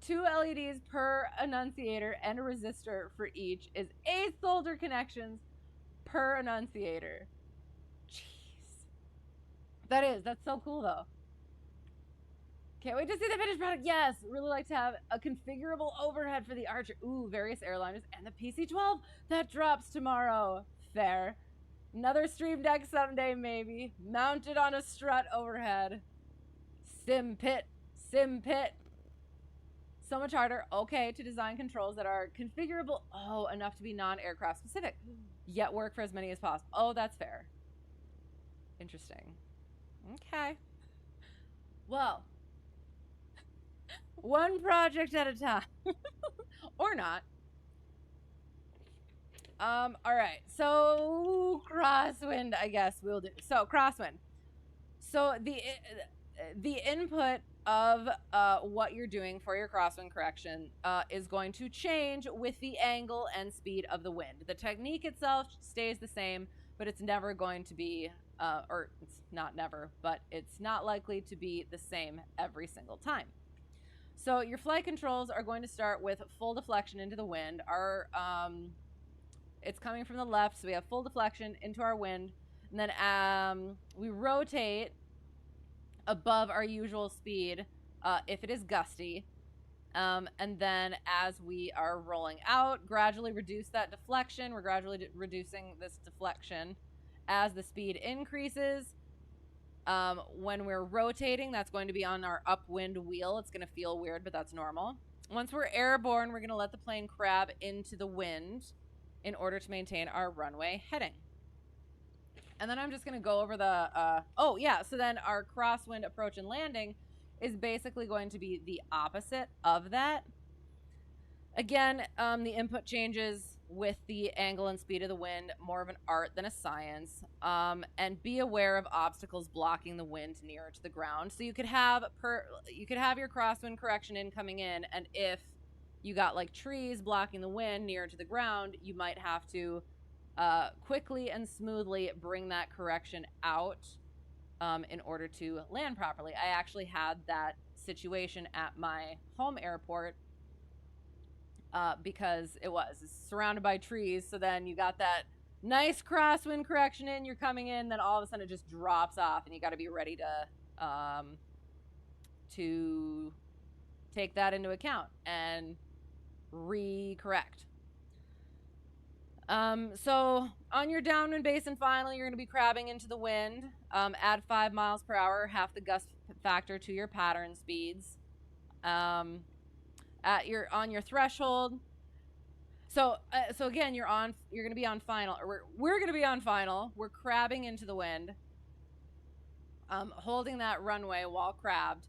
2 LEDs per annunciator and a resistor for each is 8 solder connections per annunciator. Jeez. That's so cool though. Can't wait to see the finished product. Yes, really like to have a configurable overhead for the Archer. Ooh, various airliners and the PC-12 that drops tomorrow. Fair. Another stream deck someday, maybe. Mounted on a strut overhead. Sim pit. So much harder. Okay, to design controls that are configurable. Oh, enough to be non-aircraft specific. Yet work for as many as possible. Oh, that's fair. Interesting. Okay. Well, one project at a time. Or not. All right. So crosswind, I guess we'll do. So crosswind. So the input of what you're doing for your crosswind correction is going to change with the angle and speed of the wind. The technique itself stays the same, but it's never going to be, or it's not never, but it's not likely to be the same every single time. So your flight controls are going to start with full deflection into the wind. It's coming from the left, so we have full deflection into our wind, and then we rotate above our usual speed if it is gusty, and then as we are rolling out, gradually reduce that deflection. We're gradually reducing this deflection as the speed increases. When we're rotating, that's going to be on our upwind wheel. It's going to feel weird, but that's normal. Once we're airborne, we're going to let the plane crab into the wind in order to maintain our runway heading. And then I'm just going to go over the, so then our crosswind approach and landing is basically going to be the opposite of that. Again, the input changes with the angle and speed of the wind, more of an art than a science. And be aware of obstacles blocking the wind nearer to the ground. So you could have your crosswind correction coming in, and if you got like trees blocking the wind nearer to the ground, you might have to quickly and smoothly bring that correction out in order to land properly. I actually had that situation at my home airport because it's surrounded by trees. So then you got that nice crosswind correction you're coming in, then all of a sudden it just drops off, and you got to be ready to take that into account and re-correct. So on your downwind base and final, you're going to be crabbing into the wind. Add 5 miles per hour, half the gust factor to your pattern speeds. On your threshold. So again, you're going to be on final, or we're going to be on final. We're crabbing into the wind, holding that runway while crabbed.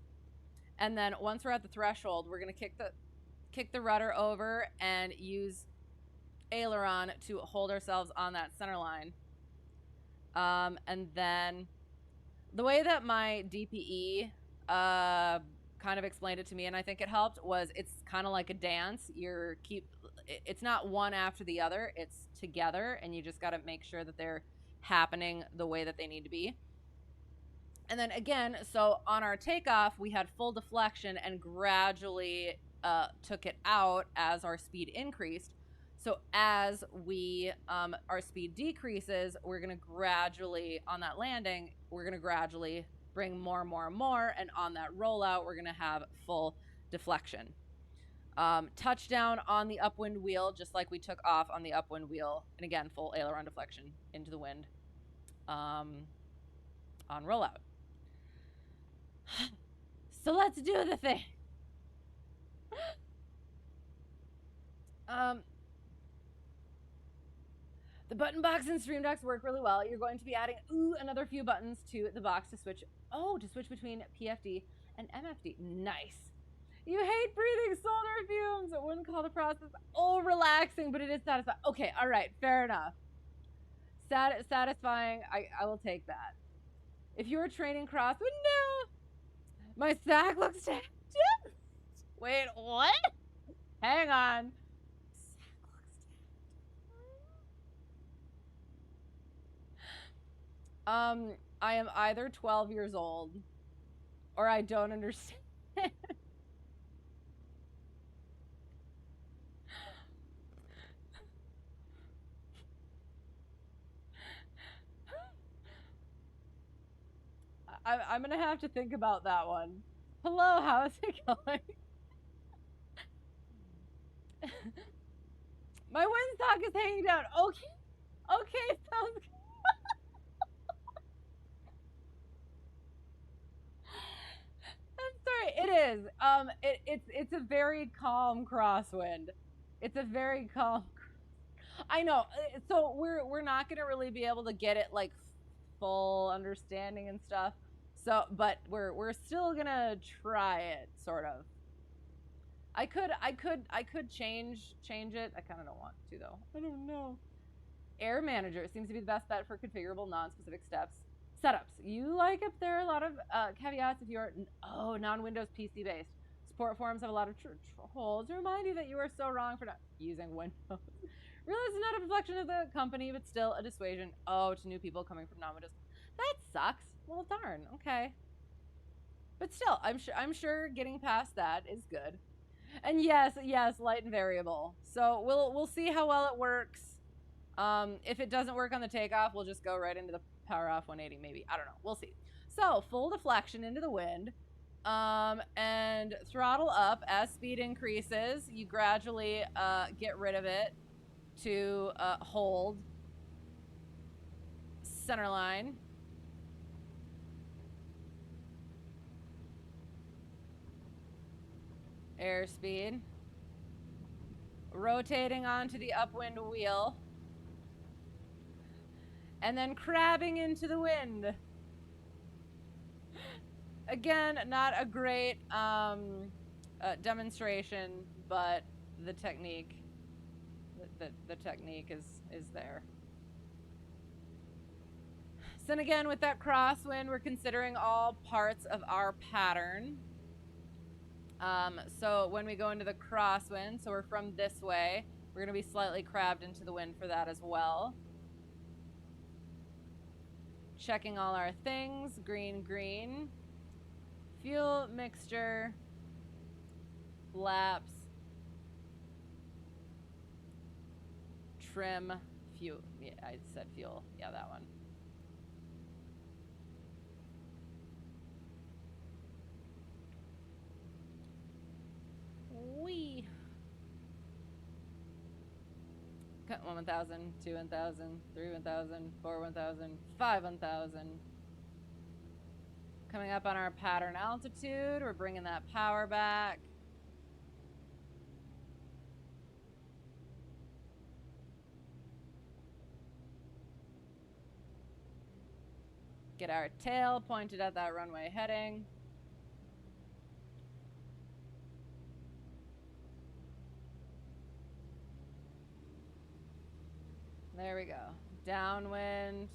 And then once we're at the threshold, we're going to kick the rudder over and use aileron to hold ourselves on that center line. And then the way that my DPE kind of explained it to me, and I think it helped, was it's kind of like a dance. It's not one after the other, it's together, and you just got to make sure that they're happening the way that they need to be. And then again, so on our takeoff, we had full deflection and gradually took it out as our speed increased. So as our speed decreases, we're going to gradually, on that landing, we're going to gradually bring more and more and more. And on that rollout, we're going to have full deflection. Touchdown on the upwind wheel, just like we took off on the upwind wheel. And again, full aileron deflection into the wind on rollout. So let's do the thing. The button box and stream decks work really well. You're going to be adding another few buttons to the box to switch between PFD and MFD. Nice. You hate breathing solder fumes. I wouldn't call the process relaxing, but it is satisfying. Okay, all right, fair enough. Satisfying. I will take that. If you were training crosswind, no. My sack looks tapped. Wait, what? Hang on. I am either 12 years old or I don't understand. I'm gonna have to think about that one. Hello, how's it going? My windsock is hanging down. Okay, okay, sounds good. I'm sorry. It is. It's a very calm crosswind. It's a very calm. I know. So we're not gonna really be able to get it like full understanding and stuff. So, but we're still gonna try it, sort of. I could change it. I kind of don't want to though. I don't know. Air Manager seems to be the best bet for configurable non-specific setups. You like if there are a lot of caveats if you're non-Windows PC based. Support forums have a lot of holes to remind you that you are so wrong for not using Windows. Realize it's not a reflection of the company, but still a dissuasion. Oh, to new people coming from non-Windows. That sucks. Well, darn. Okay. But still, I'm sure getting past that is good. And yes, light and variable. So we'll see how well it works. If it doesn't work on the takeoff, we'll just go right into the power off 180 maybe. I don't know. We'll see. So full deflection into the wind. And throttle up as speed increases. You gradually get rid of it to hold center line. Airspeed. Rotating onto the upwind wheel. And then crabbing into the wind. Again, not a great demonstration, but the technique, the technique is there. So then again, with that crosswind, we're considering all parts of our pattern. So when we go into the crosswind, so we're from this way, we're going to be slightly crabbed into the wind for that as well. Checking all our things, green, green. Fuel mixture, flaps, trim, fuel. Yeah, I said fuel. Yeah, that one. Wee. Cut 1,000, 2 1,000, 3 1,000, 4 1,000, 5 1,000. Coming up on our pattern altitude, we're bringing that power back. Get our tail pointed at that runway heading. There we go. Downwind,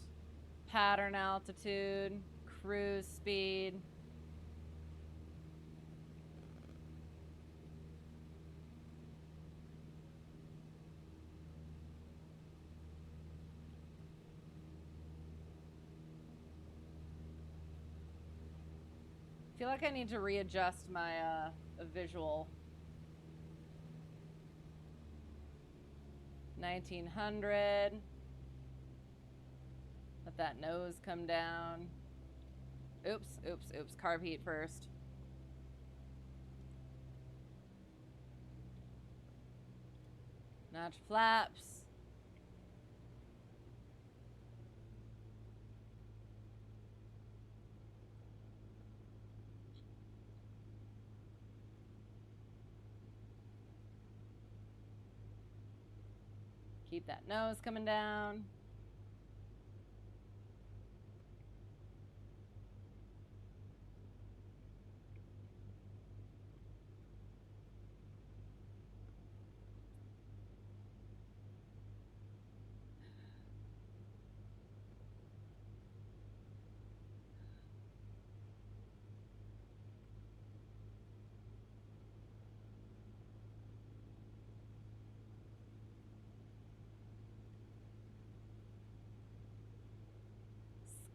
pattern altitude, cruise speed. I feel like I need to readjust my visual. 1900. Let that nose come down. Oops, oops, oops. Carb heat first. Notch flaps. Keep that nose coming down.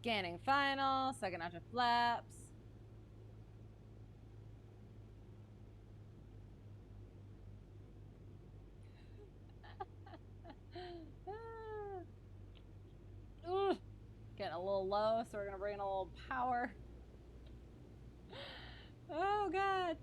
Scanning final, second notch of flaps. Ooh, getting a little low, so we're gonna bring in a little power. Oh God.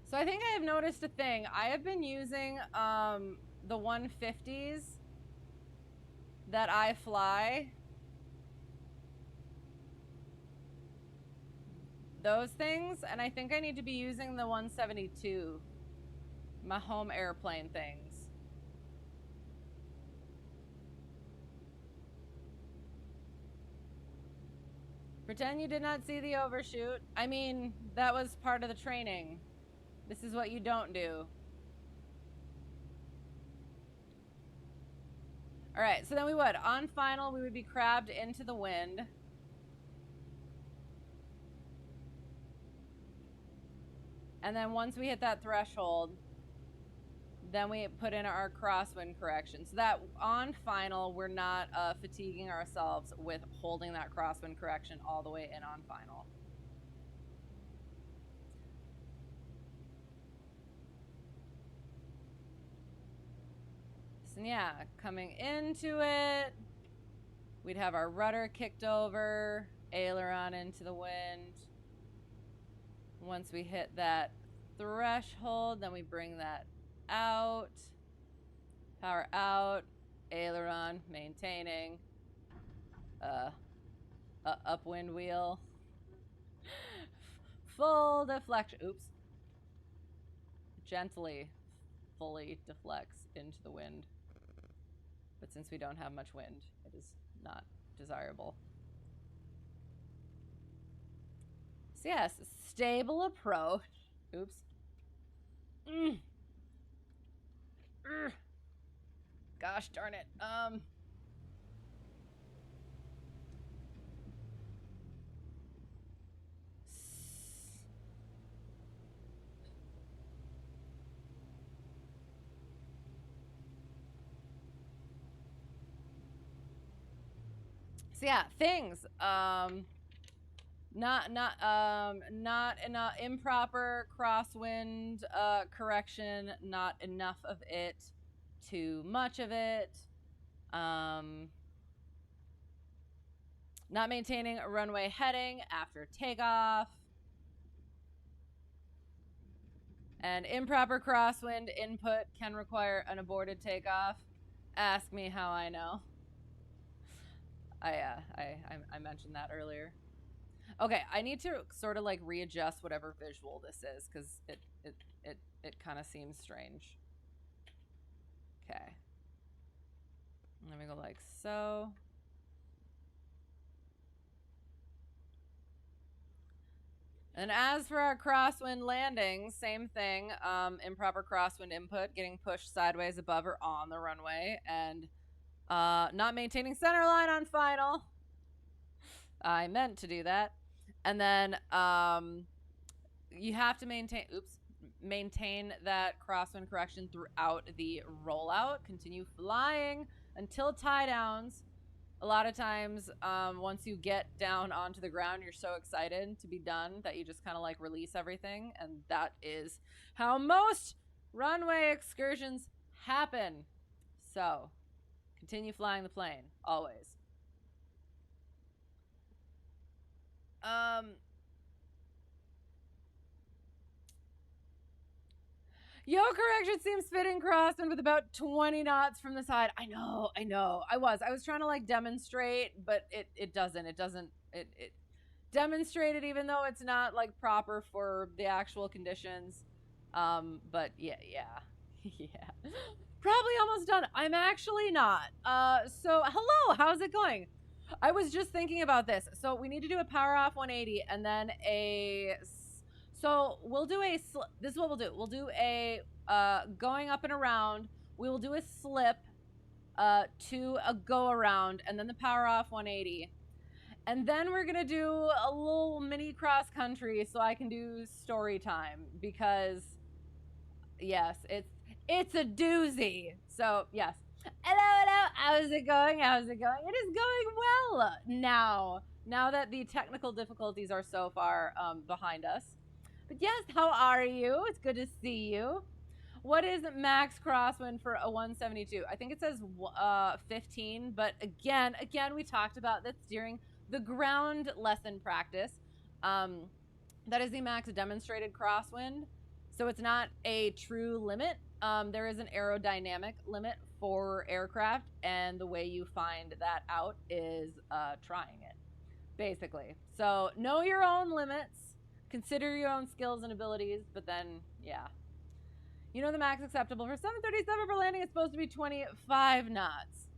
So I think I have noticed a thing. I have been using the 150s that I fly. Those things, and I think I need to be using the 172, my home airplane things. Pretend you did not see the overshoot. I mean, that was part of the training. This is what you don't do. All right, so then we would, on final, we would be crabbed into the wind. And then once we hit that threshold, then we put in our crosswind correction. So that on final, we're not fatiguing ourselves with holding that crosswind correction all the way in on final. So yeah, coming into it, we'd have our rudder kicked over, aileron into the wind. Once we hit that threshold, then we bring that out, power out, aileron, maintaining, upwind wheel, full deflection, oops, gently, fully deflects into the wind. But since we don't have much wind, it is not desirable. So yes, stable approach, oops. Gosh darn it. So yeah, things. Not enough improper crosswind correction, not enough of it, too much of it. Not maintaining a runway heading after takeoff. And improper crosswind input can require an aborted takeoff. Ask me how I know. I mentioned that earlier. Okay, I need to sort of like readjust whatever visual this is because it kind of seems strange. Okay. Let me go like so. And as for our crosswind landings, same thing. Improper crosswind input, getting pushed sideways above or on the runway, and not maintaining center line on final. I meant to do that. And then you have to maintain that crosswind correction throughout the rollout. Continue flying until tie downs. A lot of times, once you get down onto the ground, you're so excited to be done that you just kind of like release everything. And that is how most runway excursions happen. So continue flying the plane, always. Yo correction seems fitting crosswind with about 20 knots from the side. I know. I was trying to like demonstrate, but it doesn't demonstrate it even though it's not like proper for the actual conditions. But yeah. Probably almost done. I'm actually not. So hello, how's it going? I was just thinking about this. So we need to do a power off 180 and then so we'll do this is what we'll do. We'll do a going up and around. We will do a slip to a go around and then the power off 180. And then we're going to do a little mini cross country so I can do story time because yes, It's a doozy. So, yes. Hello. How's it going? It is going well now that the technical difficulties are so far behind us. But yes, how are you? It's good to see you. What is max crosswind for a 172? I think it says 15, but again, we talked about this during the ground lesson practice. That is the max demonstrated crosswind, so it's not a true limit. There is an aerodynamic limit for aircraft, and the way you find that out is trying it, basically. So know your own limits, consider your own skills and abilities, but then, yeah. You know the max acceptable for 737 for landing is supposed to be 25 knots.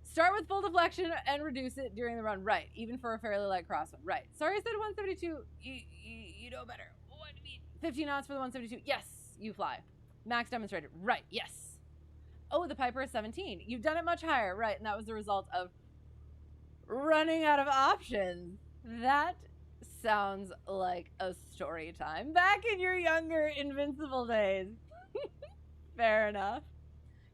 Start with full deflection and reduce it during the run. Right, even for a fairly light crosswind. Right. Sorry I said 172. You know better. What do you mean? 15 knots for the 172. Yes, you fly. Max demonstrated. Right, yes. Oh, the Piper is 17. You've done it much higher. Right, and that was the result of running out of options. That sounds like a story time back in your younger invincible days. Fair enough.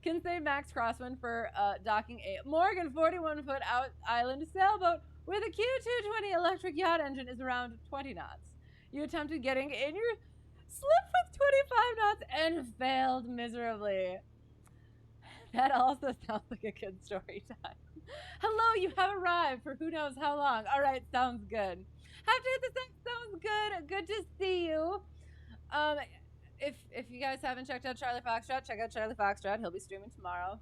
Can say max crosswind for docking a Morgan 41-foot out island sailboat with a Q220 electric yacht engine is around 20 knots. You attempted getting in your slip with 25 knots and failed miserably. That also sounds like a good story time. Hello, you have arrived for who knows how long. All right, sounds good. Have to hit the same. Sounds good. Good to see you. If you guys haven't checked out Charlie Foxtrot, check out Charlie Foxtrot. He'll be streaming tomorrow.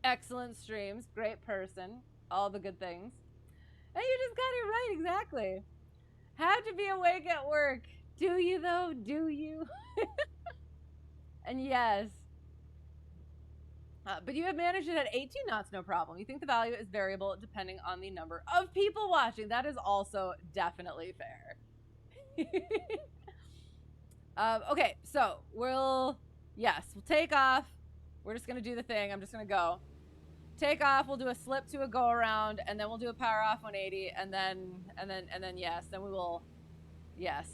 Excellent streams. Great person. All the good things. And you just got it right, exactly. Had to be awake at work. Do you, though? Do you? And yes. But you have managed it at 18 knots, no problem. You think the value is variable depending on the number of people watching. That is also definitely fair. Okay, so we'll take off. We're just gonna do the thing. I'm just gonna go. Take off, we'll do a slip to a go around, and then we'll do a power off 180, and then yes, then we will, yes.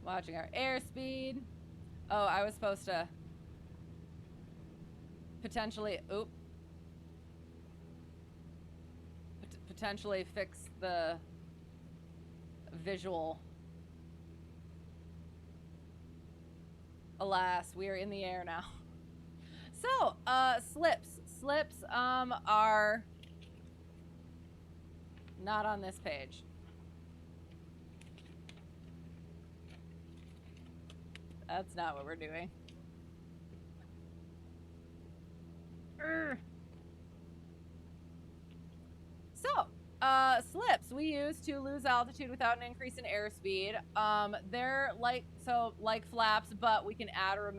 Watching our airspeed. Oh, I was supposed to potentially, potentially fix the visual. Alas, we are in the air now. So, slips are not on this page. That's not what we're doing. So, slips we use to lose altitude without an increase in airspeed. They're like flaps, but we can add or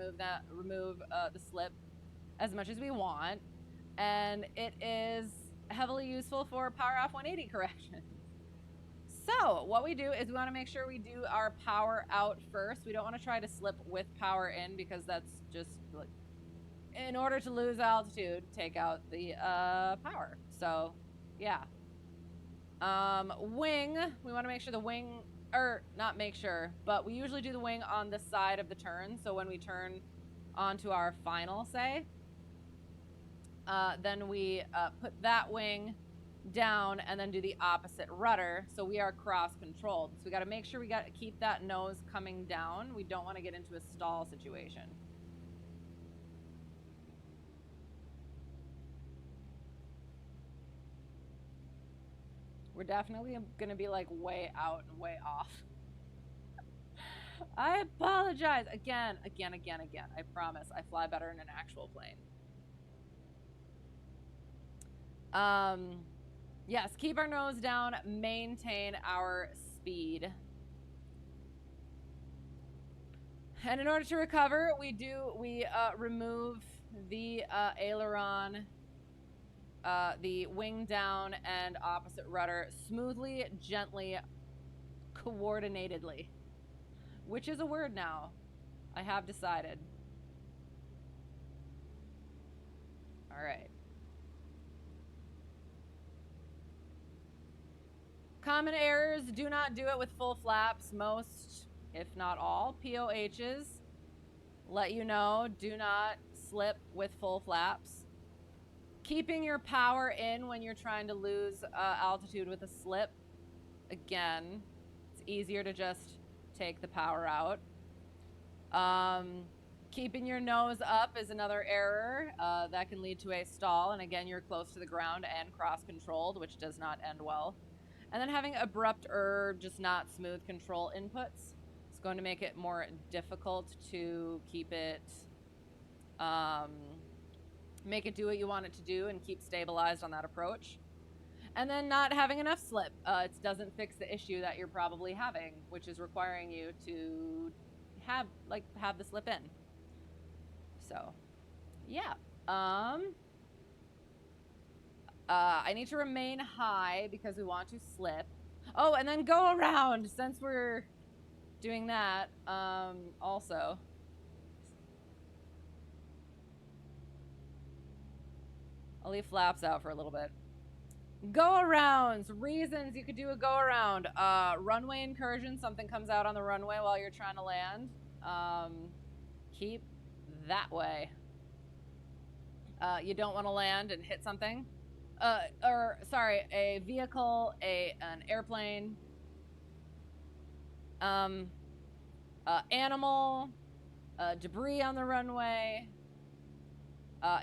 remove the slip as much as we want, and it is heavily useful for power off 180 correction. So what we do is we want to make sure we do our power out first. We don't want to try to slip with power in, because that's just like, in order to lose altitude, take out the power. So yeah. Wing, we want to make sure the wing, or not make sure, but we usually do the wing on the side of the turn. So when we turn onto our final, say, then we put that wing down and then do the opposite rudder, so we are cross controlled. So we got to make sure we got to keep that nose coming down. We don't want to get into a stall situation. We're definitely going to be like way out and way off. I apologize. Again. I promise I fly better in an actual plane. Yes, keep our nose down, maintain our speed. And in order to recover, we remove the aileron, the wing down and opposite rudder smoothly, gently, coordinatedly. Which is a word now. I have decided. All right. Common errors, do not do it with full flaps. Most, if not all, POHs let you know, do not slip with full flaps. Keeping your power in when you're trying to lose altitude with a slip. Again, it's easier to just take the power out. Keeping your nose up is another error that can lead to a stall. And again, you're close to the ground and cross-controlled, which does not end well. And then having abrupt or just not smooth control inputs is going to make it more difficult to keep it, make it do what you want it to do and keep stabilized on that approach. And then not having enough slip. It doesn't fix the issue that you're probably having, which is requiring you to have the slip in. So, yeah. I need to remain high because we want to slip. Oh, and then go around since we're doing that. Also. I'll leave flaps out for a little bit. Go-arounds, reasons you could do a go-around. Runway incursion, something comes out on the runway while you're trying to land. Keep that way. You don't want to land and hit something. A vehicle, an airplane, animal, debris on the runway.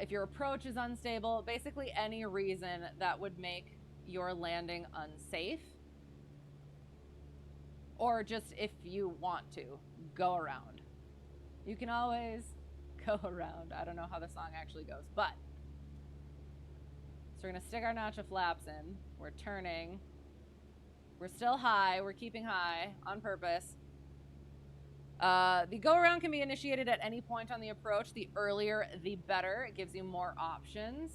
If your approach is unstable, basically any reason that would make your landing unsafe. Or just if you want to, go around. You can always go around. I don't know how the song actually goes, but. So we're gonna stick our notch of flaps in. We're turning. We're still high, we're keeping high on purpose. The go-around can be initiated at any point on the approach. The earlier, the better. It gives you more options.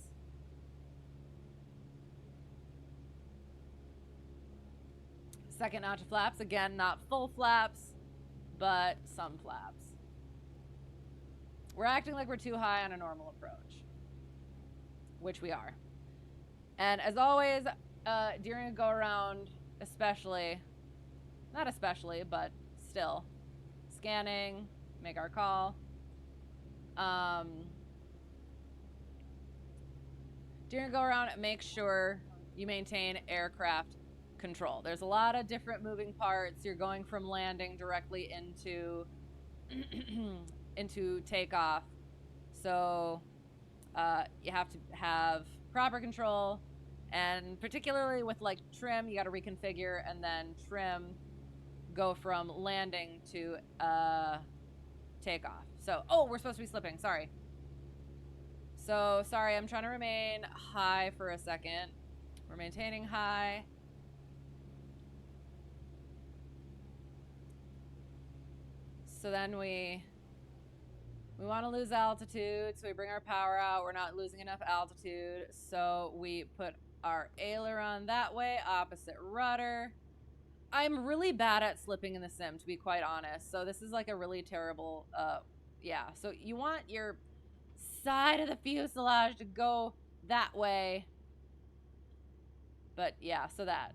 Second notch of flaps. Again, not full flaps, but some flaps. We're acting like we're too high on a normal approach, which we are. And as always, during a go-around, especially, not especially, but still, scanning, make our call. During a go-around, make sure you maintain aircraft control. There's a lot of different moving parts. You're going from landing directly into into takeoff. So you have to have proper control, and particularly with like trim, you got to reconfigure and then trim, go from landing to takeoff. So, oh, we're supposed to be slipping. Sorry. So, sorry, I'm trying to remain high for a second. We're maintaining high. So then we want to lose altitude, so we bring our power out. We're not losing enough altitude, so we put our aileron that way, opposite rudder. I'm really bad at slipping in the sim, to be quite honest. So this is like a really terrible, yeah. So you want your side of the fuselage to go that way. But yeah, so that.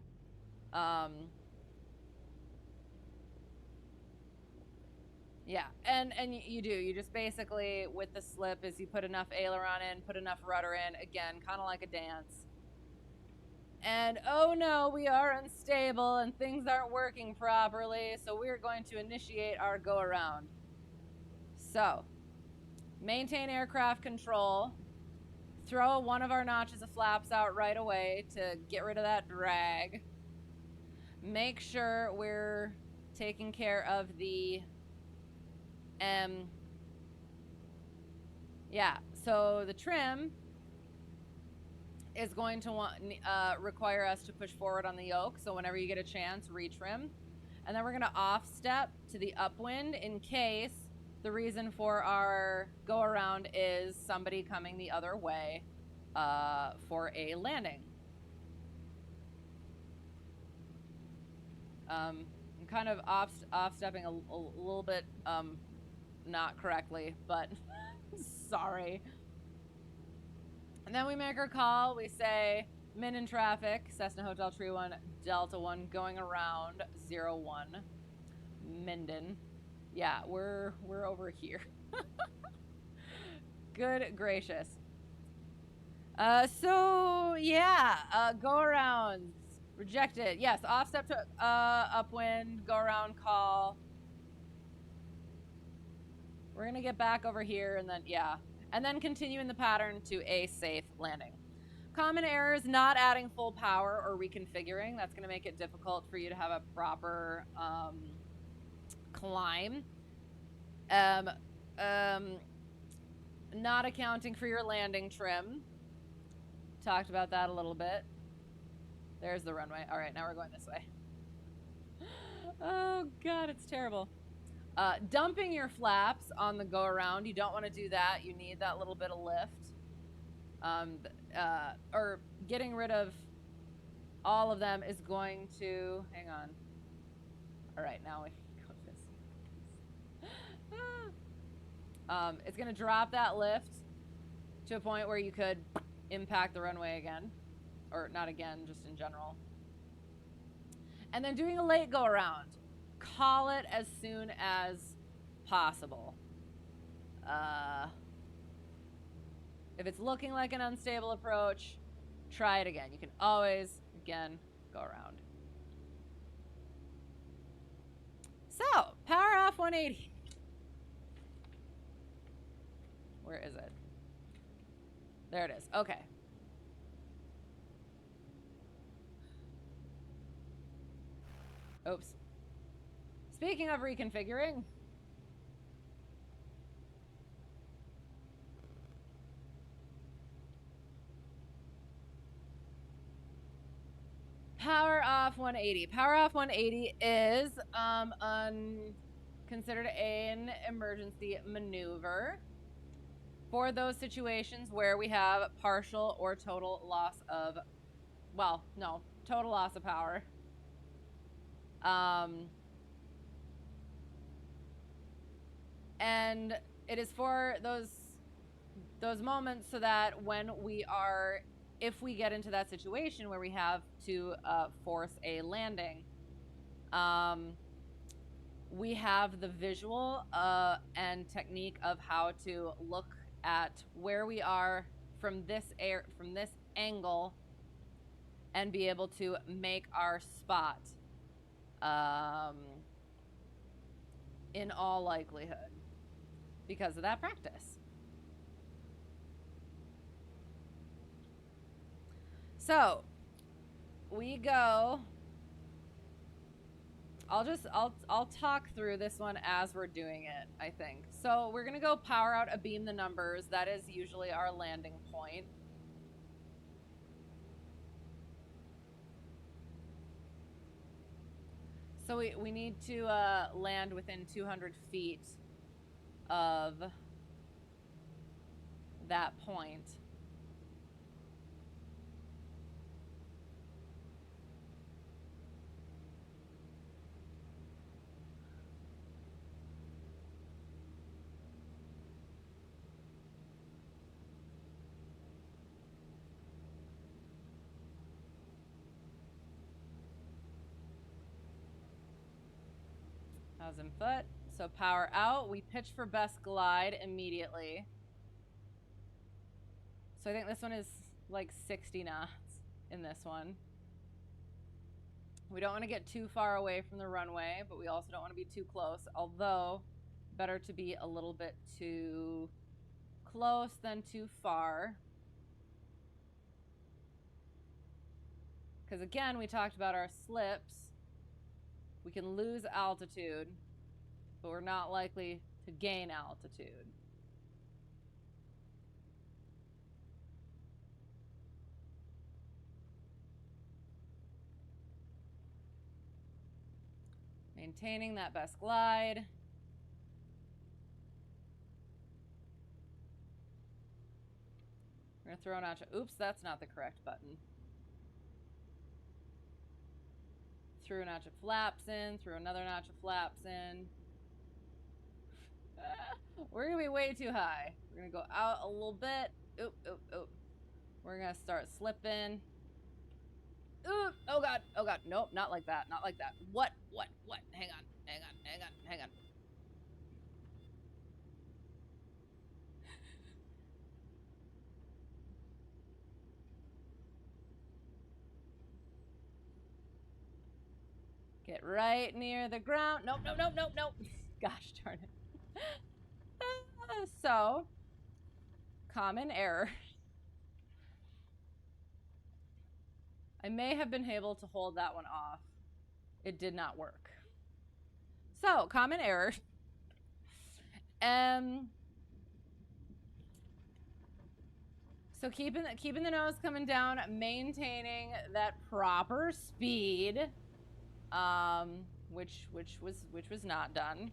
Yeah, and you do. You just basically, with the slip, is you put enough aileron in, put enough rudder in. Again, kind of like a dance. And oh no, we are unstable and things aren't working properly, so we're going to initiate our go-around. So, maintain aircraft control. Throw one of our notches of flaps out right away to get rid of that drag. Make sure we're taking care of the yeah, so the trim is going to require us to push forward on the yoke. So whenever you get a chance, retrim. And then we're going to off step to the upwind in case the reason for our go around is somebody coming the other way for a landing. I'm kind of off stepping a little bit not correctly, but sorry. And then we make our call. We say Minden traffic, Cessna Hotel Tree 1, Delta 1, going around 01, Minden. Yeah, we're over here. Good gracious. So yeah, go arounds. Rejected. Yes, offstep to upwind, go around call. We're gonna get back over here and then, yeah. And then continue in the pattern to a safe landing. Common errors, not adding full power or reconfiguring. That's gonna make it difficult for you to have a proper climb. Not accounting for your landing trim. Talked about that a little bit. There's the runway. All right, now we're going this way. Oh God, it's terrible. Dumping your flaps on the go around. You don't want to do that. You need that little bit of lift. Or getting rid of all of them is going to, hang on. All right, now we go this. It's going to drop that lift to a point where you could impact the runway again. Or not again, just in general. And then doing a late go around. Call it as soon as possible. If it's looking like an unstable approach, try it again. You can always, again, go around. So, power off 180. Where is it? There it is. Okay. Oops. Speaking of reconfiguring. Power off 180. Power off 180 is considered an emergency maneuver for those situations where we have partial or total loss of, well, no, total loss of power. And it is for those moments so that when we are, if we get into that situation where we have to force a landing, we have the visual and technique of how to look at where we are from this angle and be able to make our spot in all likelihood because of that practice. So we go, I'll talk through this one as we're doing it, I think. So we're gonna go power out, abeam the numbers. That is usually our landing point. So we need to land within 200 feet of that point. Foot. So power out. We pitch for best glide immediately. So I think this one is like 60 knots in this one. We don't want to get too far away from the runway, but we also don't want to be too close. Although, better to be a little bit too close than too far. Because again, we talked about our slips. We can lose altitude, but we're not likely to gain altitude. Maintaining that best glide. We're gonna throw a notch. Oops, that's not the correct button. Threw a notch of flaps in, threw another notch of flaps in. We're gonna be way too high. We're gonna go out a little bit. Oop, oop, oop. We're gonna start slipping. Oh god, oh god. Nope, not like that, not like that. What? Hang on, hang on. Get right near the ground. Nope. Gosh darn it. So, common error. I may have been able to hold that one off. It did not work. So, common error. So keeping the nose coming down, maintaining that proper speed, which was not done.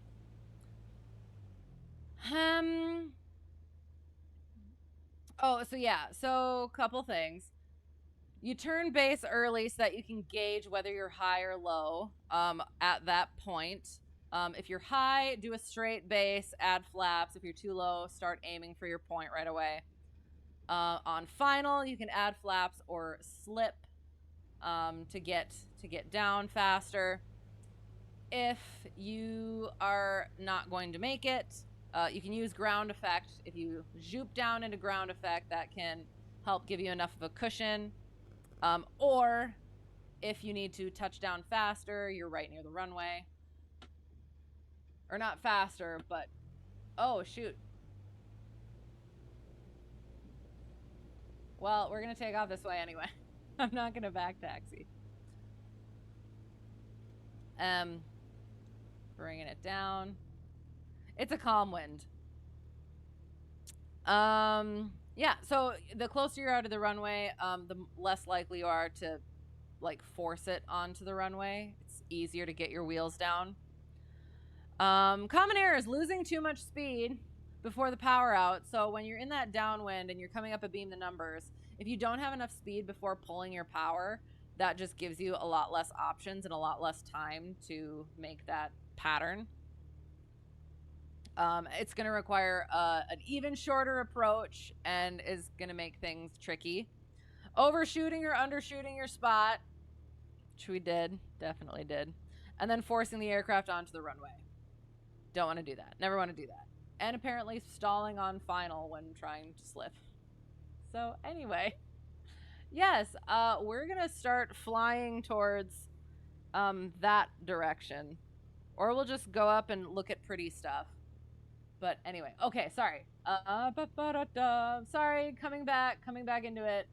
Oh, so yeah, so couple things. You turn base early so that you can gauge whether you're high or low at that point. If you're high, do a straight base, add flaps. If you're too low, start aiming for your point right away. On final, you can add flaps or slip to get down faster. If you are not going to make it, you can use ground effect. If you zoop down into ground effect, that can help give you enough of a cushion. Or if you need to touch down faster, you're right near the runway. Or not faster, but oh shoot. Well, we're gonna take off this way anyway. I'm not gonna back taxi. Bringing it down. It's a calm wind. Yeah, so the closer you are to the runway, the less likely you are to like force it onto the runway. It's easier to get your wheels down. Common error is losing too much speed before the power out. So when you're in that downwind and you're coming up abeam the numbers, if you don't have enough speed before pulling your power, that just gives you a lot less options and a lot less time to make that pattern. It's going to require an even shorter approach and is going to make things tricky. Overshooting or undershooting your spot, which we did, definitely did. And then forcing the aircraft onto the runway. Don't want to do that. Never want to do that. And apparently stalling on final when trying to slip. So anyway, yes, we're going to start flying towards that direction. Or we'll just go up and look at pretty stuff. But anyway, okay, sorry. Sorry, coming back into it.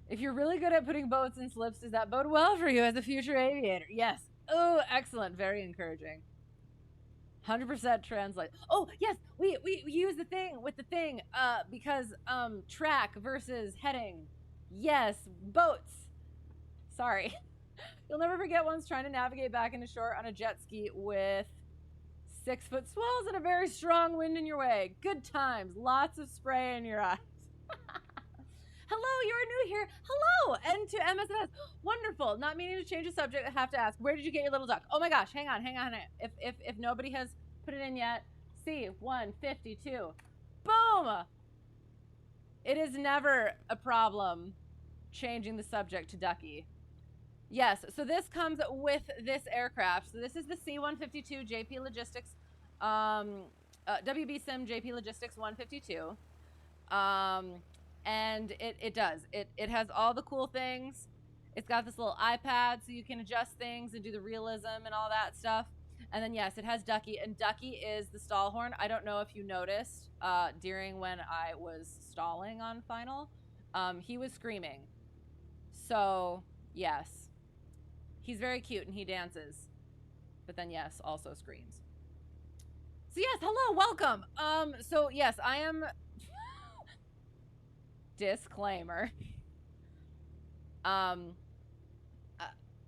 If you're really good at putting boats in slips, does that bode well for you as a future aviator? Yes. Oh, excellent. Very encouraging. 100% translate. Oh, yes. We use the thing with the thing because track versus heading. Yes, boats. Sorry. You'll never forget once trying to navigate back into shore on a jet ski with 6-foot swells and a very strong wind in your way. Good times. Lots of spray in your eyes. Hello, you're new here. Hello, and to MSFS. Wonderful. Not meaning to change the subject, I have to ask, where did you get your little duck? Oh my gosh, hang on. If nobody has put it in yet, C152. Boom! It is never a problem changing the subject to ducky. Yes, so this comes with this aircraft. So this is the C152 JP Logistics, WB Sim JP Logistics 152. And it does. It has all the cool things. It's got this little iPad so you can adjust things and do the realism and all that stuff. And then, yes, it has Ducky. And Ducky is the stall horn. I don't know if you noticed during when I was stalling on final. He was screaming. So, yes. He's very cute and he dances. But then, yes, also screams. So, yes, hello, welcome. So, yes, I am... Disclaimer. I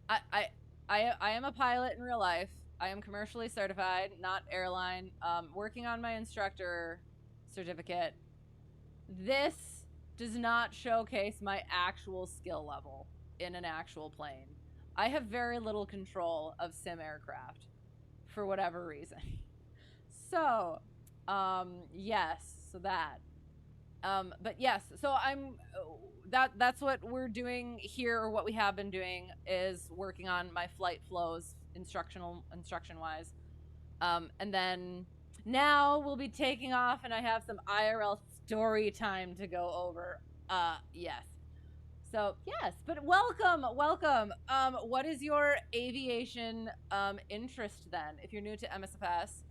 am a pilot in real life. I am commercially certified, not airline. Working on my instructor certificate. This does not showcase my actual skill level in an actual plane. I have very little control of sim aircraft for whatever reason. So, yes, so that. But yes, so that's what we're doing here, or what we have been doing, is working on my flight flows instruction wise. And then now we'll be taking off, and I have some IRL story time to go over. Yes. So yes, but welcome. What is your aviation interest then? If you're new to MSFS,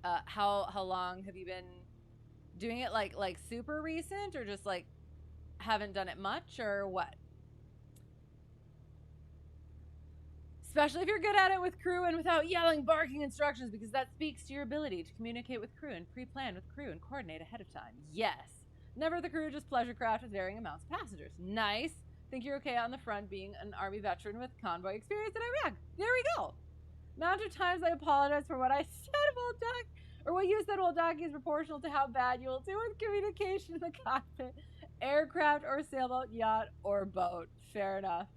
how long have you been doing it? Like super recent, or just like haven't done it much, or what? Especially if you're good at it with crew and without yelling, barking instructions, because that speaks to your ability to communicate with crew and pre-plan with crew and coordinate ahead of time. Yes. Never the crew, just pleasure craft with varying amounts of passengers. Nice. Think you're okay on the front, being an Army veteran with convoy experience in Iraq. There we go. Amount of times I apologize for what I said while docking, or what you said while docking, is proportional to how bad you will do with communication in the cockpit, aircraft or sailboat, yacht or boat. Fair enough.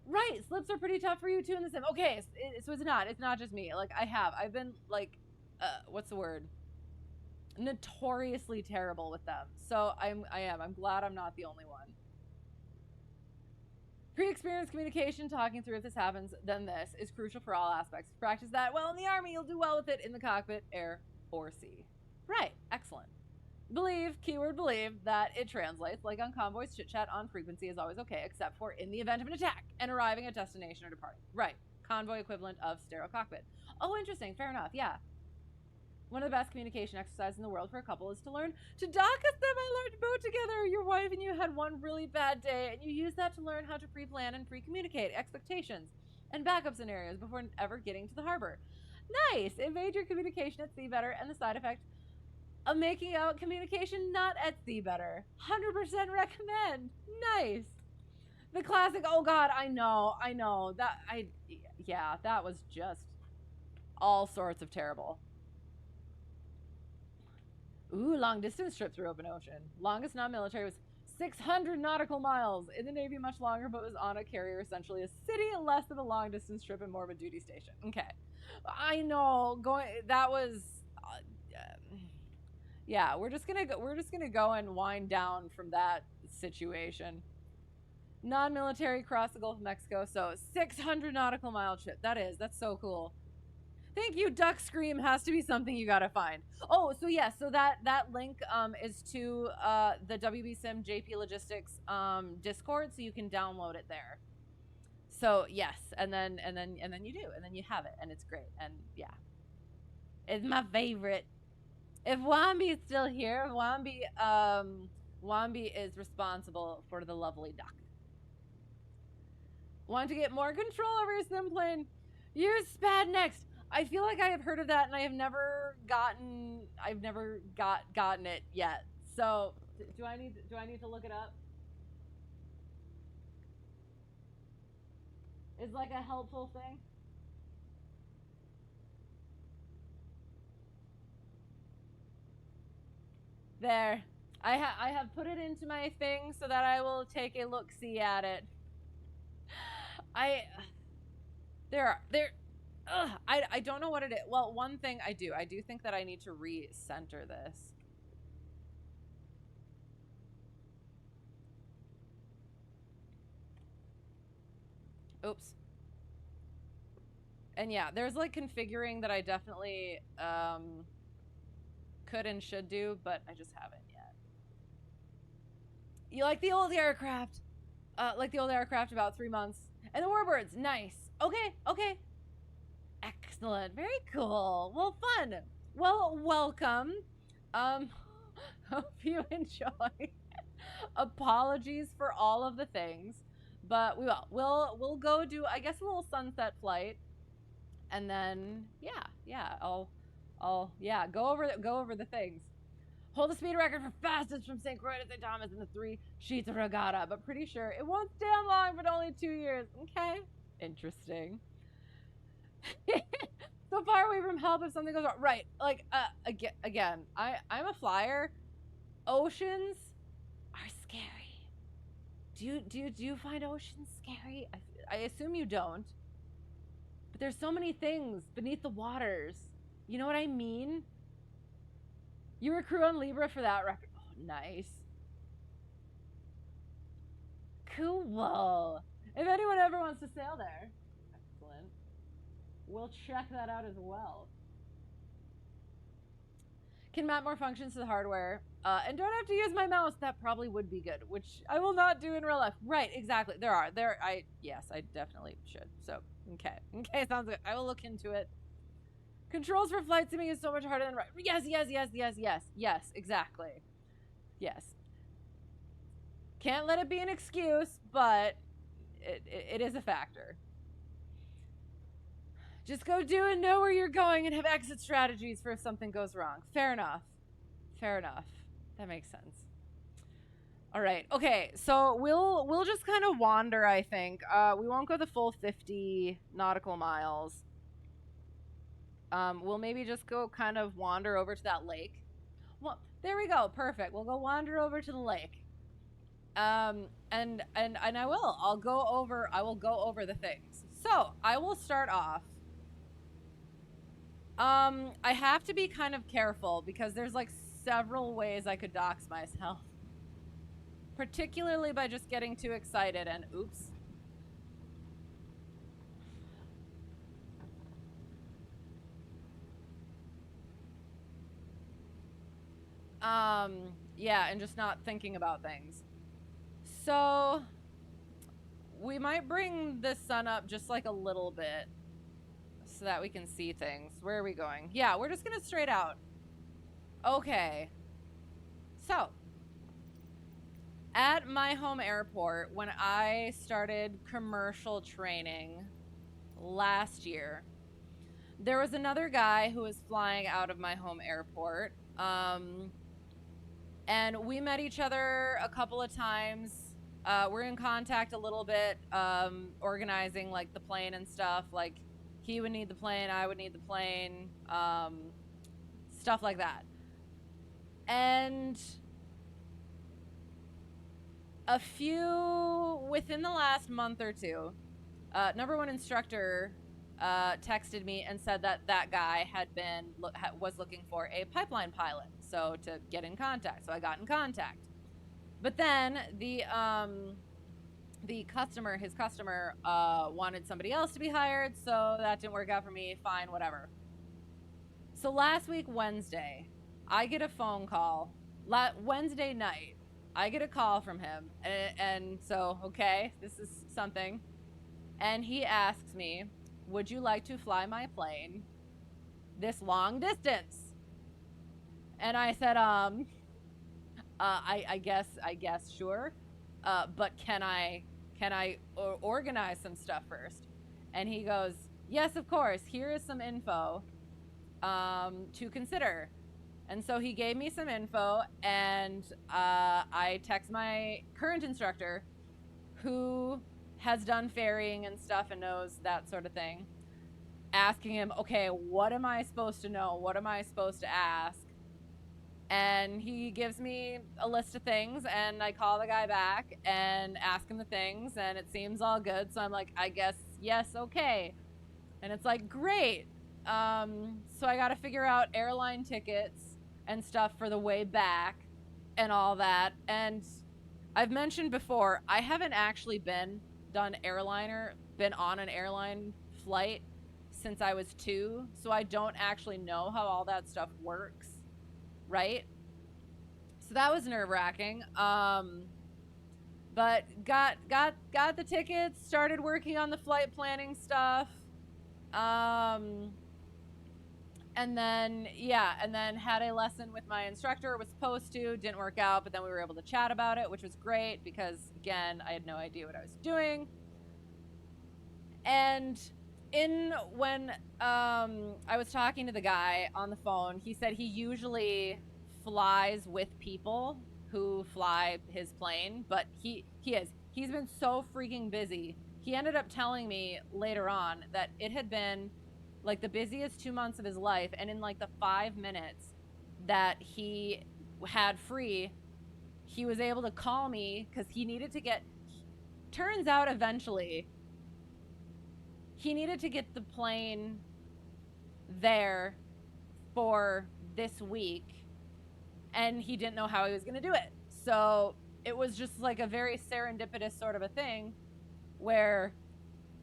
Right, slips are pretty tough for you too in the sim. Okay, so it's not just me. Like I've been like, what's the word? Notoriously terrible with them. So I'm glad I'm not the only one. Pre-experience communication, talking through if this happens, then this is crucial for all aspects. Practice that well in the Army, you'll do well with it in the cockpit, air, or sea. Right, excellent. Believe, keyword believe, that it translates. Like on convoys, chit-chat on frequency is always okay, except for in the event of an attack and arriving at destination or departing. Right, convoy equivalent of stereo cockpit. Oh, interesting, fair enough, yeah. One of the best communication exercises in the world for a couple is to learn to dock a semi-large boat together. Your wife and you had one really bad day, and you use that to learn how to pre-plan and pre-communicate expectations and backup scenarios before ever getting to the harbor. Nice! It made your communication at sea better, and the side effect of making out communication not at sea better. 100% recommend. Nice. The classic, oh god, I know. That was just all sorts of terrible. Ooh, long distance trip through open ocean. Longest non-military was 600 nautical miles. In the Navy, much longer, but was on a carrier, essentially a city, less of a long distance trip and more of a duty station. Okay. I know, that was, yeah, we're just gonna go and wind down from that situation. Non-military cross the Gulf of Mexico, so 600 nautical mile trip. That's so cool. Thank you. Duck Scream has to be something you gotta find. Oh, so yeah, so that link is to the WB Sim JP Logistics Discord, so you can download it there. So yes, and then you do, and then you have it, and it's great, and yeah, it's my favorite. If Wambi is still here, Wambi is responsible for the lovely duck. Want to get more control over your sim plane? Use SPAD next. I feel like I have heard of that, and I have never gotten it yet. So, do I need to look it up? Is like a helpful thing? There. I have put it into my thing so that I will take a look-see at it. I don't know what it is. Well, one thing I do think that I need to re-center this. Oops. And yeah, there's like configuring that I definitely could and should do, but I just haven't yet. You like the old aircraft? About 3 months. And the warbirds, nice. Okay. Excellent. Very cool. Well, fun. Well, welcome. Hope you enjoy. Apologies for all of the things, but we will. We'll go do, I guess, a little sunset flight, and then yeah, I'll go over the things. Hold the speed record for fastest from St. Croix to St. Thomas in the 3 sheets of regatta, but pretty sure it won't stand long, but only 2 years. Okay, interesting. So far away from help if something goes wrong. Right, like again, I'm a flyer. Oceans are scary. Do you find oceans scary? I assume you don't. But there's so many things beneath the waters. You know what I mean? You were crew on Libra for that record. Oh, nice. Cool. If anyone ever wants to sail there, excellent. We'll check that out as well. Can map more functions to the hardware. And don't have to use my mouse. That probably would be good, which I will not do in real life. Right, exactly. Yes, I definitely should. So, okay, sounds good. I will look into it. Controls for flight simming is so much harder than right. Yes, exactly. Yes. Can't let it be an excuse, but it is a factor. Just go do and know where you're going and have exit strategies for if something goes wrong. Fair enough. That makes sense. All right. Okay. So we'll just kind of wander, I think. We won't go the full 50 nautical miles. We'll maybe just go kind of wander over to that lake. Well, there we go. Perfect. We'll go wander over to the lake. And I will. I will go over the things. So I will start off. I have to be kind of careful because there's like several ways I could dox myself. Particularly by just getting too excited and oops. Yeah, and just not thinking about things. So we might bring the sun up just like a little bit so that we can see things. Where are we going? Yeah, we're just gonna straight out. Okay. So at my home airport, when I started commercial training last year, there was another guy who was flying out of my home airport. And we met each other a couple of times. We're in contact a little bit, organizing like the plane and stuff. Like he would need the plane, I would need the plane, stuff like that. And within the last month or two, number one instructor texted me and said that guy was looking for a pipeline pilot, so to get in contact. So I got in contact, but then his customer wanted somebody else to be hired, so that didn't work out for me. Fine, whatever. So last week Wednesday, I get a phone call. Wednesday night, I get a call from him, and so okay, this is something, and he asks me, would you like to fly my plane this long distance? And I said, I guess sure. But can I organize some stuff first? And he goes, yes, of course. Here is some info to consider. And so he gave me some info, and I text my current instructor, who has done ferrying and stuff and knows that sort of thing, asking him, okay, what am I supposed to know? What am I supposed to ask? And he gives me a list of things, and I call the guy back and ask him the things, and it seems all good. So I'm like, I guess, yes, okay. And it's like, great. So I got to figure out airline tickets and stuff for the way back and all that. And I've mentioned before, I haven't actually been on an airline flight since I was 2, so I don't actually know how all that stuff works, right? So that was nerve-wracking. But got the tickets, started working on the flight planning stuff, and then had a lesson with my instructor. Was supposed to, didn't work out, but then we were able to chat about it, which was great because, again, I had no idea what I was doing. And when I was talking to the guy on the phone, he said he usually flies with people who fly his plane, but he's been so freaking busy. He ended up telling me later on that it had been like the busiest 2 months of his life, and in like the 5 minutes that he had free, he was able to call me because he needed to turns out eventually he needed to get the plane there for this week, and he didn't know how he was going to do it. So it was just like a very serendipitous sort of a thing where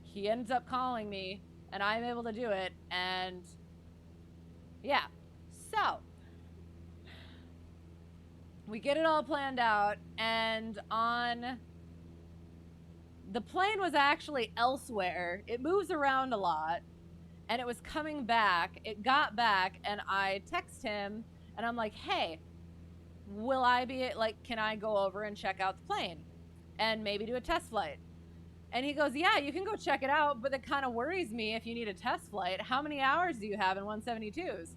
he ends up calling me and I'm able to do it. And yeah, so we get it all planned out, and the plane was actually elsewhere. It moves around a lot, and it was coming back. It got back, and I text him, and I'm like, hey, will I be, like, can I go over and check out the plane and maybe do a test flight? And he goes, yeah, you can go check it out, but it kind of worries me if you need a test flight. How many hours do you have in 172s?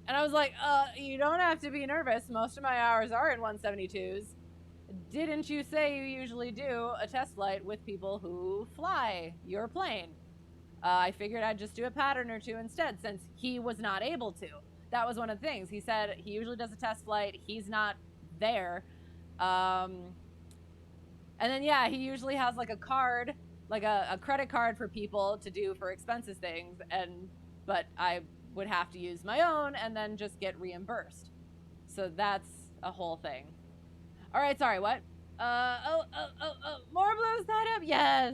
And I was like, you don't have to be nervous. Most of my hours are in 172s. Didn't you say you usually do a test flight with people who fly your plane? I figured I'd just do a pattern or two instead, since he was not able to. That was one of the things. He said he usually does a test flight. He's not there. And then, yeah, he usually has like a card, like a credit card for people to do for expenses things. But I would have to use my own and then just get reimbursed. So that's a whole thing. All right, sorry, what? More blue side up? Yes.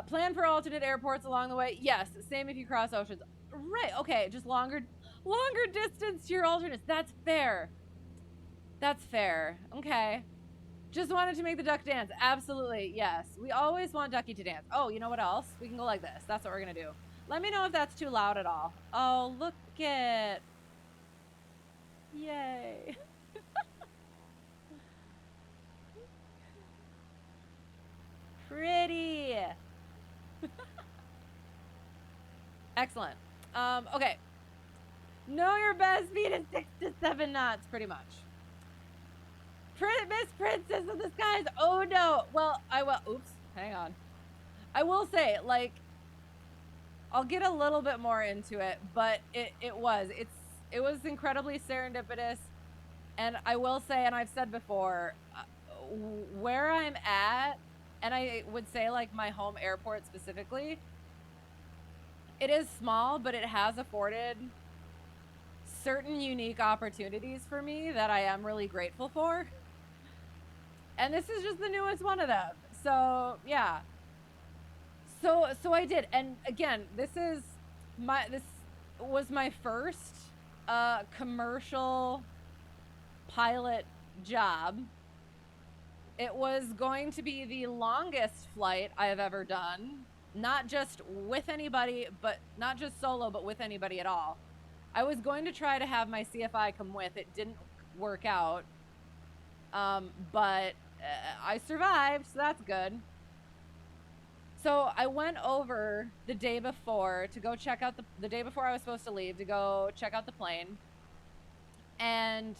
Plan for alternate airports along the way? Yes, same if you cross oceans. Right, okay, just longer distance to your alternates. That's fair. That's fair. Okay. Just wanted to make the duck dance. Absolutely, yes. We always want Ducky to dance. Oh, you know what else? We can go like this. That's what we're gonna do. Let me know if that's too loud at all. Oh, look it. Yay. Pretty. Excellent. Okay. Know your best speed is 6 to 7 knots, pretty much. Miss Princess of the Skies. Oh no. Well, oops, hang on. I will say, like, I'll get a little bit more into it, but it was incredibly serendipitous. And I will say, and I've said before, where I'm at, and I would say like my home airport specifically, it is small, but it has afforded certain unique opportunities for me that I am really grateful for. And this is just the newest one of them. So yeah. So I did. And again, this was my first commercial pilot job. It was going to be the longest flight I have ever done. Not just with anybody, but not just solo, but with anybody at all. I was going to try to have my CFI come with. It didn't work out. But I survived, so that's good. So I went over the day before to go check out the day before I was supposed to leave to go check out the plane. And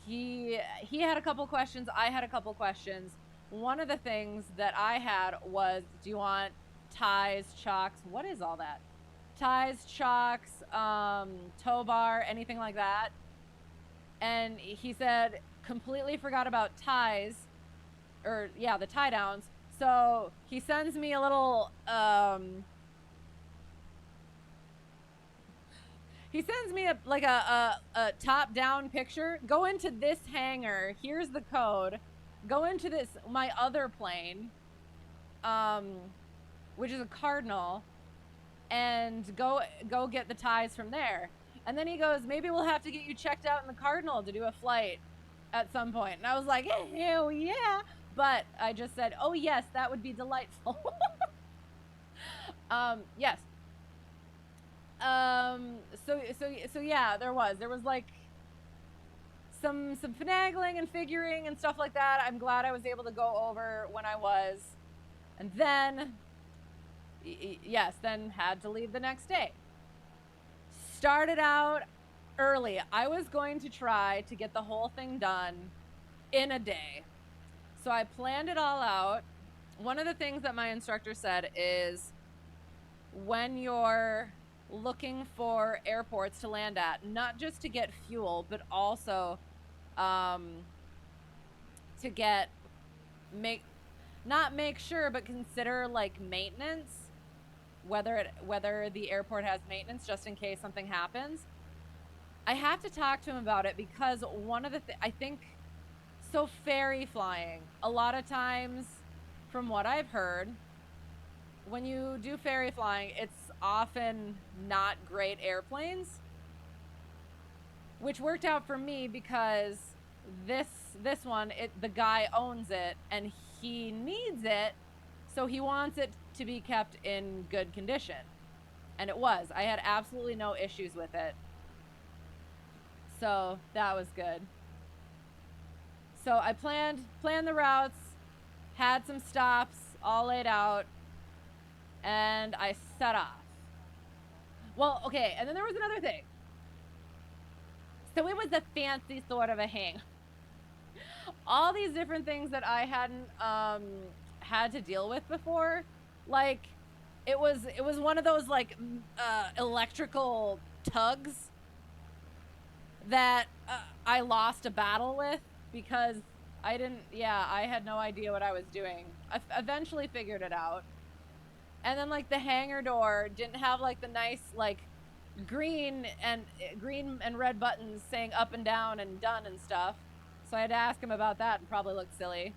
he had a couple questions. I had a couple questions. One of the things that I had was, do you want ties, chocks? What is all that? Ties, chocks, tow bar, anything like that? And he said, completely forgot about ties, or yeah, the tie downs. So he sends me a little, he sends me a top down picture. Go into this hangar. Here's the code. Go into this, my other plane, which is a Cardinal, and go get the ties from there. And then he goes, maybe we'll have to get you checked out in the Cardinal to do a flight at some point. And I was like, hell yeah. But I just said, oh yes, that would be delightful. Yes. So yeah, there was like some finagling and figuring and stuff like that. I'm glad I was able to go over when I was. And then, yes, then had to leave the next day. Started out early. I was going to try to get the whole thing done in a day. So I planned it all out. One of the things that my instructor said is, when you're looking for airports to land at, not just to get fuel, but also to not make sure, but consider like maintenance. whether the airport has maintenance just in case something happens. I have to talk to him about it because one of the I think so ferry flying, a lot of times from what I've heard, when you do ferry flying, it's often not great airplanes, which worked out for me because this one, the guy owns it and he needs it, so he wants it to be kept in good condition. And it was. I had absolutely no issues with it. So that was good. So I planned the routes, had some stops all laid out, and I set off. Well, okay, and then there was another thing. So it was a fancy sort of a hang. All these different things that I hadn't had to deal with before, like it was one of those like electrical tugs that I lost a battle with because I had no idea what I was doing. I eventually figured it out. And then like the hangar door didn't have like the nice like green and red buttons saying up and down and done and stuff. So I had to ask him about that and probably looked silly.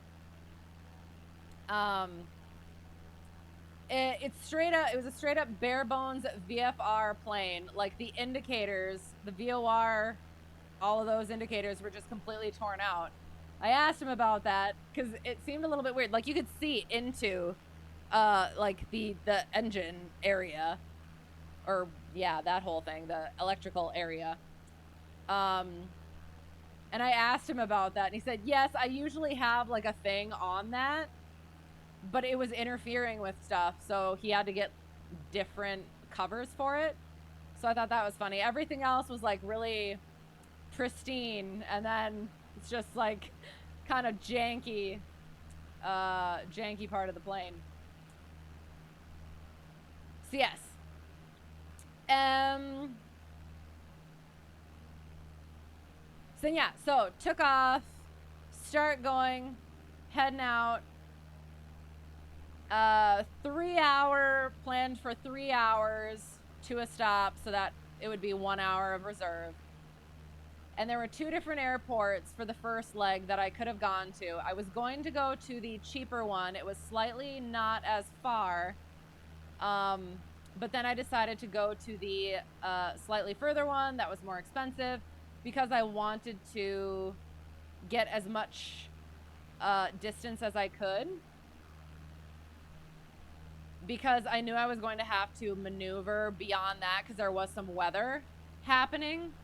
It was a straight up bare bones VFR plane. Like the indicators, the VOR, all of those indicators were just completely torn out. I asked him about that because it seemed a little bit weird. Like you could see into like the engine area, or yeah, that whole thing, the electrical area. And I asked him about that and he said, yes, I usually have like a thing on that, but it was interfering with stuff, so he had to get different covers for it. So I thought that was funny. Everything else was like really pristine, and then it's just like kind of janky part of the plane. So yes. So yeah, so took off, start going, heading out. 3 hour, planned for 3 hours to a stop so that it would be 1 hour of reserve. And there were 2 different airports for the first leg that I could have gone to. I was going to go to the cheaper one. It was slightly not as far. But then I decided to go to the slightly further one that was more expensive because I wanted to get as much distance as I could. Because I knew I was going to have to maneuver beyond that because there was some weather happening.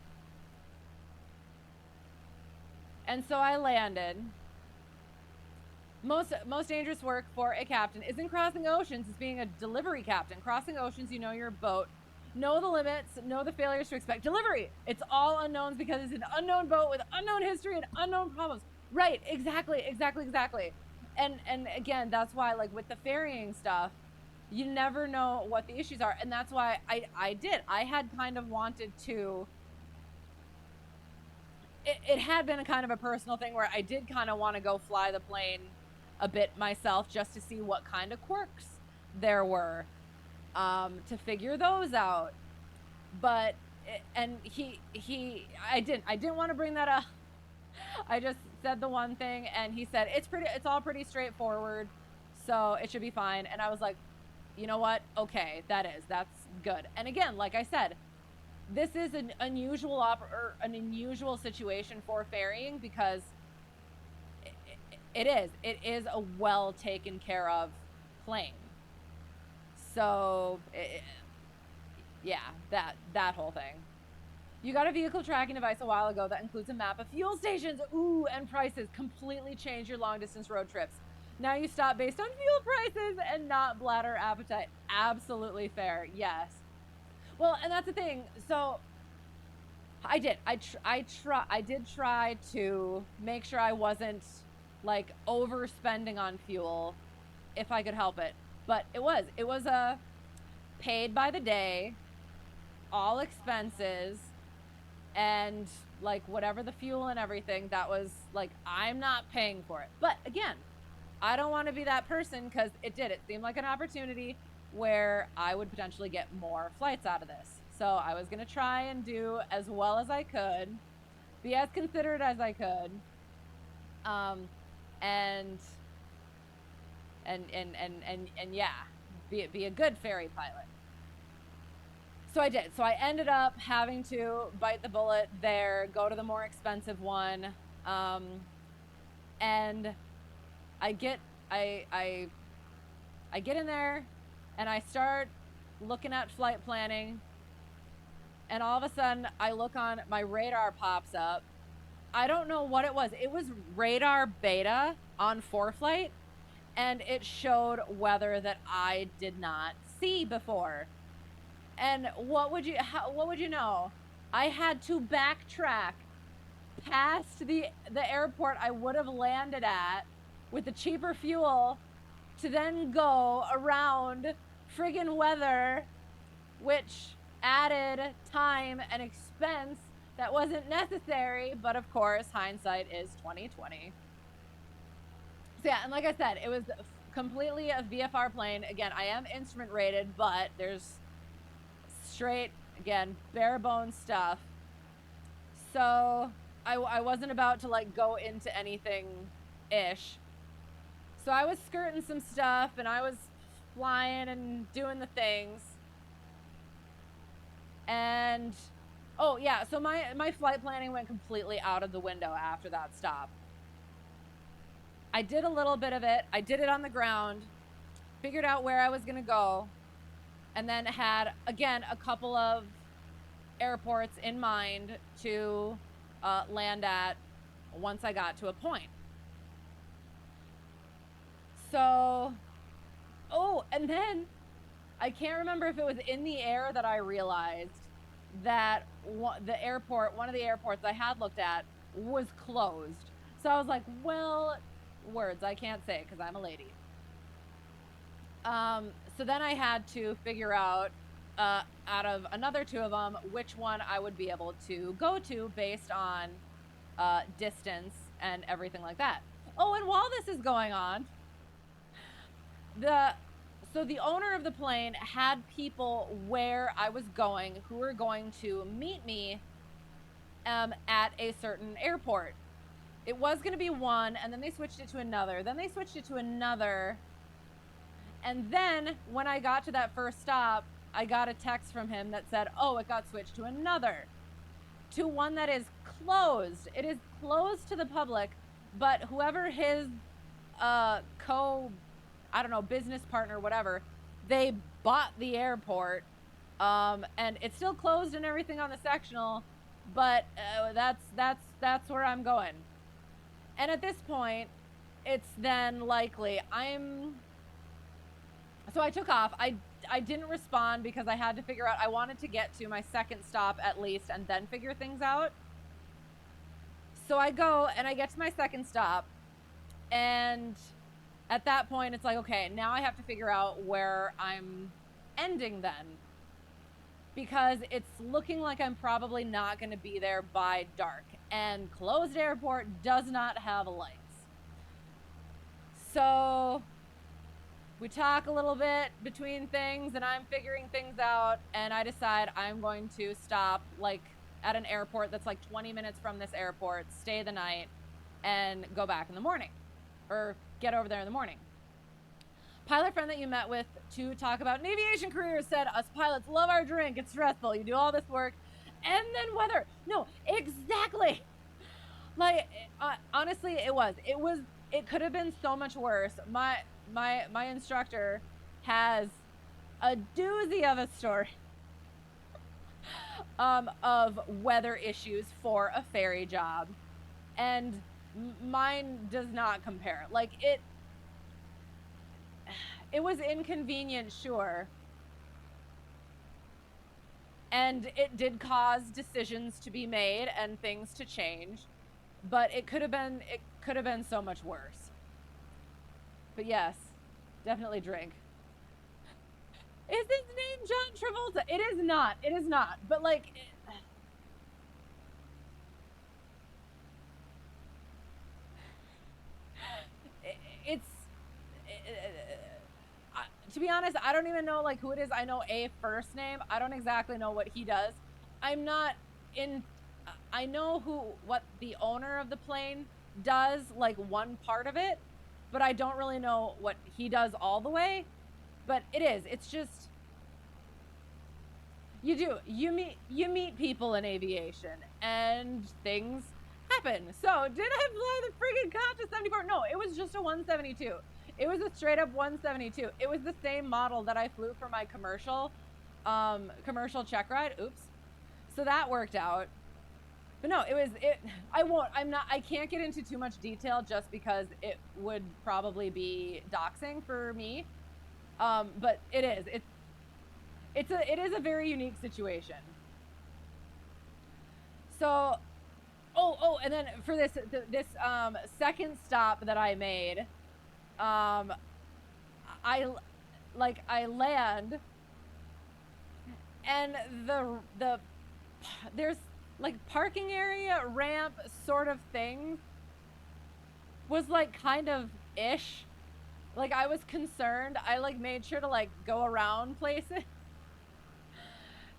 And so I landed. Most dangerous work for a captain isn't crossing oceans, it's being a delivery captain. Crossing oceans, you know your boat, know the limits, know the failures to expect. Delivery, it's all unknowns because it's an unknown boat with unknown history and unknown problems. Right, exactly. And again, that's why like with the ferrying stuff, you never know what the issues are. And that's why I had kind of wanted to, it had been a kind of a personal thing where I did kind of want to go fly the plane a bit myself just to see what kind of quirks there were, to figure those out. But, and I didn't want to bring that up. I just said the one thing and he said, it's all pretty straightforward, so it should be fine. And I was like, you know what? Okay, that's good. And again, like I said, this is an unusual situation for ferrying because it is a well taken care of plane. So yeah, that whole thing. You got a vehicle tracking device a while ago that includes a map of fuel stations, ooh, and prices. Completely change your long distance road trips. Now you stop based on fuel prices and not bladder appetite. Absolutely fair. Yes. Well, and that's the thing. So I did try to make sure I wasn't like overspending on fuel if I could help it. But it was a paid by the day, all expenses, and like whatever the fuel and everything, that was like, I'm not paying for it. But again, I don't want to be that person because it seemed like an opportunity. where I would potentially get more flights out of this. So I was going to try and do as well as I could, be as considerate as I could, and yeah, be a good ferry pilot. So I did. So I ended up having to bite the bullet there, go to the more expensive one, and I get in there, and I start looking at flight planning, and all of a sudden I look on, my radar pops up. I don't know what it was. It was radar beta on ForeFlight, and it showed weather that I did not see before. And what would you know? I had to backtrack past the airport I would have landed at with the cheaper fuel to then go around friggin' weather, which added time and expense that wasn't necessary, but of course, hindsight is 2020. So yeah, and like I said, it was completely a VFR plane. Again, I am instrument rated, but there's straight, again, bare bones stuff. So I wasn't about to like go into anything ish. So I was skirting some stuff, and I was flying and doing the things. And oh yeah, so my flight planning went completely out of the window after that stop. I did a little bit of it. I did it on the ground, figured out where I was gonna go, and then had, again, a couple of airports in mind to land at once I got to a point. So, oh, and then I can't remember if it was in the air that I realized that one of the airports I had looked at was closed. So I was like, well, words I can't say because I'm a lady. So then I had to figure out, out of another two of them, which one I would be able to go to based on distance and everything like that. Oh, and while this is going on, so the owner of the plane had people where I was going who were going to meet me at a certain airport. It was going to be one, and then they switched it to another. Then they switched it to another. And then when I got to that first stop, I got a text from him that said, oh, it got switched to another, to one that is closed. It is closed to the public, but whoever his business partner, whatever, they bought the airport, and it's still closed and everything on the sectional, but that's where I'm going. And at this point, it's then likely so I took off. I didn't respond because I had to figure out, I wanted to get to my second stop at least and then figure things out. So I go and I get to my second stop, and at that point it's like, okay, now I have to figure out where I'm ending then, because it's looking like I'm probably not going to be there by dark, and closed airport does not have lights. So we talk a little bit between things, and I'm figuring things out, and I decide I'm going to stop like at an airport that's like 20 minutes from this airport, stay the night, and go back in the morning, or get over there in the morning. Pilot friend that you met with to talk about an aviation career said, us pilots love our drink, it's stressful, you do all this work, and then weather. No, exactly. Like, honestly, it could have been so much worse. My instructor has a doozy of a story of weather issues for a ferry job, and mine does not compare. Like, it was inconvenient, sure, and it did cause decisions to be made and things to change, but it could have been so much worse. But yes, definitely drink. Is his name John Travolta? It is not. It is not. But like, to to be honest, I don't even know like who it is. I know a first name. I don't exactly know what he does. I'm not in, I know what the owner of the plane does, like one part of it, but I don't really know what he does all the way. But it's just, you meet people in aviation and things happen. So did I fly the friggin' Concha 74? No, it was just a 172. It was a straight up 172. It was the same model that I flew for my commercial check ride. Oops. So that worked out. But no, I can't get into too much detail just because it would probably be doxing for me. But it is a very unique situation. So, and then for this second stop that I made, I land, and there's like parking area ramp sort of thing was like kind of ish. Like I was concerned. I like made sure to like go around places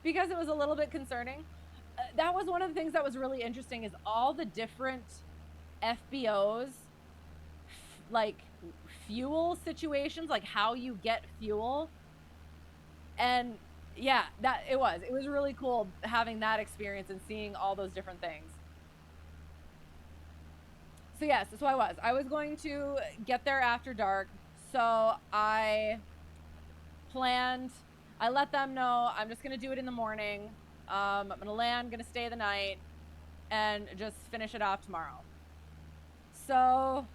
because it was a little bit concerning. That was one of the things that was really interesting is all the different FBOs, like fuel situations, like how you get fuel. And yeah, it was really cool having that experience and seeing all those different things. So yes, so I was going to get there after dark. So I let them know I'm just going to do it in the morning. I'm going to land, going to stay the night, and just finish it off tomorrow. So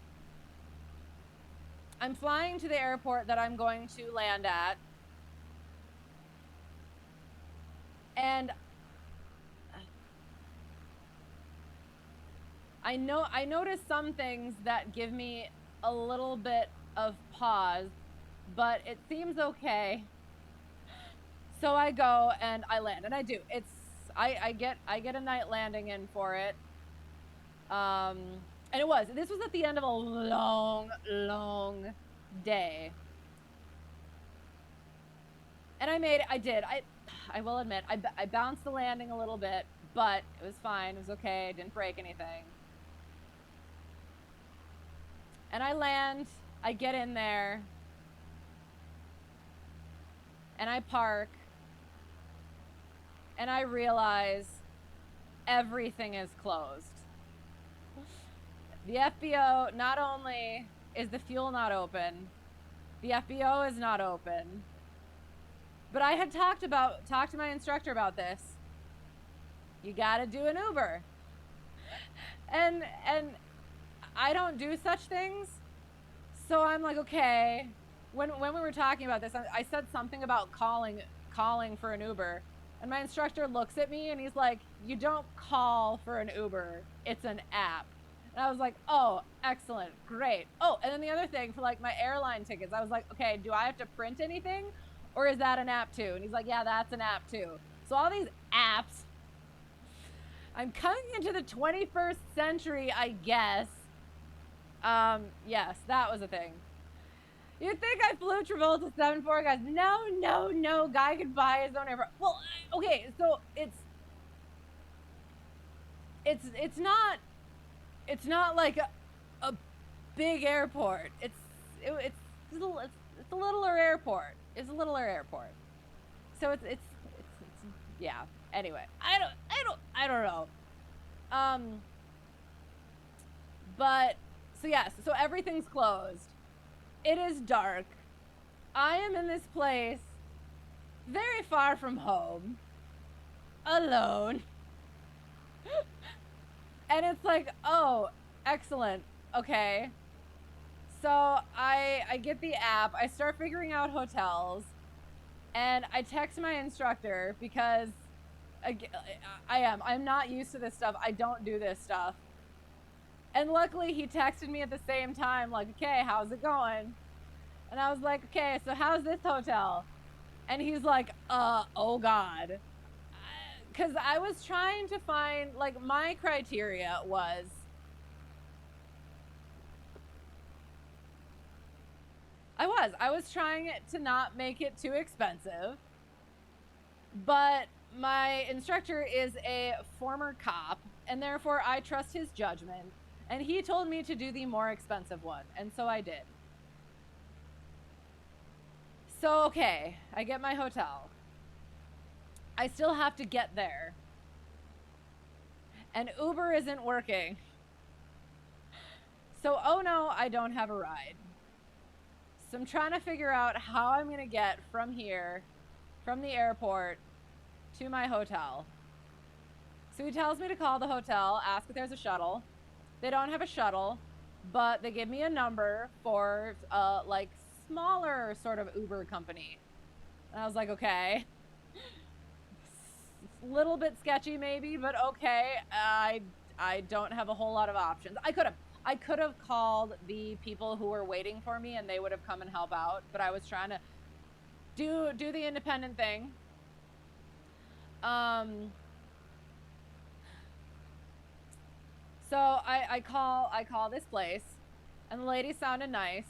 I'm flying to the airport that I'm going to land at. And I noticed some things that give me a little bit of pause, but it seems okay. So I go and I land, and I do. I get a night landing in for it. And this was at the end of a long day. And I will admit, I bounced the landing a little bit, but it was fine. It was okay. Didn't break anything. And I land, I get in there, and I park, and I realize everything is closed. The FBO, not only is the fuel not open, the FBO is not open, but I had talked to my instructor about this. You gotta do an Uber. And I don't do such things. So I'm like, okay. When we were talking about this, I said something about calling for an Uber. And my instructor looks at me and he's like, you don't call for an Uber. It's an app. And I was like, oh, excellent, great. Oh, and then the other thing for like my airline tickets, I was like, okay, do I have to print anything? Or is that an app too? And he's like, yeah, that's an app too. So all these apps, I'm coming into the 21st century, I guess. Yes, that was a thing. You'd think I flew Travolta 74, guys. No, guy could buy his own airport. Well, okay, so it's not like a big airport. It's a littler airport. It's a littler airport. So it's yeah. Anyway, I don't know. But so yes, so everything's closed. It is dark. I am in this place very far from home, alone. And it's like, oh, excellent. Okay. So I get the app. I start figuring out hotels. And I text my instructor because I'm not used to this stuff. I don't do this stuff. And luckily he texted me at the same time, like, okay, how's it going? And I was like, okay, so how's this hotel? And he's like, oh God. Because I was trying to find, like, my criteria was I was trying to not make it too expensive, but my instructor is a former cop, and therefore I trust his judgment, and he told me to do the more expensive one, and so I did. So, okay, I get my hotel. I still have to get there, and Uber isn't working. So, oh no, I don't have a ride. So I'm trying to figure out how I'm gonna get from here, from the airport, to my hotel. So he tells me to call the hotel, ask if there's a shuttle. They don't have a shuttle, but they give me a number for like smaller sort of Uber company. And I was like, okay. It's a little bit sketchy maybe, but okay. I don't have a whole lot of options. I could have called the people who were waiting for me and they would have come and help out, but I was trying to do the independent thing. So I call this place, and the lady sounded nice,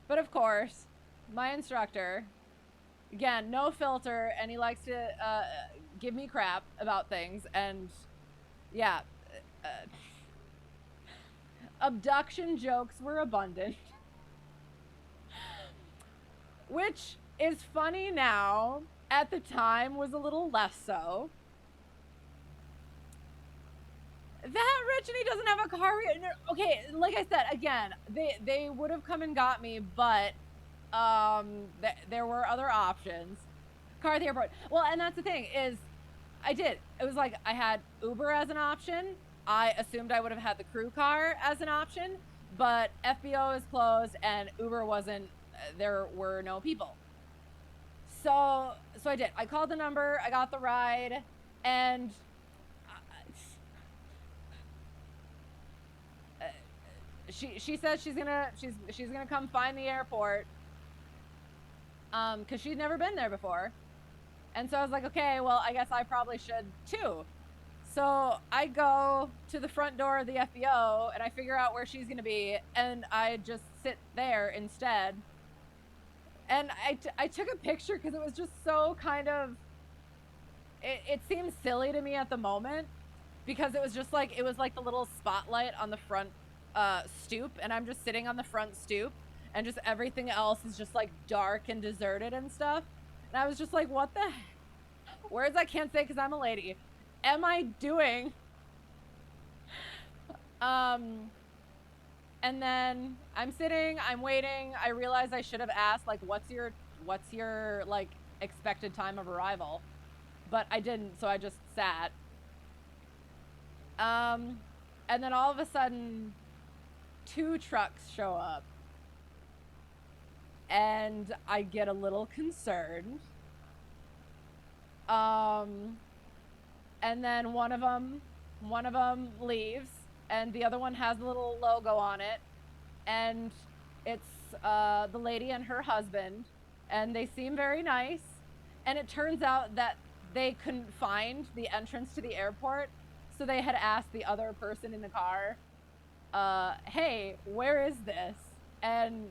but of course, my instructor, again, no filter, and he likes to give me crap about things, and yeah, abduction jokes were abundant, which is funny now. At the time was a little less so. That rich and he doesn't have a car. Okay, like I said, again, they would have come and got me, but there were other options. Car at the airport. Well, and that's the thing is, it was like I had Uber as an option. I assumed I would have had the crew car as an option, but FBO is closed and Uber wasn't. There were no people. So I did. I called the number. I got the ride, and she said she's gonna come find the airport, because she'd never been there before, and so I was like, okay, well, I guess I probably should too. So I go to the front door of the FBO and I figure out where she's gonna be, and I just sit there instead. And I took a picture because it was just so kind of, it seemed silly to me at the moment, because it was like the little spotlight on the front stoop, and I'm just sitting on the front stoop, and just everything else is just like dark and deserted and stuff. And I was just like, what the words I can't say because I'm a lady am I doing? And then I'm sitting, I'm waiting. I realize I should have asked, like, what's your like expected time of arrival? But I didn't, so I just sat. And then all of a sudden, 2 trucks show up. And I get a little concerned. And then one of them leaves, and the other one has a little logo on it, and it's the lady and her husband, and they seem very nice. And it turns out that they couldn't find the entrance to the airport, so they had asked the other person in the car, hey, where is this? And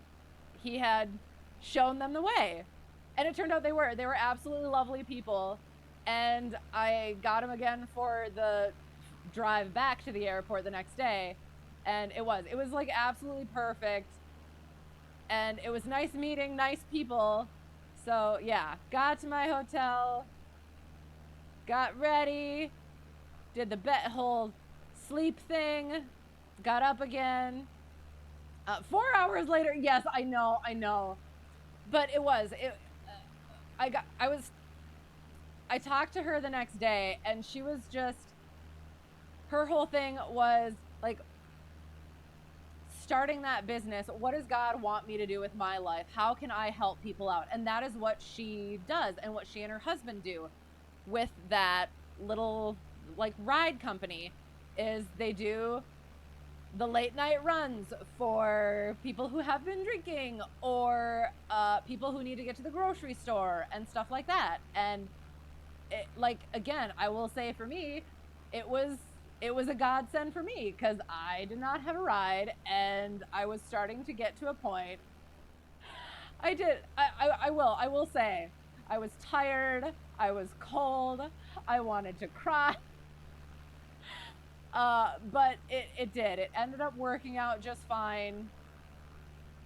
he had shown them the way. And it turned out they were absolutely lovely people. And I got them again for the drive back to the airport the next day, and it was like absolutely perfect, and it was nice meeting nice people. So yeah, got to my hotel, got ready, did the whole sleep thing, got up again. 4 hours later, yes, I know, but I talked to her the next day, and she was just, her whole thing was like, starting that business. What does God want me to do with my life? How can I help people out? And that is what she does, and what she and her husband do with that little like ride company, is they do the late night runs for people who have been drinking, or people who need to get to the grocery store and stuff like that. And like, again, I will say, for me, it was a godsend for me, because I did not have a ride, and I was starting to get to a point I did. I will say, I was tired. I was cold. I wanted to cry. But it did. It ended up working out just fine.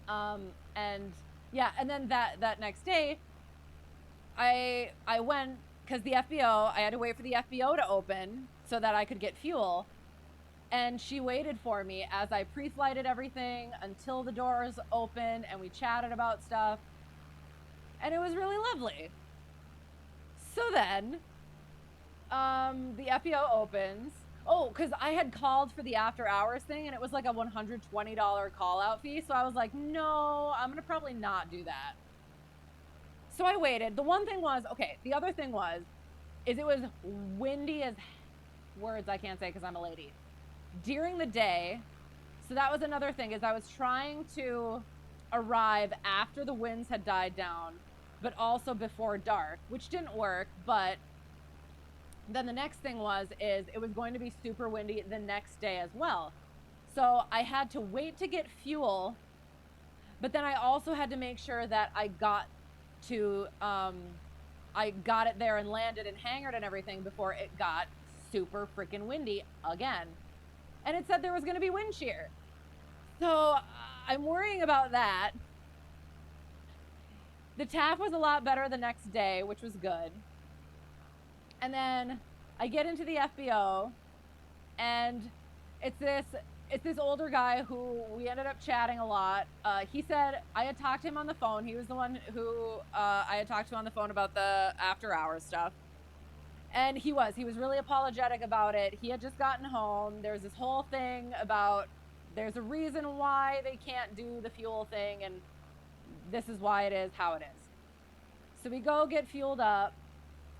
And yeah, and then that next day, I went, because the FBO, I had to wait for the FBO to open so that I could get fuel. And she waited for me as I pre-flighted everything until the doors opened, and we chatted about stuff. And it was really lovely. So then, the FBO opens. Oh, because I had called for the after hours thing, and it was like a $120 call out fee. So I was like, no, I'm going to probably not do that. So I waited. The one thing was, okay, the other thing was, is it was windy as words I can't say because I'm a lady. During the day, so that was another thing, is I was trying to arrive after the winds had died down, but also before dark, which didn't work. But then the next thing is it was going to be super windy the next day as well. So I had to wait to get fuel, but then I also had to make sure that I got it there and landed and hangared and everything before it got super freaking windy again. And it said there was going to be wind shear. So I'm worrying about that. The TAF was a lot better the next day, which was good. And then I get into the FBO, and it's this older guy who we ended up chatting a lot. He said I had talked to him on the phone. He was the one who I had talked to on the phone about the after hours stuff. And he was really apologetic about it. He had just gotten home. There's this whole thing about there's a reason why they can't do the fuel thing, and this is why it is how it is. So we go get fueled up,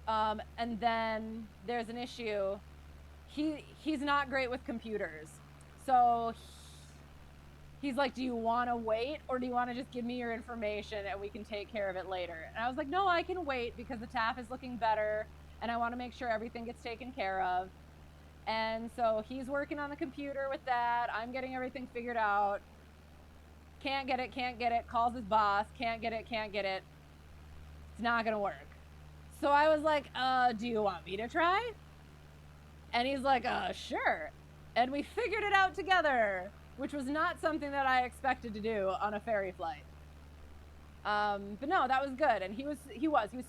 and then there's an issue. He's not great with computers. So he's like, do you want to wait, or do you want to just give me your information and we can take care of it later? And I was like, no, I can wait because the TAF is looking better. And I want to make sure everything gets taken care of. And so he's working on the computer with that. I'm getting everything figured out. Can't get it. Calls his boss. Can't get it. It's not going to work. So I was like, do you want me to try? And he's like, sure. And we figured it out together, which was not something that I expected to do on a ferry flight. But no, that was good. And he was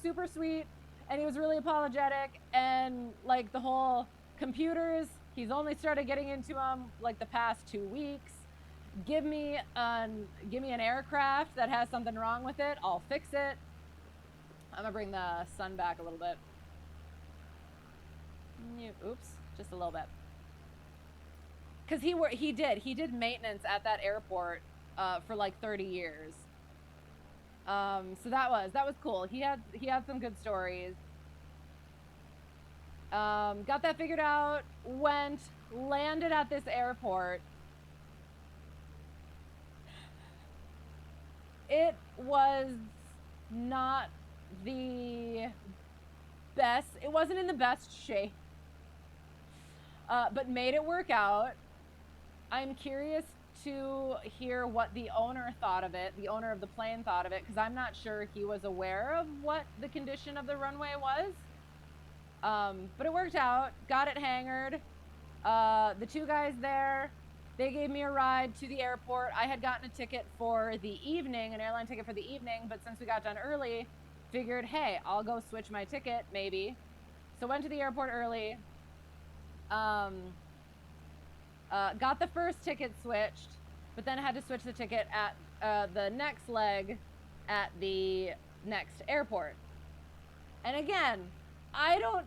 super sweet. And he was really apologetic, and like the whole computers, he's only started getting into them like the past 2 weeks. Give me an aircraft that has something wrong with it, I'll fix it. I'm gonna bring the sun back a little bit. Oops, just a little bit. Because he did maintenance at that airport for like 30 years. So that was cool. He had some good stories. Got that figured out, landed at this airport. It was not the best. It wasn't in the best shape, but made it work out. I'm curious to hear what the owner thought of it, the owner of the plane thought of it, because I'm not sure he was aware of what the condition of the runway was. But it worked out, got it hangared. The two guys there, they gave me a ride to the airport. I had gotten a ticket for the evening, an airline ticket for the evening, but since we got done early, figured, hey, I'll go switch my ticket, maybe. So went to the airport early. Got the first ticket switched, but then had to switch the ticket at the next leg at the next airport. And again, I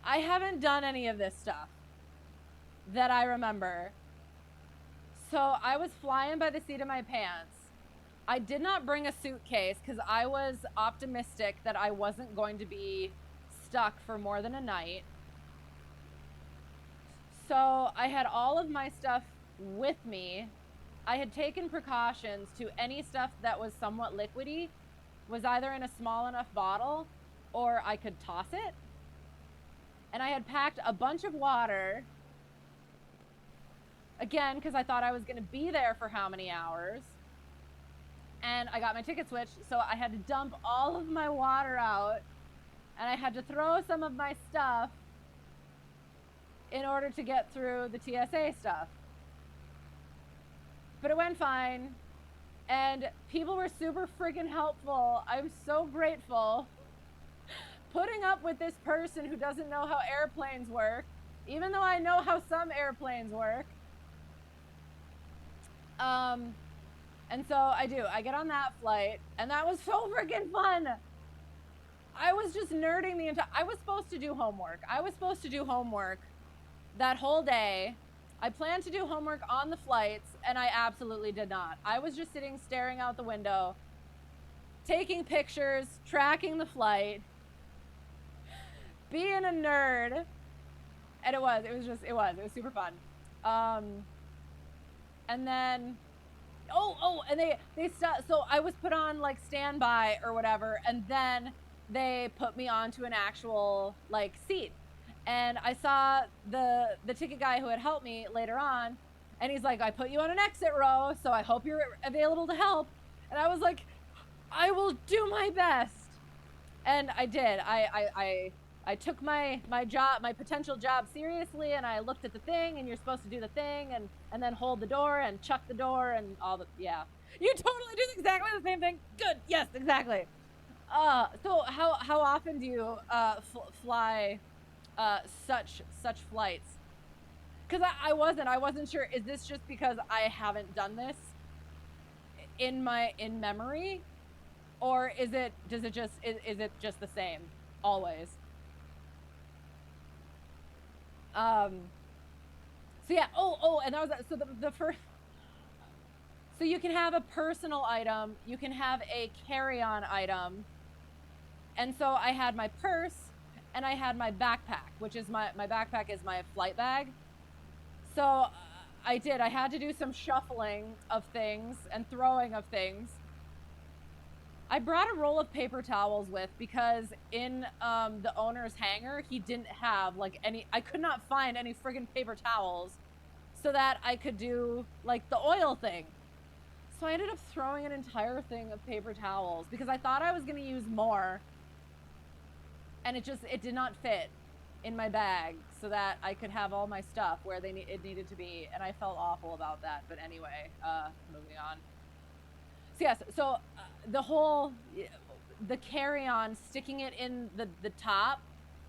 haven't done any of this stuff that I remember. So I was flying by the seat of my pants. I did not bring a suitcase because I was optimistic that I wasn't going to be stuck for more than a night. So I had all of my stuff with me. I had taken precautions to any stuff that was somewhat liquidy was either in a small enough bottle or I could toss it. And I had packed a bunch of water, again, because I thought I was going to be there for how many hours. and I got my ticket switched, so I had to dump all of my water out, and I had to throw some of my stuff in order to get through the TSA stuff. But it went fine, and people were super freaking helpful. I'm so grateful. Putting up with this person who doesn't know how airplanes work, even though I know how some airplanes work. And so I do. I get on that flight, and that was so freaking fun. I was just nerding the entire... I was supposed to do homework. That whole day. I planned to do homework on the flights, and I absolutely did not. I was just sitting, staring out the window, taking pictures, tracking the flight, being a nerd. And it was super fun. And then... and they stopped. So I was put on like standby or whatever, and then they put me onto an actual like seat. And I saw the ticket guy who had helped me later on, and he's like, I put you on an exit row, so I hope you're available to help. And I was like, I will do my best. And I did. I took my potential job seriously, and I looked at the thing, and you're supposed to do the thing, and then hold the door and chuck the door and all the, yeah. You totally do exactly the same thing. Good. Yes, exactly. So how often do you fly such flights? Because I wasn't sure. Is this just because I haven't done this in memory, or is it just the same always? So yeah, and that was, so the first, so you can have a personal item, you can have a carry-on item, and so I had my purse, and I had my backpack, which is my backpack is my flight bag. So I had to do some shuffling of things and throwing of things. I brought a roll of paper towels with, because in the owner's hangar, he didn't have like any, I could not find any friggin' paper towels so that I could do like the oil thing. So I ended up throwing an entire thing of paper towels because I thought I was gonna use more, and it did not fit in my bag so that I could have all my stuff where it needed to be, and I felt awful about that. But anyway, moving on. So yes, so the carry-on, sticking it in the top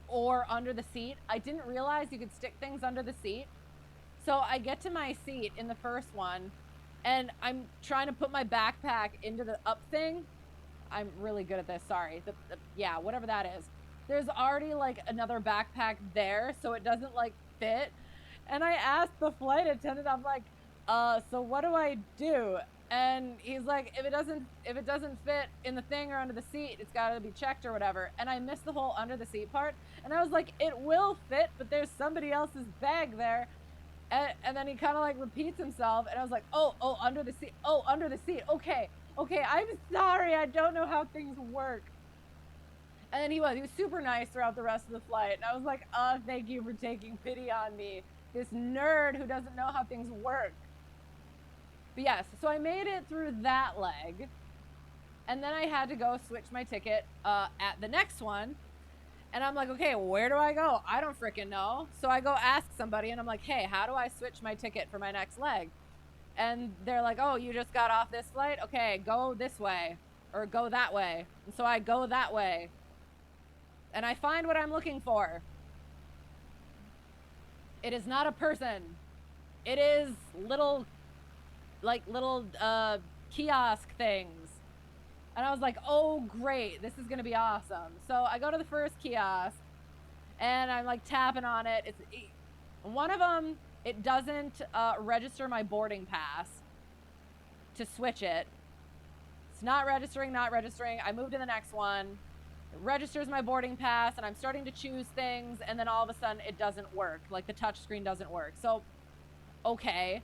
or under the seat. I didn't realize you could stick things under the seat. So I get to my seat in the first one, and I'm trying to put my backpack into the up thing. I'm really good at this, sorry. Yeah, whatever that is. There's already like another backpack there, so it doesn't like fit. And I asked the flight attendant, I'm like, so what do I do? And he's like, if it doesn't fit in the thing or under the seat, it's got to be checked or whatever. And I missed the whole under the seat part. And I was like, it will fit, but there's somebody else's bag there. And then he kind of like repeats himself. And I was like, oh, under the seat. Oh, under the seat. Okay, I'm sorry. I don't know how things work. And then he was super nice throughout the rest of the flight. And I was like, thank you for taking pity on me, this nerd who doesn't know how things work. But yes, so I made it through that leg, and then I had to go switch my ticket at the next one, and I'm like, okay, where do I go? I don't freaking know. So I go ask somebody, and I'm like, hey, how do I switch my ticket for my next leg? And they're like, oh, you just got off this flight? Okay, go this way, or go that way. And so I go that way, and I find what I'm looking for. It is not a person. It is little kiosk things. And I was like, oh great, this is gonna be awesome. So I go to the first kiosk, and I'm like tapping on it. It's one of them, it doesn't register my boarding pass to switch it. It's not registering. I move to the next one. It registers my boarding pass, and I'm starting to choose things, and then all of a sudden it doesn't work. Like the touch screen doesn't work. So, okay.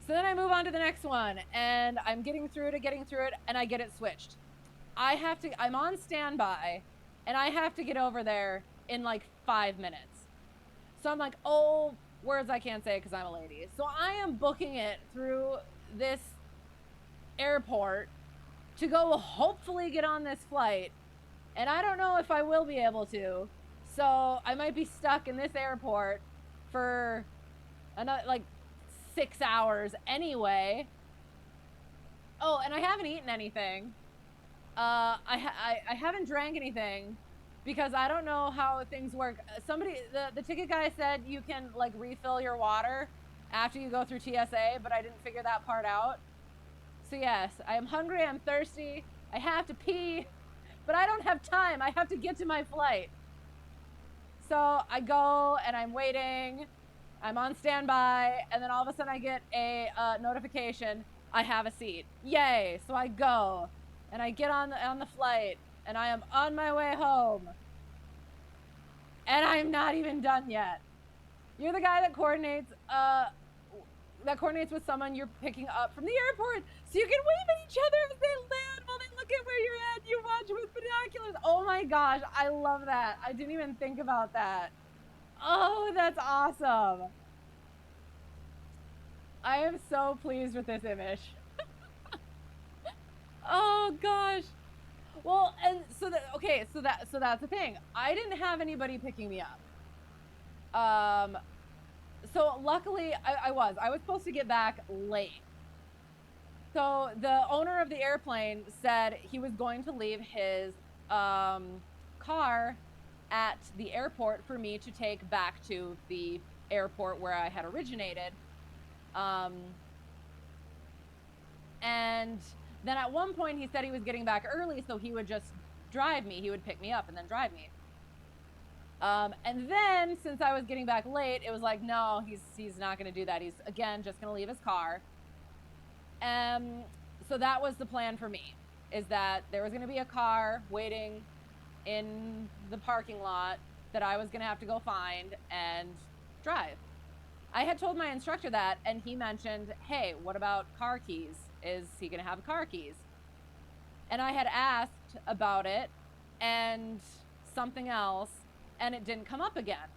So then I move on to the next one, and I'm getting through it, and I get it switched. I'm on standby, and I have to get over there in like 5 minutes. So I'm like, oh, words I can't say because I'm a lady. So I am booking it through this airport to go hopefully get on this flight. And I don't know if I will be able to. So I might be stuck in this airport for another, like, 6 hours anyway. Oh, and I haven't eaten anything. I haven't drank anything because I don't know how things work. Somebody, the ticket guy said you can, like, refill your water after you go through TSA, but I didn't figure that part out. So yes, I am hungry, I'm thirsty, I have to pee, but I don't have time. I have to get to my flight. So I go and I'm waiting, I'm on standby, and then all of a sudden I get a notification, I have a seat. Yay! So I go, and I get on the flight, and I am on my way home. And I'm not even done yet. You're the guy that coordinates with someone you're picking up from the airport, so you can wave at each other as they land while they look at where you're at. You watch with binoculars. Oh my gosh, I love that. I didn't even think about that. Oh, that's awesome. I am so pleased with this image. Oh gosh. Well, and so that's the thing. I didn't have anybody picking me up. So luckily I was supposed to get back late. So the owner of the airplane said he was going to leave his car at the airport for me to take back to the airport where I had originated. And then at one point he said he was getting back early, so he would just drive me. He would pick me up and then drive me. And then since I was getting back late, it was like, no, he's not going to do that. He's, again, just going to leave his car. So that was the plan for me, is that there was going to be a car waiting in the parking lot that I was going to have to go find and drive. I had told my instructor that, and he mentioned, hey, what about car keys? Is he going to have car keys? And I had asked about it and something else, and it didn't come up again.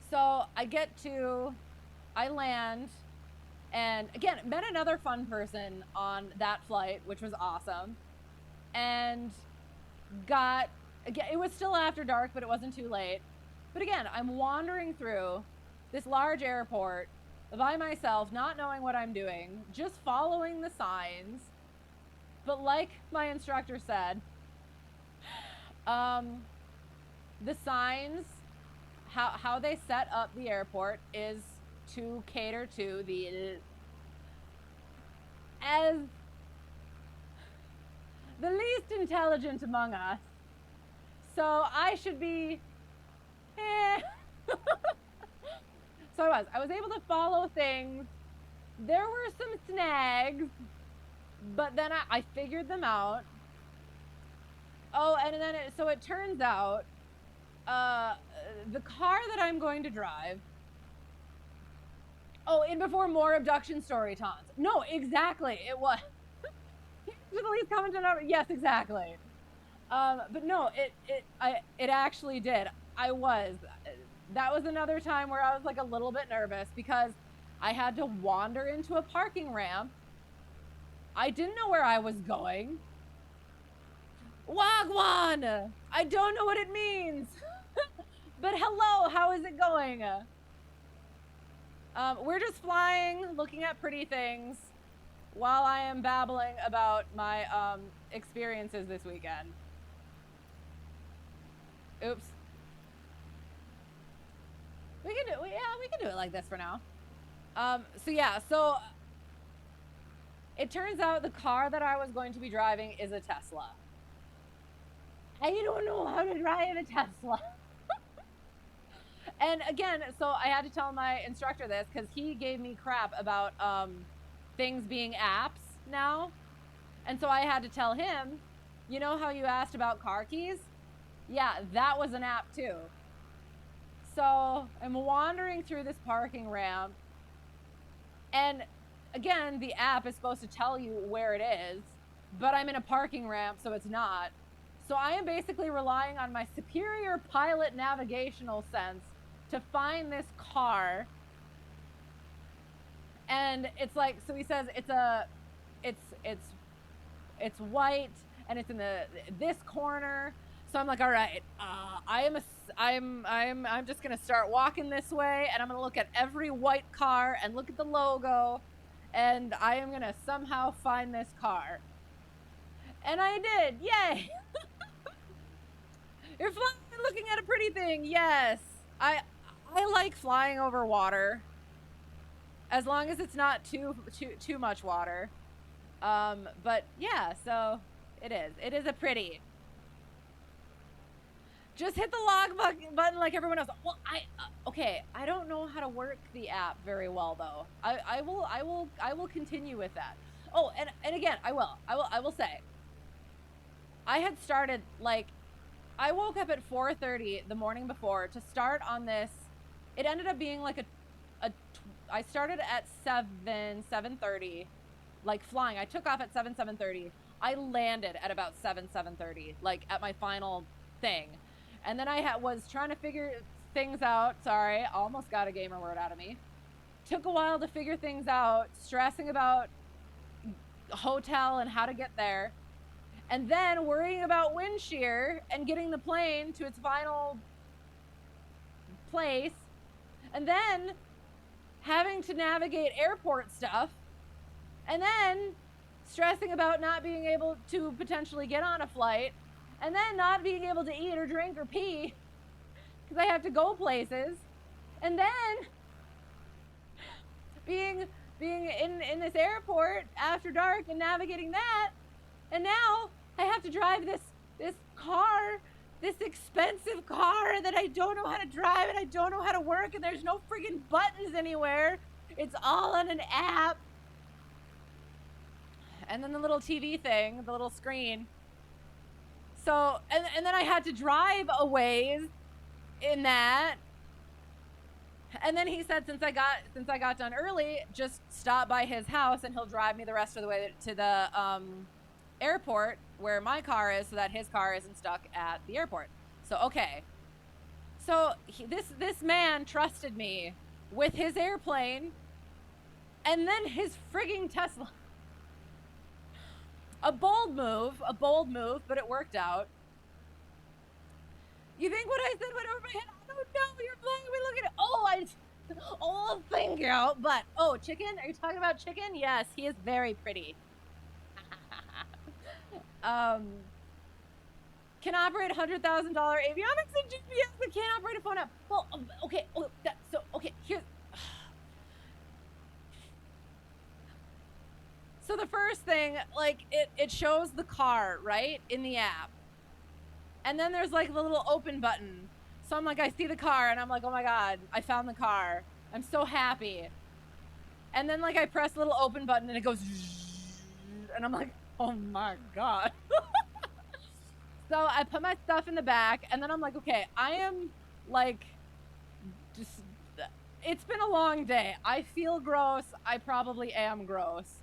So I land, and again, met another fun person on that flight, which was awesome. And again, it was still after dark, but it wasn't too late. But again, I'm wandering through this large airport by myself, not knowing what I'm doing, just following the signs. But like my instructor said, the signs, how they set up the airport is to cater to as the least intelligent among us. So I should be, So I was able to follow things. There were some snags, but then I figured them out. Oh, and then it turns out, the car that I'm going to drive. Oh, and before more abduction story times. No, exactly, it was. Should at least comment on it. Yes, exactly. But no, it actually did. That was another time where I was like a little bit nervous because I had to wander into a parking ramp. I didn't know where I was going. Wagwan! I don't know what it means. But hello, how is it going? We're just flying, looking at pretty things while I am babbling about my experiences this weekend. Oops. We can do it like this for now. So it turns out the car that I was going to be driving is a Tesla. I don't know how to drive a Tesla. And again, so I had to tell my instructor this because he gave me crap about things being apps now. And so I had to tell him, you know how you asked about car keys? Yeah, that was an app too. So I'm wandering through this parking ramp. And again, the app is supposed to tell you where it is, but I'm in a parking ramp, so it's not. So I am basically relying on my superior pilot navigational sense to find this car. And it's like, so he says it's white and it's in this corner. So I'm like, all right, I'm just gonna start walking this way, and I'm gonna look at every white car and look at the logo, and I am gonna somehow find this car. And I did, yay! You're flying and looking at a pretty thing, yes. I like flying over water, as long as it's not too much water. But yeah, so it is a pretty. Just hit the log button like everyone else. Well, okay, I don't know how to work the app very well though. I will continue with that. Oh, and again, I will say, I had started, like, I woke up at 4:30 the morning before to start on this. It ended up being like I started at 7:30, like flying. I took off at 7:30. I landed at about 7:30, like at my final thing. And then I was trying to figure things out. Sorry, almost got a gamer word out of me. Took a while to figure things out, stressing about a hotel and how to get there. And then worrying about wind shear and getting the plane to its final place. And then having to navigate airport stuff. And then stressing about not being able to potentially get on a flight. And then not being able to eat or drink or pee because I have to go places. And then being in this airport after dark and navigating that. And now I have to drive this car, this expensive car that I don't know how to drive and I don't know how to work, and there's no friggin' buttons anywhere. It's all on an app. And then the little TV thing, the little screen. So, and then I had to drive a ways in that. And then he said, since I got done early, just stop by his house and he'll drive me the rest of the way to the airport where my car is, so that his car isn't stuck at the airport. So, okay. So this man trusted me with his airplane and then his frigging Tesla. A bold move, but it worked out. You think what I said went over my head? I don't know. You're blaming me. Look at it. Oh, thank you. But, oh, chicken? Are you talking about chicken? Yes, he is very pretty. Can operate $100,000 avionics and GPS, but can't operate a phone app. Well, okay. Oh, okay. Here's. So the first thing, like, it shows the car, right, in the app. And then there's, like, the little open button. So I'm like, I see the car, and I'm like, oh, my God, I found the car. I'm so happy. And then, like, I press the little open button, and it goes, and I'm like, oh, my God. So I put my stuff in the back, and then I'm like, okay, I am, like, just, it's been a long day. I feel gross. I probably am gross.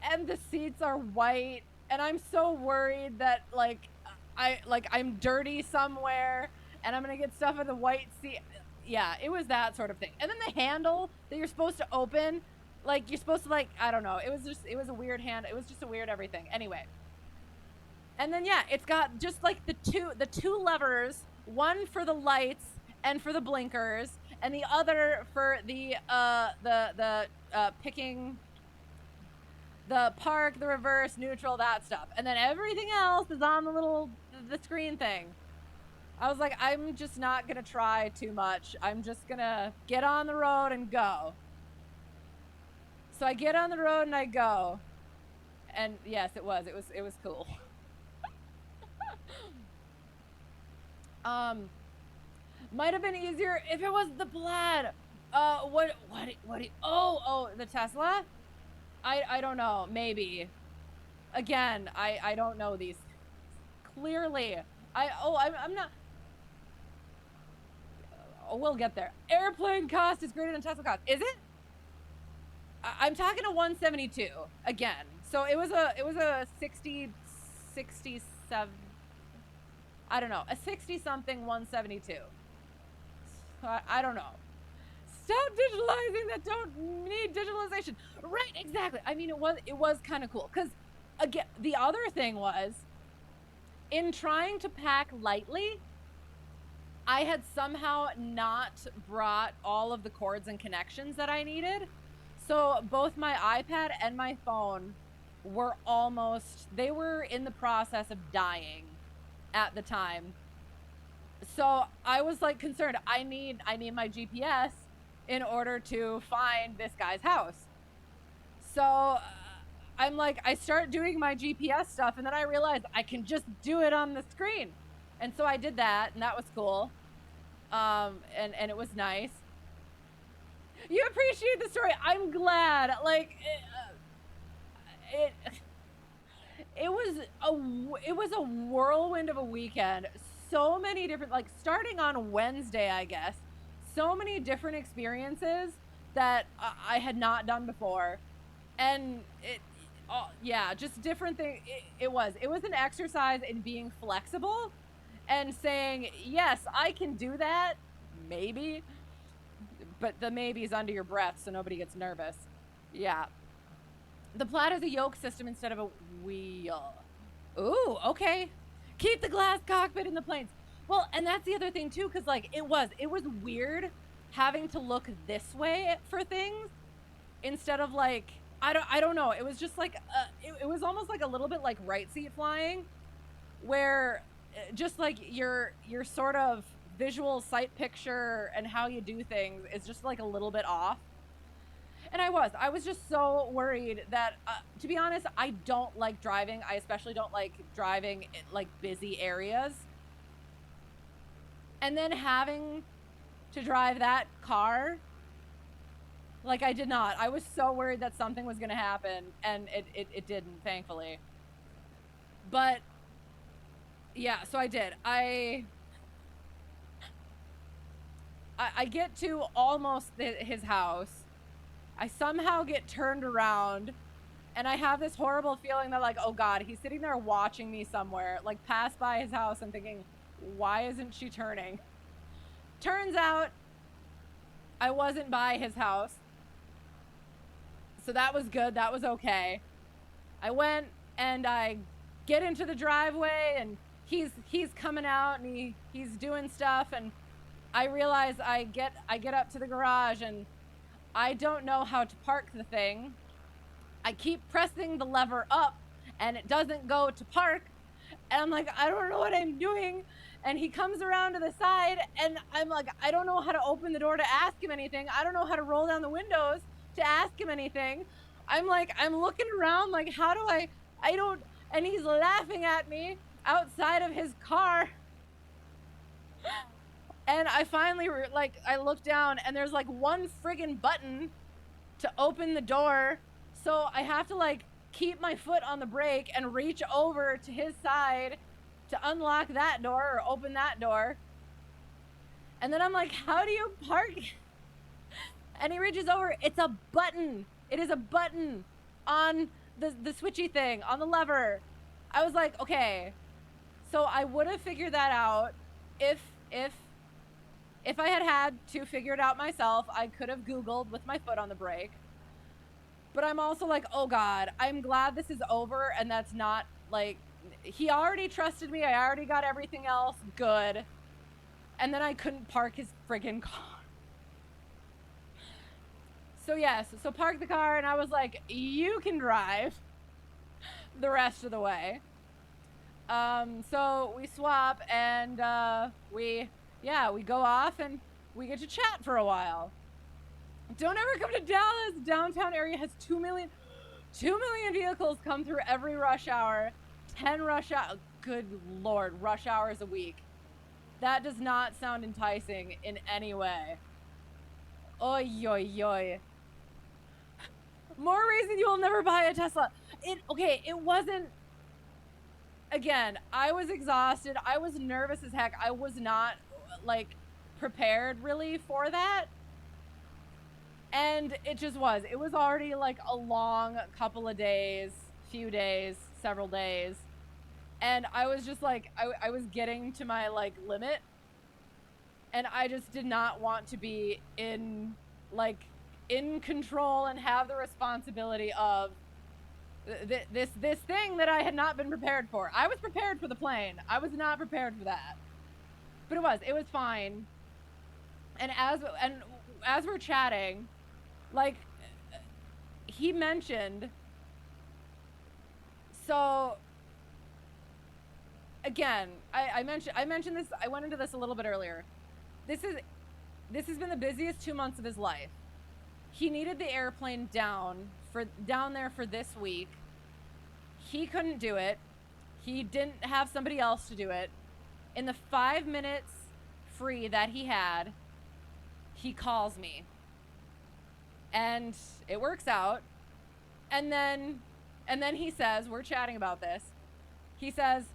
And the seats are white, and I'm so worried that, I'm dirty somewhere, and I'm gonna get stuff in the white seat. Yeah, it was that sort of thing. And then the handle that you're supposed to open, like, you're supposed to, like, I don't know. It was a weird hand. It was just a weird everything. Anyway. And then, yeah, it's got just, like, the two levers, one for the lights and for the blinkers, and the other for the picking the park, the reverse, neutral, that stuff. And then everything else is on the screen thing. I was like, I'm just not going to try too much. I'm just going to get on the road and go. So I get on the road and I go. And yes, it was cool. Might have been easier if it was the plaid. The Tesla? I don't know, maybe. Again, I don't know these. Clearly. I'm not. Oh, we'll get there. Airplane cost is greater than Tesla cost. Is it? I'm talking a 172 again. So it was a 67. I don't know, a 60 something 172. I don't know. stop digitalizing that don't need digitalization. Right, exactly. I mean, it was kind of cool because, again, the other thing was, in trying to pack lightly, I had somehow not brought all of the cords and connections that I needed. So both my iPad and my phone were they were in the process of dying at the time. So I was like concerned. I need my GPS in order to find this guy's house. So I'm like, I start doing my GPS stuff, and then I realized I can just do it on the screen. And so I did that, and that was cool. And it was nice. You appreciate the story. I'm glad. Like, it was a whirlwind of a weekend. So many different, like, starting on Wednesday, I guess, so many different experiences that I had not done before. And yeah, just different things. It was an exercise in being flexible and saying, yes, I can do that, maybe, but the maybe's under your breath so nobody gets nervous. Yeah. The Plaid is a yoke system instead of a wheel. Ooh, okay. Keep the glass cockpit in the planes. Well, and that's the other thing too, because like it was weird having to look this way for things instead of like, I don't know. It was just like it was almost like a little bit like right seat flying, where just like your sort of visual sight picture and how you do things is just like a little bit off. And I was just so worried that, to be honest, I don't like driving. I especially don't like driving in like busy areas. And then having to drive that car, like I did not. I was so worried that something was going to happen, and it didn't, thankfully. But yeah, so I did. I get to almost his house. I somehow get turned around, and I have this horrible feeling that like, oh God, he's sitting there watching me somewhere, like pass by his house and thinking, why isn't she turning? Turns out I wasn't by his house. So that was good. That was okay. I went and I get into the driveway, and he's coming out, and he's doing stuff, and I realize I get up to the garage, and I don't know how to park the thing. I keep pressing the lever up, and it doesn't go to park, and I'm like, I don't know what I'm doing. And he comes around to the side, and I'm like, I don't know how to open the door to ask him anything. I don't know how to roll down the windows to ask him anything. I'm like, I'm looking around like, how do I don't, and he's laughing at me outside of his car. And I finally, like, I look down, and there's like one friggin' button to open the door. So I have to like keep my foot on the brake and reach over to his side to unlock that door or open that door. And then I'm like, how do you park? And he reaches over. It's a button. It is a button on the switchy thing, on the lever. I was like, okay. So I would have figured that out if I had to figure it out myself. I could have Googled with my foot on the brake. But I'm also like, oh God, I'm glad this is over, and that's not like, he already trusted me. I already got everything else good. And then I couldn't park his friggin' car. So yes, so park the car, and I was like, you can drive the rest of the way. So we swap, and we go off, and we get to chat for a while. Don't ever come to Dallas. Downtown area has 2 million vehicles come through every rush hour. 10 rush hour. Good Lord, rush hours a week. That does not sound enticing in any way. Oy, oy, oy. More reason you will never buy a Tesla. It wasn't. Again, I was exhausted. I was nervous as heck. I was not, like, prepared really for that. And it just was. It was already like a long couple of days, several days. And I was just like, I was getting to my like limit. And I just did not want to be in like in control and have the responsibility of this thing that I had not been prepared for. I was prepared for the plane. I was not prepared for that. But it was fine. And as we're chatting, like, he mentioned, so again, I mentioned this, I went into this a little bit earlier. This has been the busiest 2 months of his life. He needed the airplane down there for this week. He couldn't do it. He didn't have somebody else to do it. In the 5 minutes free that he had, he calls me. And it works out. And then he says, we're chatting about this. He says,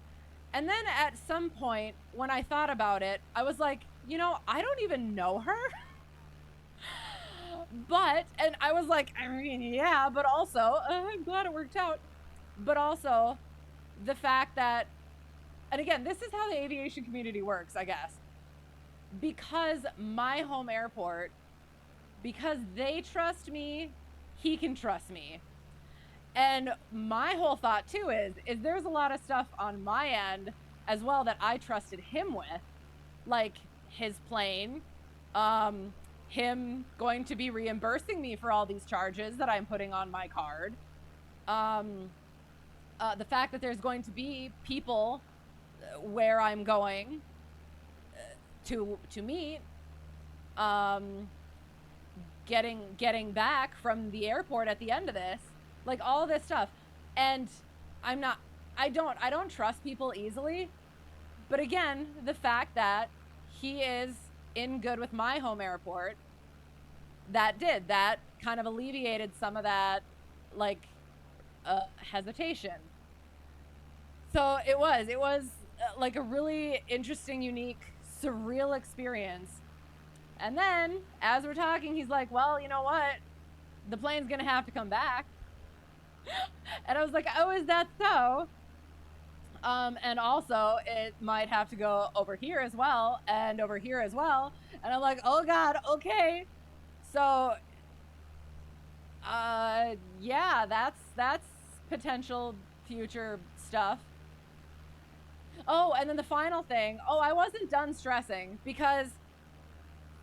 and then at some point when I thought about it, I was like, I don't even know her. And I was like, I mean, yeah, but also, I'm glad it worked out. But also, the fact that, and again, this is how the aviation community works, I guess. Because my home airport, because they trust me, he can trust me. And my whole thought, too, is there's a lot of stuff on my end as well that I trusted him with. Like his plane, him going to be reimbursing me for all these charges that I'm putting on my card. The fact that there's going to be people where I'm going to meet, getting back from the airport at the end of this, like all this stuff. And I don't trust people easily. But again, the fact that he is in good with my home airport, that kind of alleviated some of that, like, hesitation. So it was like a really interesting, unique, surreal experience. And then as we're talking, he's like, well, you know what? The plane's going to have to come back. And I was like, oh, is that so? And also it might have to go over here as well and over here as well. And I'm like, oh God, okay. So, yeah, that's potential future stuff. Oh, and then the final thing. Oh, I wasn't done stressing because,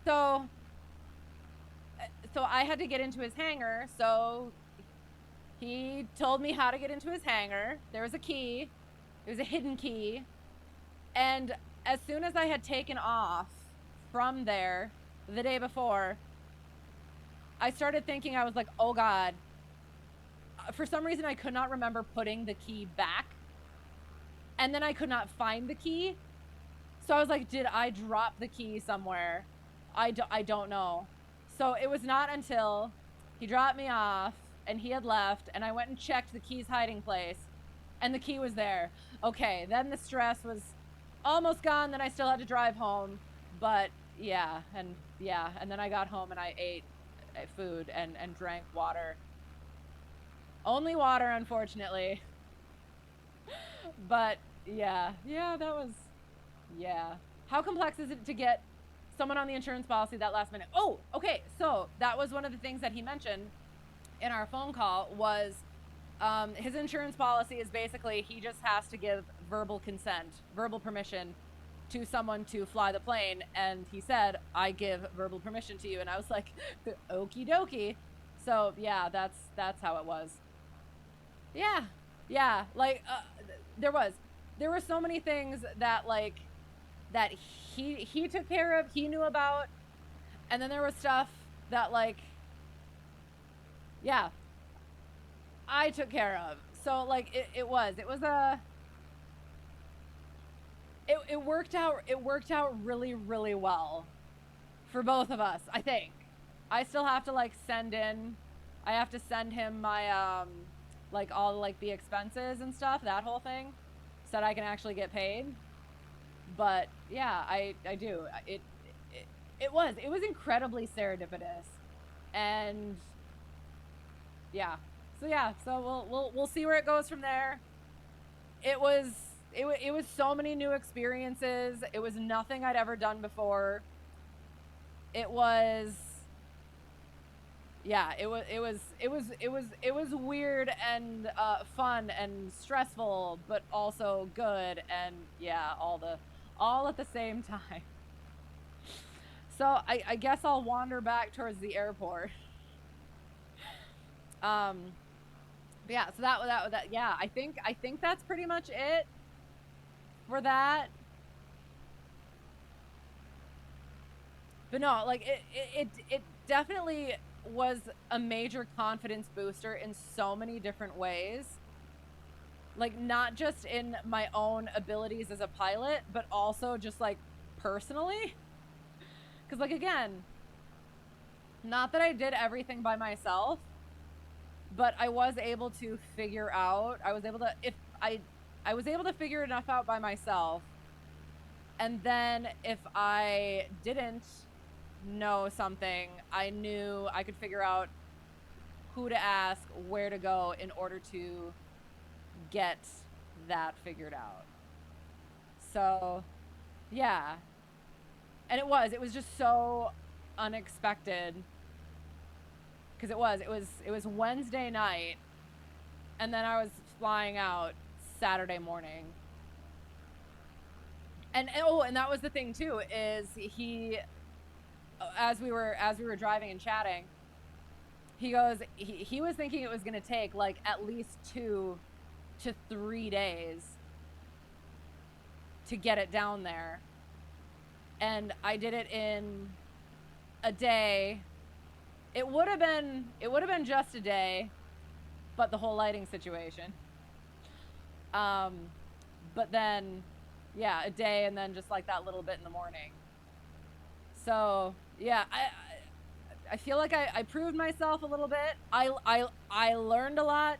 so I had to get into his hangar. So he told me how to get into his hangar. There was a key. It was a hidden key. And as soon as I had taken off from there the day before, I started thinking, I was like, oh God. For some reason, I could not remember putting the key back. And then I could not find the key. So I was like, did I drop the key somewhere? I don't know. So it was not until he dropped me off and he had left and I went and checked the key's hiding place and the key was there. Okay, then the stress was almost gone. Then I still had to drive home. But yeah, and then I got home and I ate food and drank water. Only water, unfortunately. But yeah, that was, yeah. How complex is it to get someone on the insurance policy that last minute? Oh, okay. So that was one of the things that he mentioned in our phone call was his insurance policy is basically he just has to give verbal consent, verbal permission to someone to fly the plane. And he said, I give verbal permission to you. And I was like, okie dokie. So yeah, that's how it was. Yeah. Like, there were so many things that like, that he took care of, he knew about. And then there was stuff that like, yeah, I took care of. So like, it worked out really, really well for both of us, I think. I still have to like send him my, like all like the expenses and stuff, that whole thing, so that I can actually get paid. But yeah, I do. It was incredibly serendipitous. And yeah. So we'll see where it goes from there. It was so many new experiences. It was nothing I'd ever done before. It was yeah, it was weird and fun and stressful, but also good, and yeah, all at the same time. So I guess I'll wander back towards the airport. Yeah, so that yeah, I think that's pretty much it for that. But no, like it definitely was a major confidence booster in so many different ways. Like, not just in my own abilities as a pilot, but also just like personally. Because, like, again, not that I did everything by myself, but I was able to figure out, I was able to figure enough out by myself. And then if I didn't know something, I knew I could figure out who to ask, where to go in order to get that figured out. So, yeah. And it was just so unexpected, because it was Wednesday night, and then I was flying out Saturday morning. And that was the thing too, is he, as we were driving and chatting, he goes, he was thinking it was going to take like at least 2 to 3 days to get it down there. And I did it in a day. It would have been just a day, but the whole lighting situation. But then, yeah, a day, and then just like that little bit in the morning. So yeah, I feel like I proved myself a little bit. I learned a lot.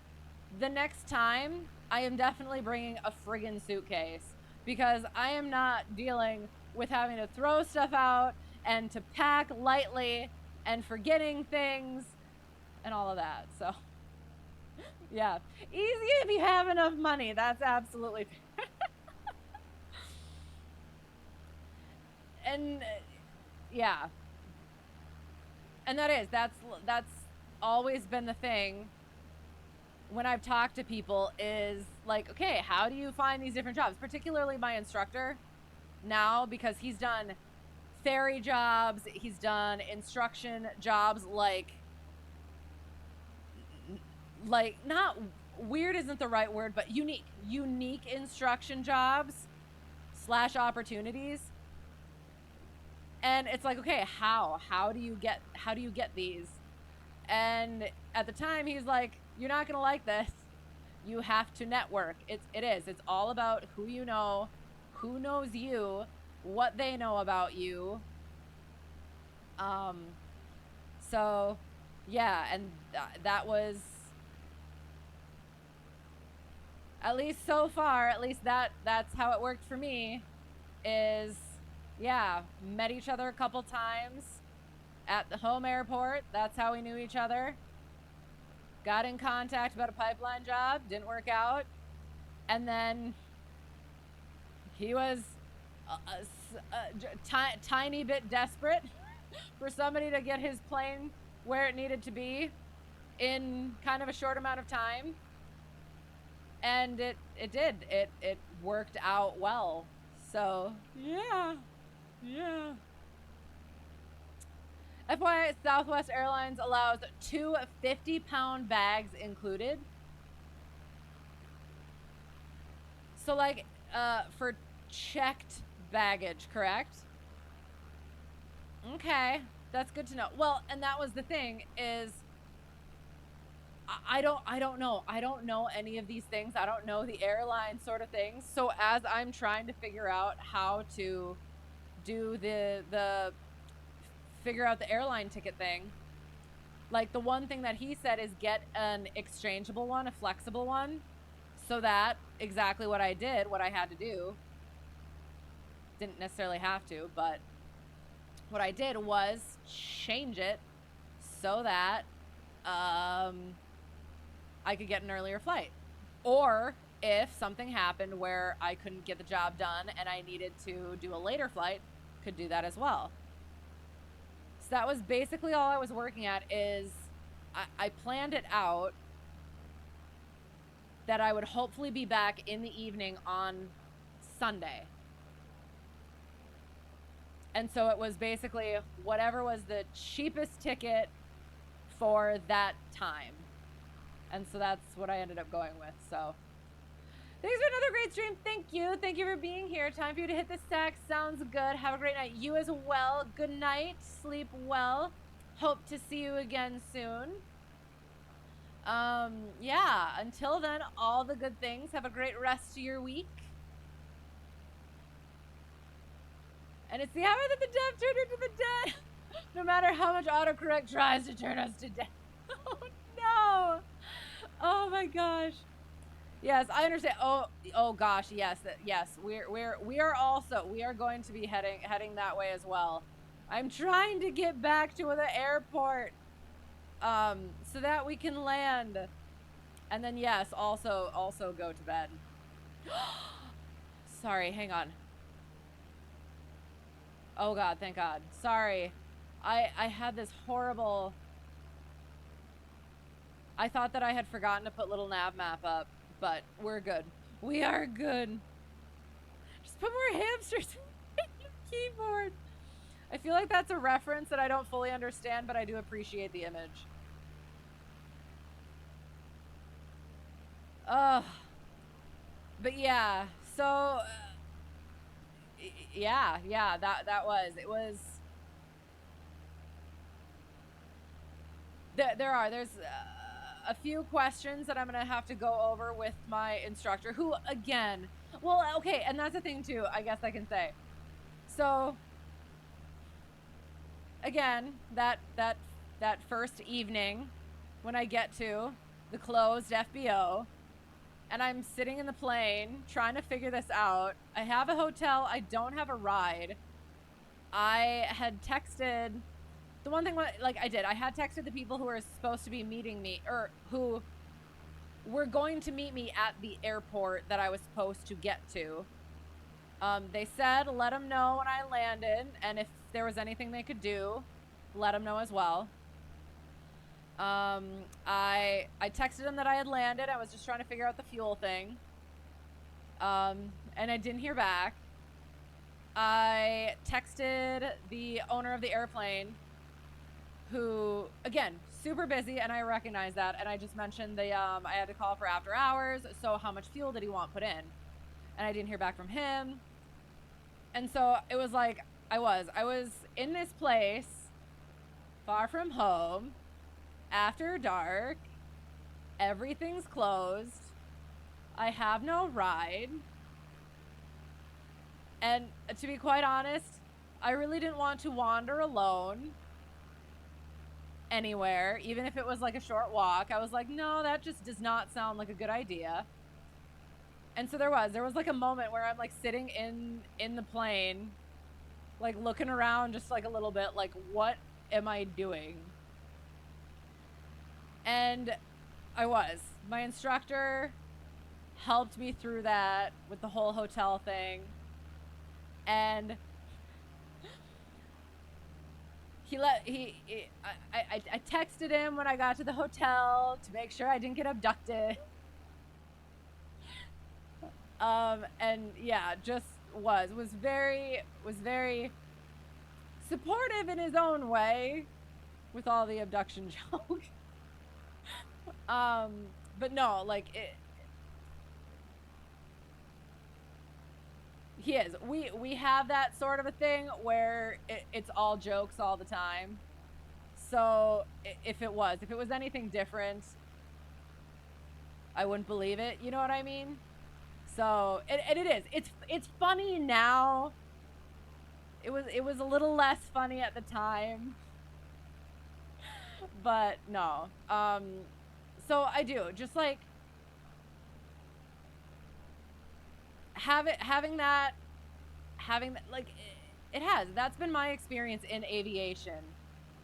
The next time, I am definitely bringing a friggin' suitcase, because I am not dealing with having to throw stuff out and to pack lightly and forgetting things and all of that. So yeah, easy if you have enough money. That's absolutely fair. And yeah, and that's always been the thing when I've talked to people, is like, okay, how do you find these different jobs? Particularly my instructor now, because he's done ferry jobs, he's done instruction jobs, like not weird isn't the right word, but unique instruction jobs / opportunities. And it's like, okay, how do you get these? And at the time, he's like, you're not gonna like this. You have to network. It's all about who you know, who knows you, what they know about you. So yeah, and that was, at least so far, at least that's how it worked for me, is, yeah, met each other a couple times at the home airport. That's how we knew each other. Got in contact about a pipeline job, didn't work out. And then he was a tiny bit desperate for somebody to get his plane where it needed to be in kind of a short amount of time. And it did. It worked out well. So, yeah. FYI, Southwest Airlines allows 2 50-pound bags included. So, like, for checked baggage, correct? Okay, that's good to know. Well, and that was the thing, is I don't know. I don't know any of these things. I don't know the airline sort of things. So as I'm trying to figure out how to do the figure out the airline ticket thing, like, the one thing that he said is get an exchangeable one, a flexible one. So that exactly what I did, what I had to do. Didn't necessarily have to, but what I did was change it so that I could get an earlier flight. Or if something happened where I couldn't get the job done and I needed to do a later flight, could do that as well. So that was basically all I was working at, is I planned it out that I would hopefully be back in the evening on Sunday. And so it was basically whatever was the cheapest ticket for that time. And so that's what I ended up going with. So thanks for another great stream. Thank you. Thank you for being here. Time for you to hit the stack. Sounds good. Have a great night. You as well. Good night. Sleep well. Hope to see you again soon. Yeah, until then, all the good things. Have a great rest of your week. And it's the hour that the deaf turned into the dead. No matter how much autocorrect tries to turn us to death. Oh no. Oh my gosh. Yes, I understand. Oh gosh, yes, yes. We are going to be heading that way as well. I'm trying to get back to the airport so that we can land. And then yes, also go to bed. Sorry, hang on. Oh god, thank god. Sorry. I had this horrible... I thought that I had forgotten to put LittleNavMap up, but we're good. We are good. Just put more hamsters in your keyboard. I feel like that's a reference that I don't fully understand, but I do appreciate the image. Ugh. But yeah, so... yeah, it was... There's a few questions that I'm gonna have to go over with my instructor, who, again, well, okay, and that's the thing too, I guess I can say. So, again, that first evening, when I get to the closed FBO, and I'm sitting in the plane, trying to figure this out. I have a hotel, I don't have a ride. I had texted... The one thing, like I had texted the people who were supposed to be meeting me, or who were going to meet me at the airport that I was supposed to get to. They said, let them know when I landed, and if there was anything they could do, let them know as well. I texted them that I had landed. I was just trying to figure out the fuel thing. And I didn't hear back. I texted the owner of the airplane, who, again, super busy, and I recognize that, and I just mentioned I had to call for after hours, so how much fuel did he want put in? And I didn't hear back from him. And so it was like, I was in this place, far from home, after dark, everything's closed, I have no ride, and to be quite honest, I really didn't want to wander alone anywhere, even if it was like a short walk. I was like, no, that just does not sound like a good idea. And so there was like a moment where I'm like sitting in the plane, like looking around just like a little bit, like, what am I doing? And my instructor helped me through that with the whole hotel thing, and I texted him when I got to the hotel to make sure I didn't get abducted. And yeah, just was very supportive in his own way with all the abduction joke. But no, like he is. We have that sort of a thing where it's all jokes all the time. So if it was anything different, I wouldn't believe it. You know what I mean? So it is. It's funny now. It was a little less funny at the time. But no. So I do just like having that like that's been my experience in aviation,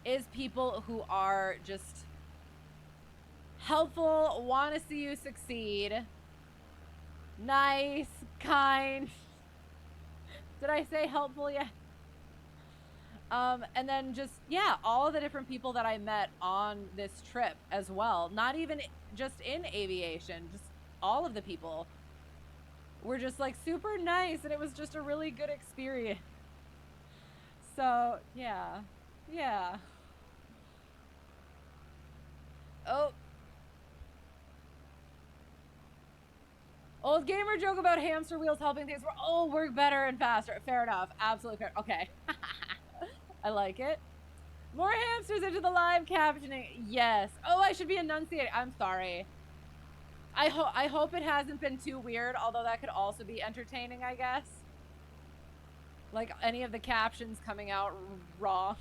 is people who are just helpful, want to see you succeed, nice, kind. Did I say helpful yet? And then just, yeah, all of the different people that I met on this trip as well. Not even just in aviation, just all of the people were just like super nice, and it was just a really good experience. So, yeah. Yeah. Oh. Old gamer joke about hamster wheels helping things work better and faster. Fair enough. Absolutely fair. Okay. I like it. More hamsters into the live captioning. Yes. Oh, I should be enunciating. I'm sorry. I hope it hasn't been too weird, although that could also be entertaining, I guess. Like any of the captions coming out wrong.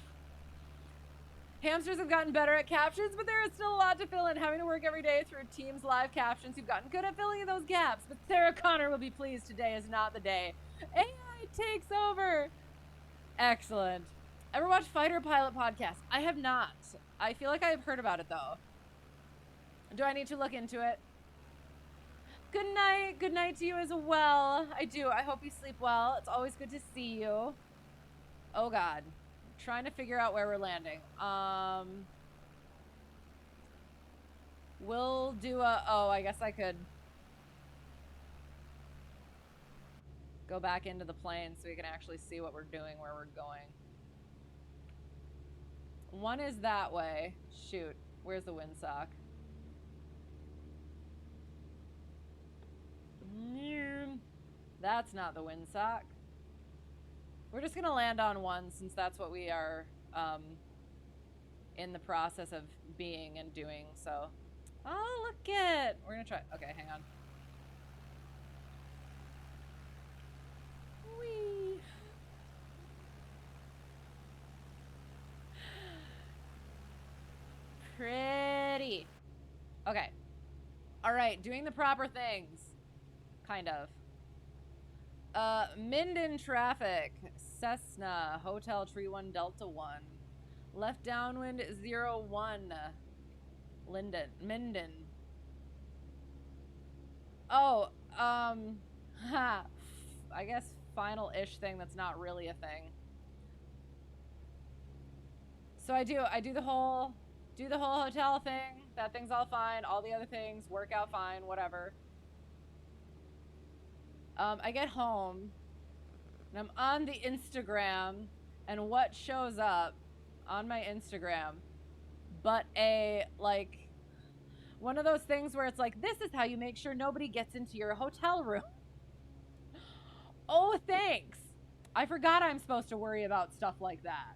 Hamsters have gotten better at captions, but there is still a lot to fill in, having to work every day through Teams live captions who've gotten good at filling in those gaps. But Sarah Connor will be pleased today is not the day. AI takes over. Excellent. Ever watch Fighter Pilot Podcast? I have not. I feel like I've heard about it, though. Do I need to look into it? Good night. Good night to you as well. I do. I hope you sleep well. It's always good to see you. Oh, God. Trying to figure out where we're landing. We'll do I guess I could go back into the plane so we can actually see what we're doing, where we're going. One is that way. Shoot. Where's the windsock? That's not the windsock. We're just gonna land on one since that's what we are in the process of being and doing, so. Oh, look it! We're gonna try. Okay, hang on. Whee! Pretty. Okay. Alright, doing the proper things. Kind of. Minden traffic. Cessna. Hotel Tree 1 Delta 1. Left downwind 01. Minden. Oh, I guess final-ish thing that's not really a thing. So I do the whole hotel thing. That thing's all fine. All the other things work out fine, whatever. I get home and I'm on the Instagram, and what shows up on my Instagram but a, like, one of those things where it's like, this is how you make sure nobody gets into your hotel room. Oh, thanks. I forgot I'm supposed to worry about stuff like that.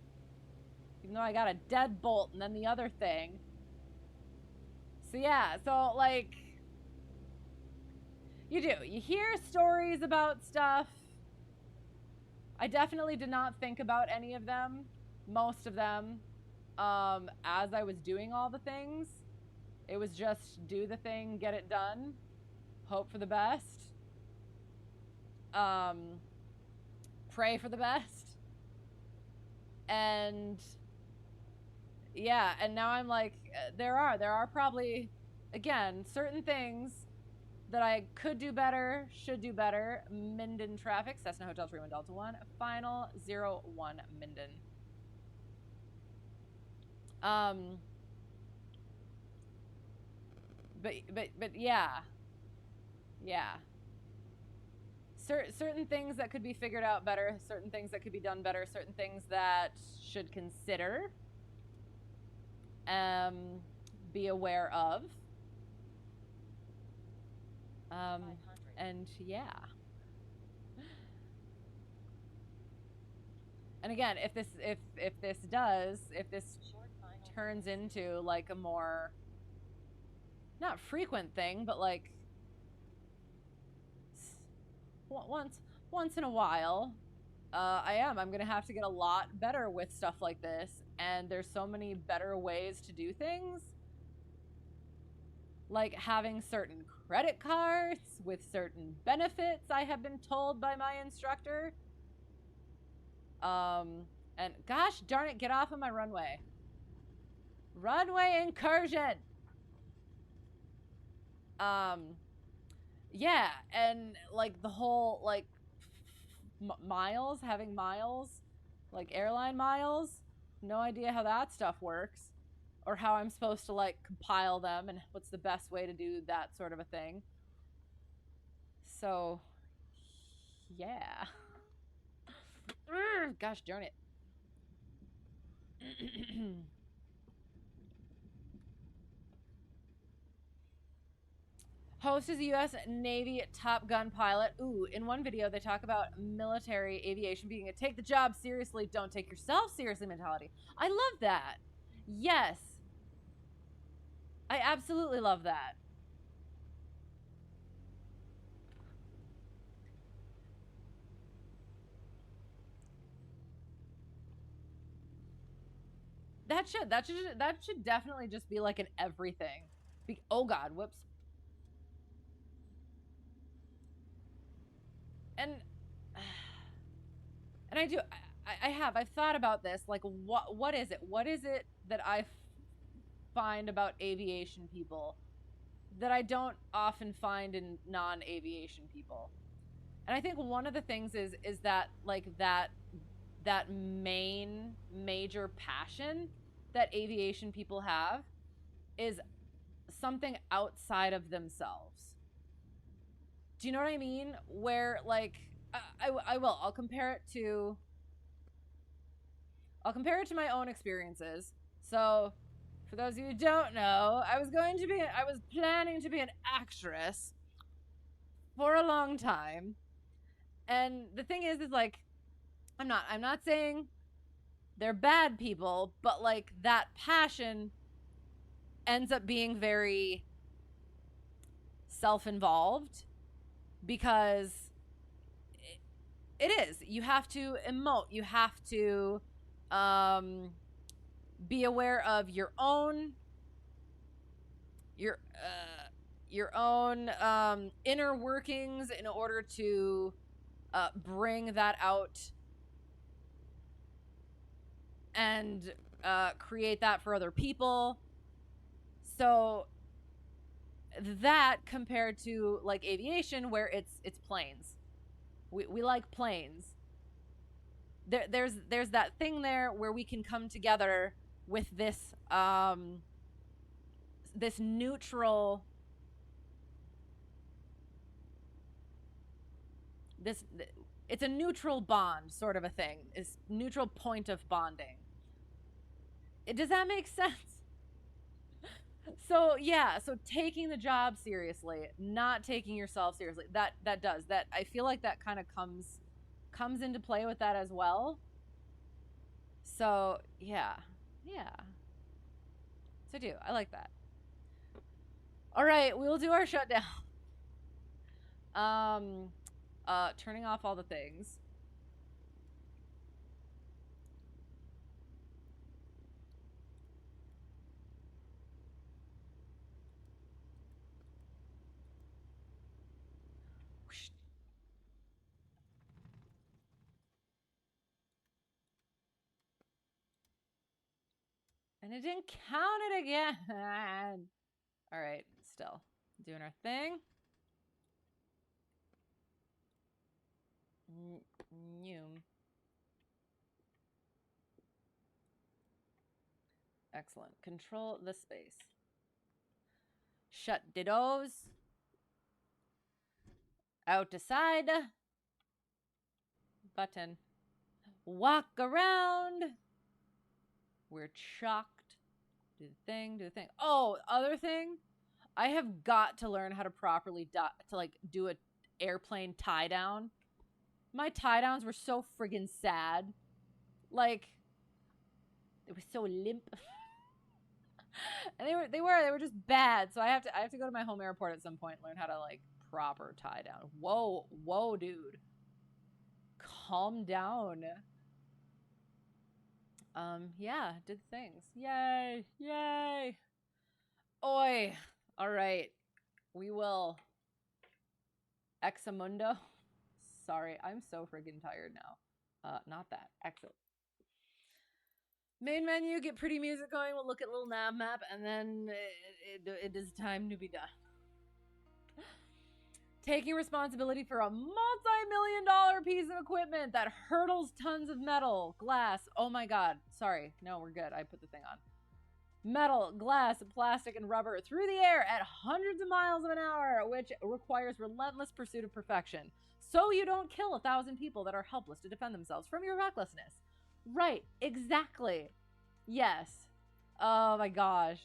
Even though I got a deadbolt and then the other thing. So yeah, so like, you hear stories about stuff. I definitely did not think about any of them, most of them, as I was doing all the things. It was just do the thing, get it done, hope for the best, pray for the best, and yeah, and now I'm like, there are probably, again, certain things that I could do better, should do better. Minden traffic, Cessna Hotel 31 Delta 1, final 01 Minden. But yeah. Certain things that could be figured out better, certain things that could be done better, certain things that should consider, be aware of. And yeah. And again, if this turns into like a more, not frequent thing, but like once in a while, I'm gonna have to get a lot better with stuff like this, and there's so many better ways to do things. Like having certain credit cards with certain benefits, I have been told by my instructor. And gosh darn it, get off of my runway. Runway incursion! Yeah, and like the whole, like, miles, having miles. like airline miles. No idea how that stuff works, or how I'm supposed to like compile them and what's the best way to do that sort of a thing. So, yeah. Gosh darn it. Host is a U.S. Navy Top Gun pilot. Ooh, in one video, they talk about military aviation being a take the job seriously, don't take yourself seriously mentality. I love that. Yes. I absolutely love that. That should definitely just be like an everything. Oh God, whoops. And I've thought about this. Like, what is it? What is it that I find about aviation people that I don't often find in non-aviation people? And I think one of the things is that like that major passion that aviation people have is something outside of themselves. Do you know what I mean? Where like I'll compare it to my own experiences. So, for those of you who don't know, I was planning to be an actress for a long time. And the thing is like I'm not saying they're bad people, but like that passion ends up being very self-involved because it is. You have to emote. You have to be aware of your own inner workings in order to bring that out and create that for other people. So that compared to like aviation where it's planes. We like planes. There's that thing there where we can come together with this this neutral it's a neutral bond sort of a thing. It's neutral point of bonding. Does that make sense? So yeah, so taking the job seriously, not taking yourself seriously, that I feel like that kind of comes into play with that as well. So yeah. So I like that. All right, we will do our shutdown. Turning off all the things. And it didn't count it again. All right, still doing our thing. Excellent. Control the space. Shut dittos. Out to side. Button. Walk around. We're chalked. Do the thing. Oh, other thing. I have got to learn how to properly do a airplane tie down. My tie downs were so friggin' sad. Like, it was so limp. And they were just bad. So I have to go to my home airport at some point and learn how to like proper tie down. Whoa, dude. Calm down. Yeah, did things. Yay. Oi. All right. We will Examundo. Sorry, I'm so friggin' tired now. Not that. Exit. Main menu, get pretty music going. We'll look at LittleNavMap, and then it is time to be done. taking responsibility for a multi-million-dollar piece of equipment that hurdles tons of metal, glass. Oh my God. Sorry. No, we're good. I put the thing on. Metal, glass, plastic, and rubber through the air at hundreds of miles an hour, which requires relentless pursuit of perfection. So you don't kill 1,000 people that are helpless to defend themselves from your recklessness. Right. Exactly. Yes. Oh my gosh.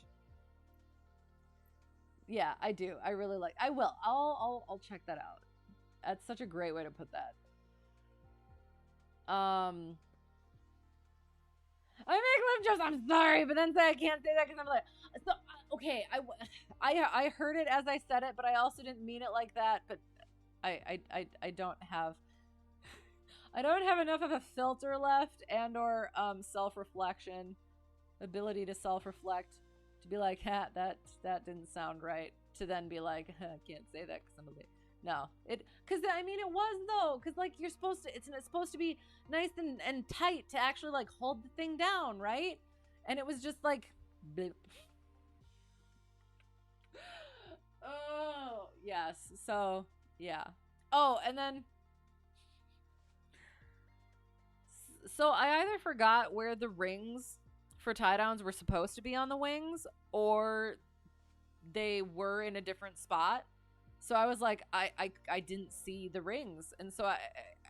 Yeah, I do. I really like. I will. I'll check that out. That's such a great way to put that. I make lip jokes. I'm sorry, but then say I can't say that because I'm like, so okay. I heard it as I said it, but I also didn't mean it like that. But I don't have enough of a filter left and or self-reflection, ability to self-reflect, to be like, ha, that didn't sound right, to then be like, I can't say that because I'm a bit. No, because I mean, it was though, because like you're supposed to, it's supposed to be nice and tight to actually like hold the thing down, right? And it was just like, blip. Oh yes, so yeah. Oh, and then, so I either forgot where the rings for tie downs were supposed to be on the wings, or they were in a different spot. So I was like, I didn't see the rings. And so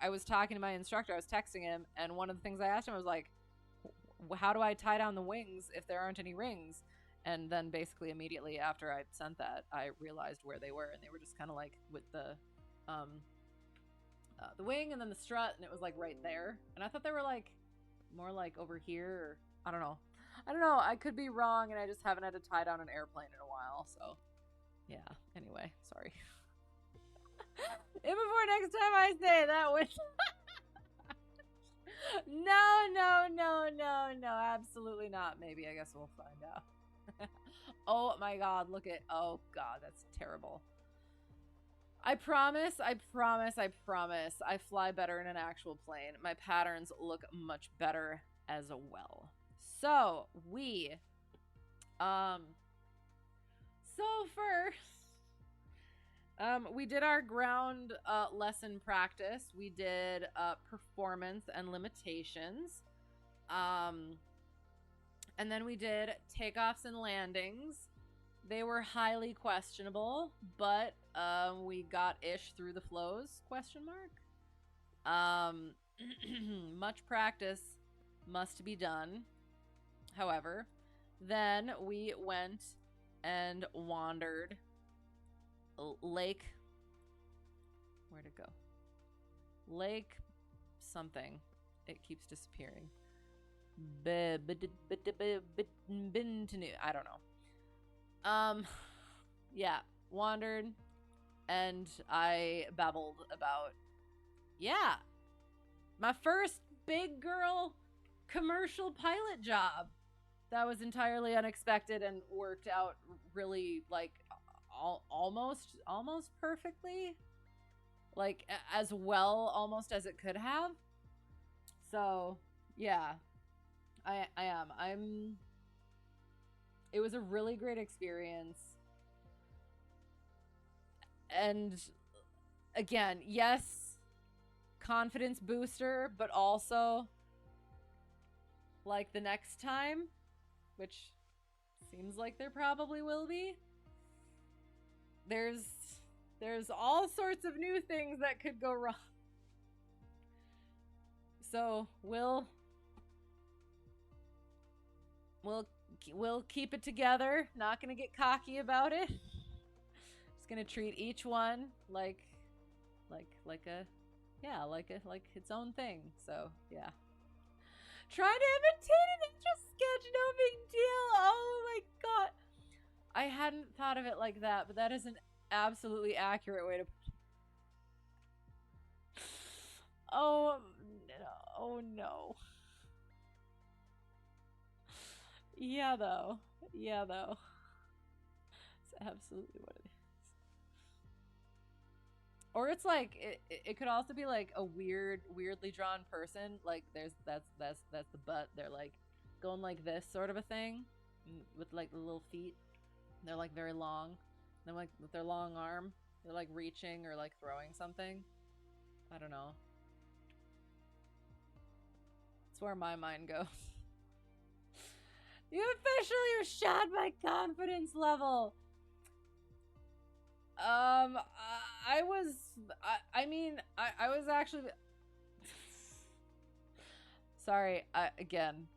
I was talking to my instructor, I was texting him, and one of the things I asked him was like, how do I tie down the wings if there aren't any rings? And then basically immediately after I sent that, I realized where they were, and they were just kind of like with the wing and then the strut, and it was like right there. And I thought they were like more like over here, or I don't know. I could be wrong, and I just haven't had to tie down an airplane in a while, so yeah. Anyway, sorry. And before next time I say that was no, absolutely not. Maybe, I guess we'll find out. Oh my God, look at, oh God, that's terrible. I promise, I fly better in an actual plane. My patterns look much better as well. So we first, we did our ground lesson practice. We did performance and limitations. And then we did takeoffs and landings. They were highly questionable, but we got ish through the flows, question mark. Much practice must be done. However, then we went and wandered lake, where'd it go? Lake something. It keeps disappearing. I don't know. Yeah, wandered, and I babbled about, yeah, my first big girl commercial pilot job. That was entirely unexpected and worked out really, like, almost perfectly, like as well almost as it could have. So yeah, I'm it was a really great experience, and again, yes, confidence booster, but also like the next time, which seems like there probably will be, there's all sorts of new things that could go wrong. So we'll keep it together. Not gonna get cocky about it. Just gonna treat each one like its own thing. So yeah. Trying to imitate an intro sketch, no big deal. Oh my God. I hadn't thought of it like that, but that is an absolutely accurate way to put it. Oh no. Yeah though. It's absolutely what it is. Or it's like it could also be like a weirdly drawn person. Like that's the butt. They're like going like this sort of a thing, with like the little feet. They're like very long. They're like with their long arm. They're like reaching or like throwing something. I don't know. It's where my mind goes. You officially shot my confidence level. I was actually sorry. Again,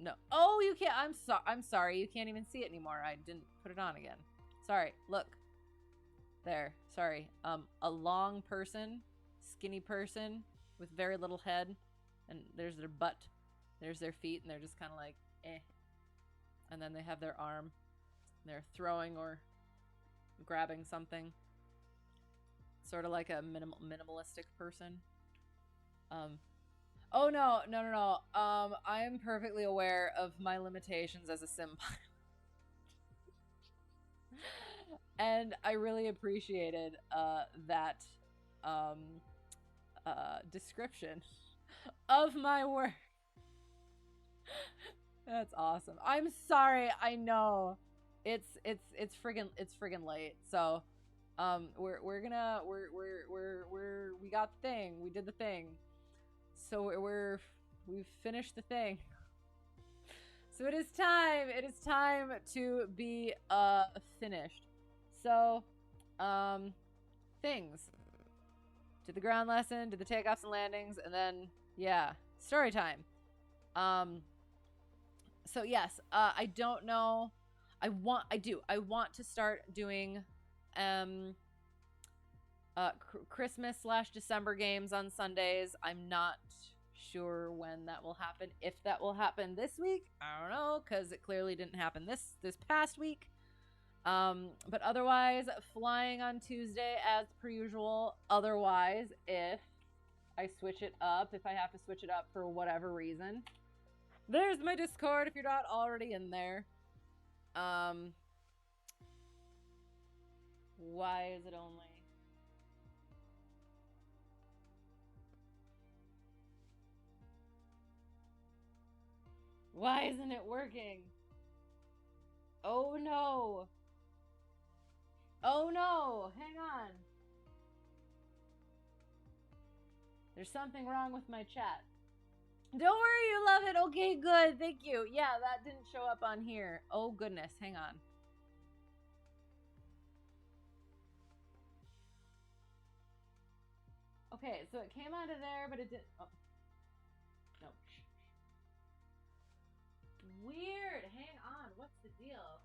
no. Oh, you can't. I'm sorry. You can't even see it anymore. I didn't put it on again. Sorry. Look. There. Sorry. A long person, skinny person with very little head, and there's their butt, there's their feet, and they're just kind of like, eh. And then they have their arm. And they're throwing or grabbing something. Sort of like a minimalistic person. Oh no. I am perfectly aware of my limitations as a sim pilot. And I really appreciated that description of my work. That's awesome. I'm sorry. I know it's friggin' late. So we got the thing. We did the thing. So we've finished the thing. So it is time to be finished. So things. Did the ground lesson, did the takeoffs and landings, and then yeah, story time. So yes, I don't know. I want to start doing Christmas/December games on Sundays. I'm not sure when that will happen. If that will happen this week, I don't know, because it clearly didn't happen this past week. But otherwise, flying on Tuesday as per usual. Otherwise, if I switch it up, if I have to switch it up for whatever reason, there's my Discord if you're not already in there. Why is it only... Why isn't it working? Oh no. Oh no. Hang on. There's something wrong with my chat. Don't worry, you love it. Okay, good. Thank you. Yeah, that didn't show up on here. Oh goodness. Hang on. Okay, so it came out of there, but it didn't... Oh. No. Weird. Hang on. What's the deal?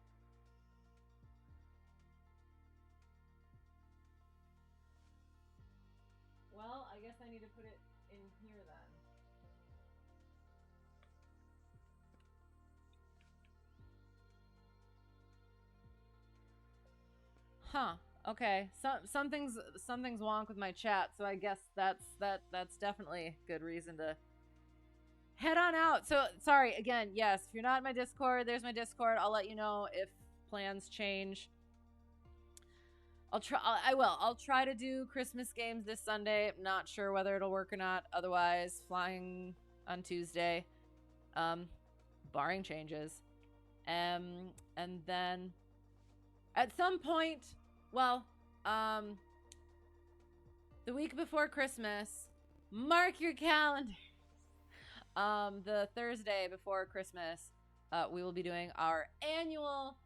Well, I guess I need to put it in here then. Huh. Okay. Something's wrong with my chat, so I guess that's definitely good reason to head on out. So sorry again. Yes, if you're not in my Discord, there's my Discord. I'll let you know if plans change. I'll try to do Christmas games this Sunday. I'm not sure whether it'll work or not. Otherwise, flying on Tuesday, barring changes. And then at some point, well, the week before Christmas, mark your calendar. The Thursday before Christmas, we will be doing our annual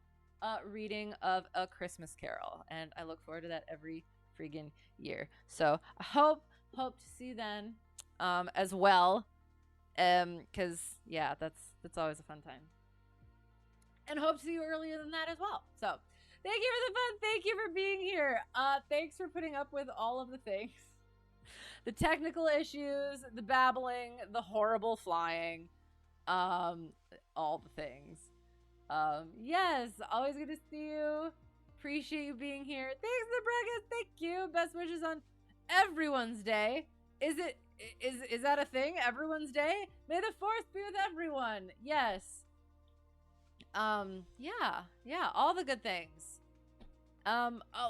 reading of A Christmas Carol, and I look forward to that every friggin' year. So I hope to see you then, as well, because yeah, that's always a fun time, and hope to see you earlier than that as well. So thank you for the fun. Thank you for being here. Thanks for putting up with all of the things. The technical issues, the babbling, the horrible flying, all the things. Yes, always good to see you. Appreciate you being here. Thanks, Nebraska. Thank you. Best wishes on everyone's day. Is that a thing? Everyone's day? May the force be with everyone. Yes. Yeah, all the good things.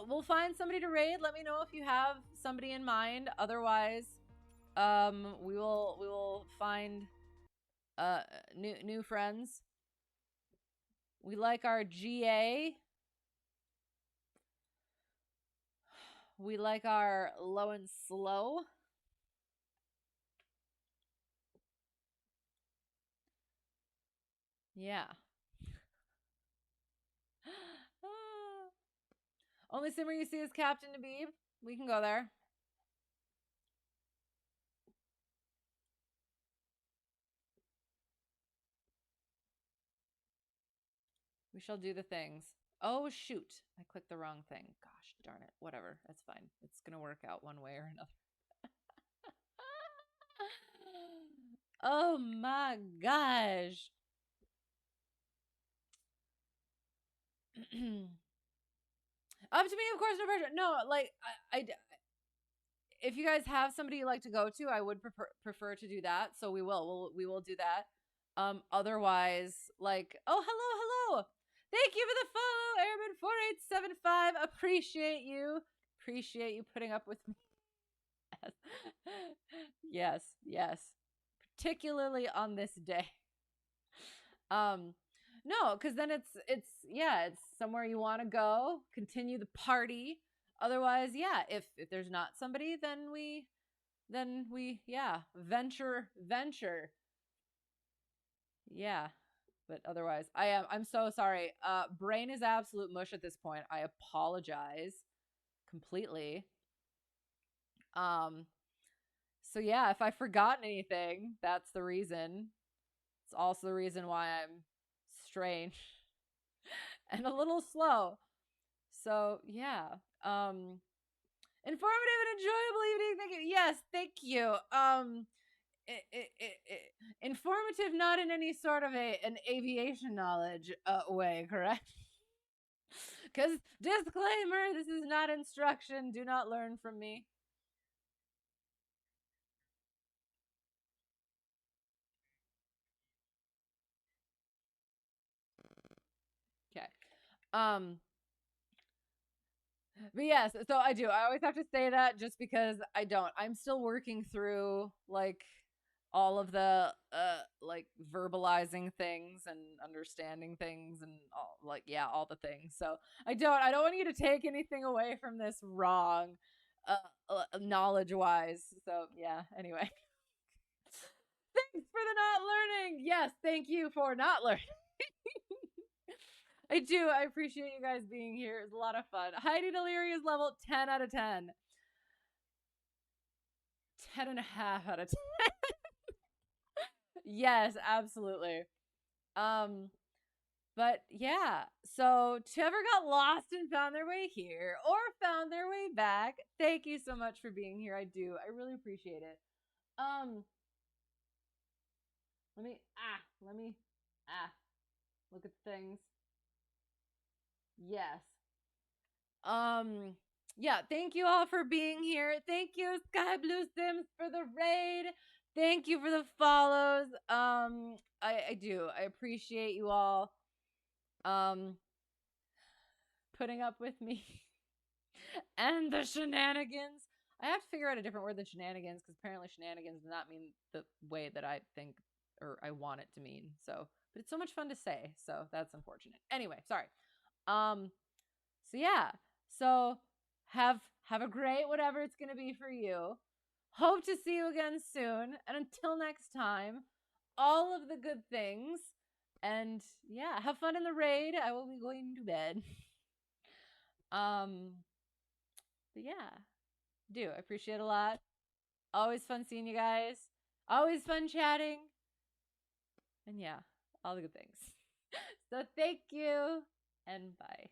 We'll find somebody to raid. Let me know if you have somebody in mind. Otherwise, we will find new friends. We like our GA. We like our low and slow. Yeah. Only simmer you see is Captain Nabib. We can go there. We shall do the things. Oh, shoot. I clicked the wrong thing. Gosh darn it. Whatever. That's fine. It's going to work out one way or another. Oh my gosh. Up to me, of course, no pressure. No, like, if you guys have somebody you like to go to, I would prefer to do that. So we will do that. Otherwise, like, oh, hello. Thank you for the follow, Airman 4875. Appreciate you putting up with me. Yes. Particularly on this day. No, because then it's somewhere you want to go, continue the party. Otherwise, yeah, if there's not somebody, then we venture. Yeah. But otherwise, I'm so sorry. Brain is absolute mush at this point. I apologize completely. So yeah, if I've forgotten anything, that's the reason. It's also the reason why I'm strange and a little slow. So yeah. Informative and enjoyable evening. Thank you. Yes, thank you. Informative, not in any sort of an aviation knowledge way, correct? Because disclaimer, this is not instruction. Do not learn from me. Okay. But yes, so I do. I always have to say that just because I don't. I'm still working through like all of the like verbalizing things and understanding things and all, like, yeah, all the things. So I don't want you to take anything away from this wrong knowledge wise. So yeah, anyway. Thanks for the not learning. Yes, thank you for not learning. I do. I appreciate you guys being here. It's a lot of fun. Heidi Delirious level 10 out of 10. 10 and a half out of 10. Yes, absolutely. But yeah, so whoever got lost and found their way here or found their way back, thank you so much for being here. I really appreciate it. Let me look at things. Yes. Yeah, thank you all for being here. Thank you, Sky Blue Sims, for the raid. Thank you for the follows. I do. I appreciate you all putting up with me and the shenanigans. I have to figure out a different word than shenanigans, because apparently shenanigans does not mean the way that I think or I want it to mean. So, but it's so much fun to say, so that's unfortunate. Anyway, sorry. So yeah. So have a great whatever it's going to be for you. Hope to see you again soon. And until next time, all of the good things. And yeah, have fun in the raid. I will be going to bed. But yeah, do. I appreciate it a lot. Always fun seeing you guys. Always fun chatting. And yeah, all the good things. So thank you and bye.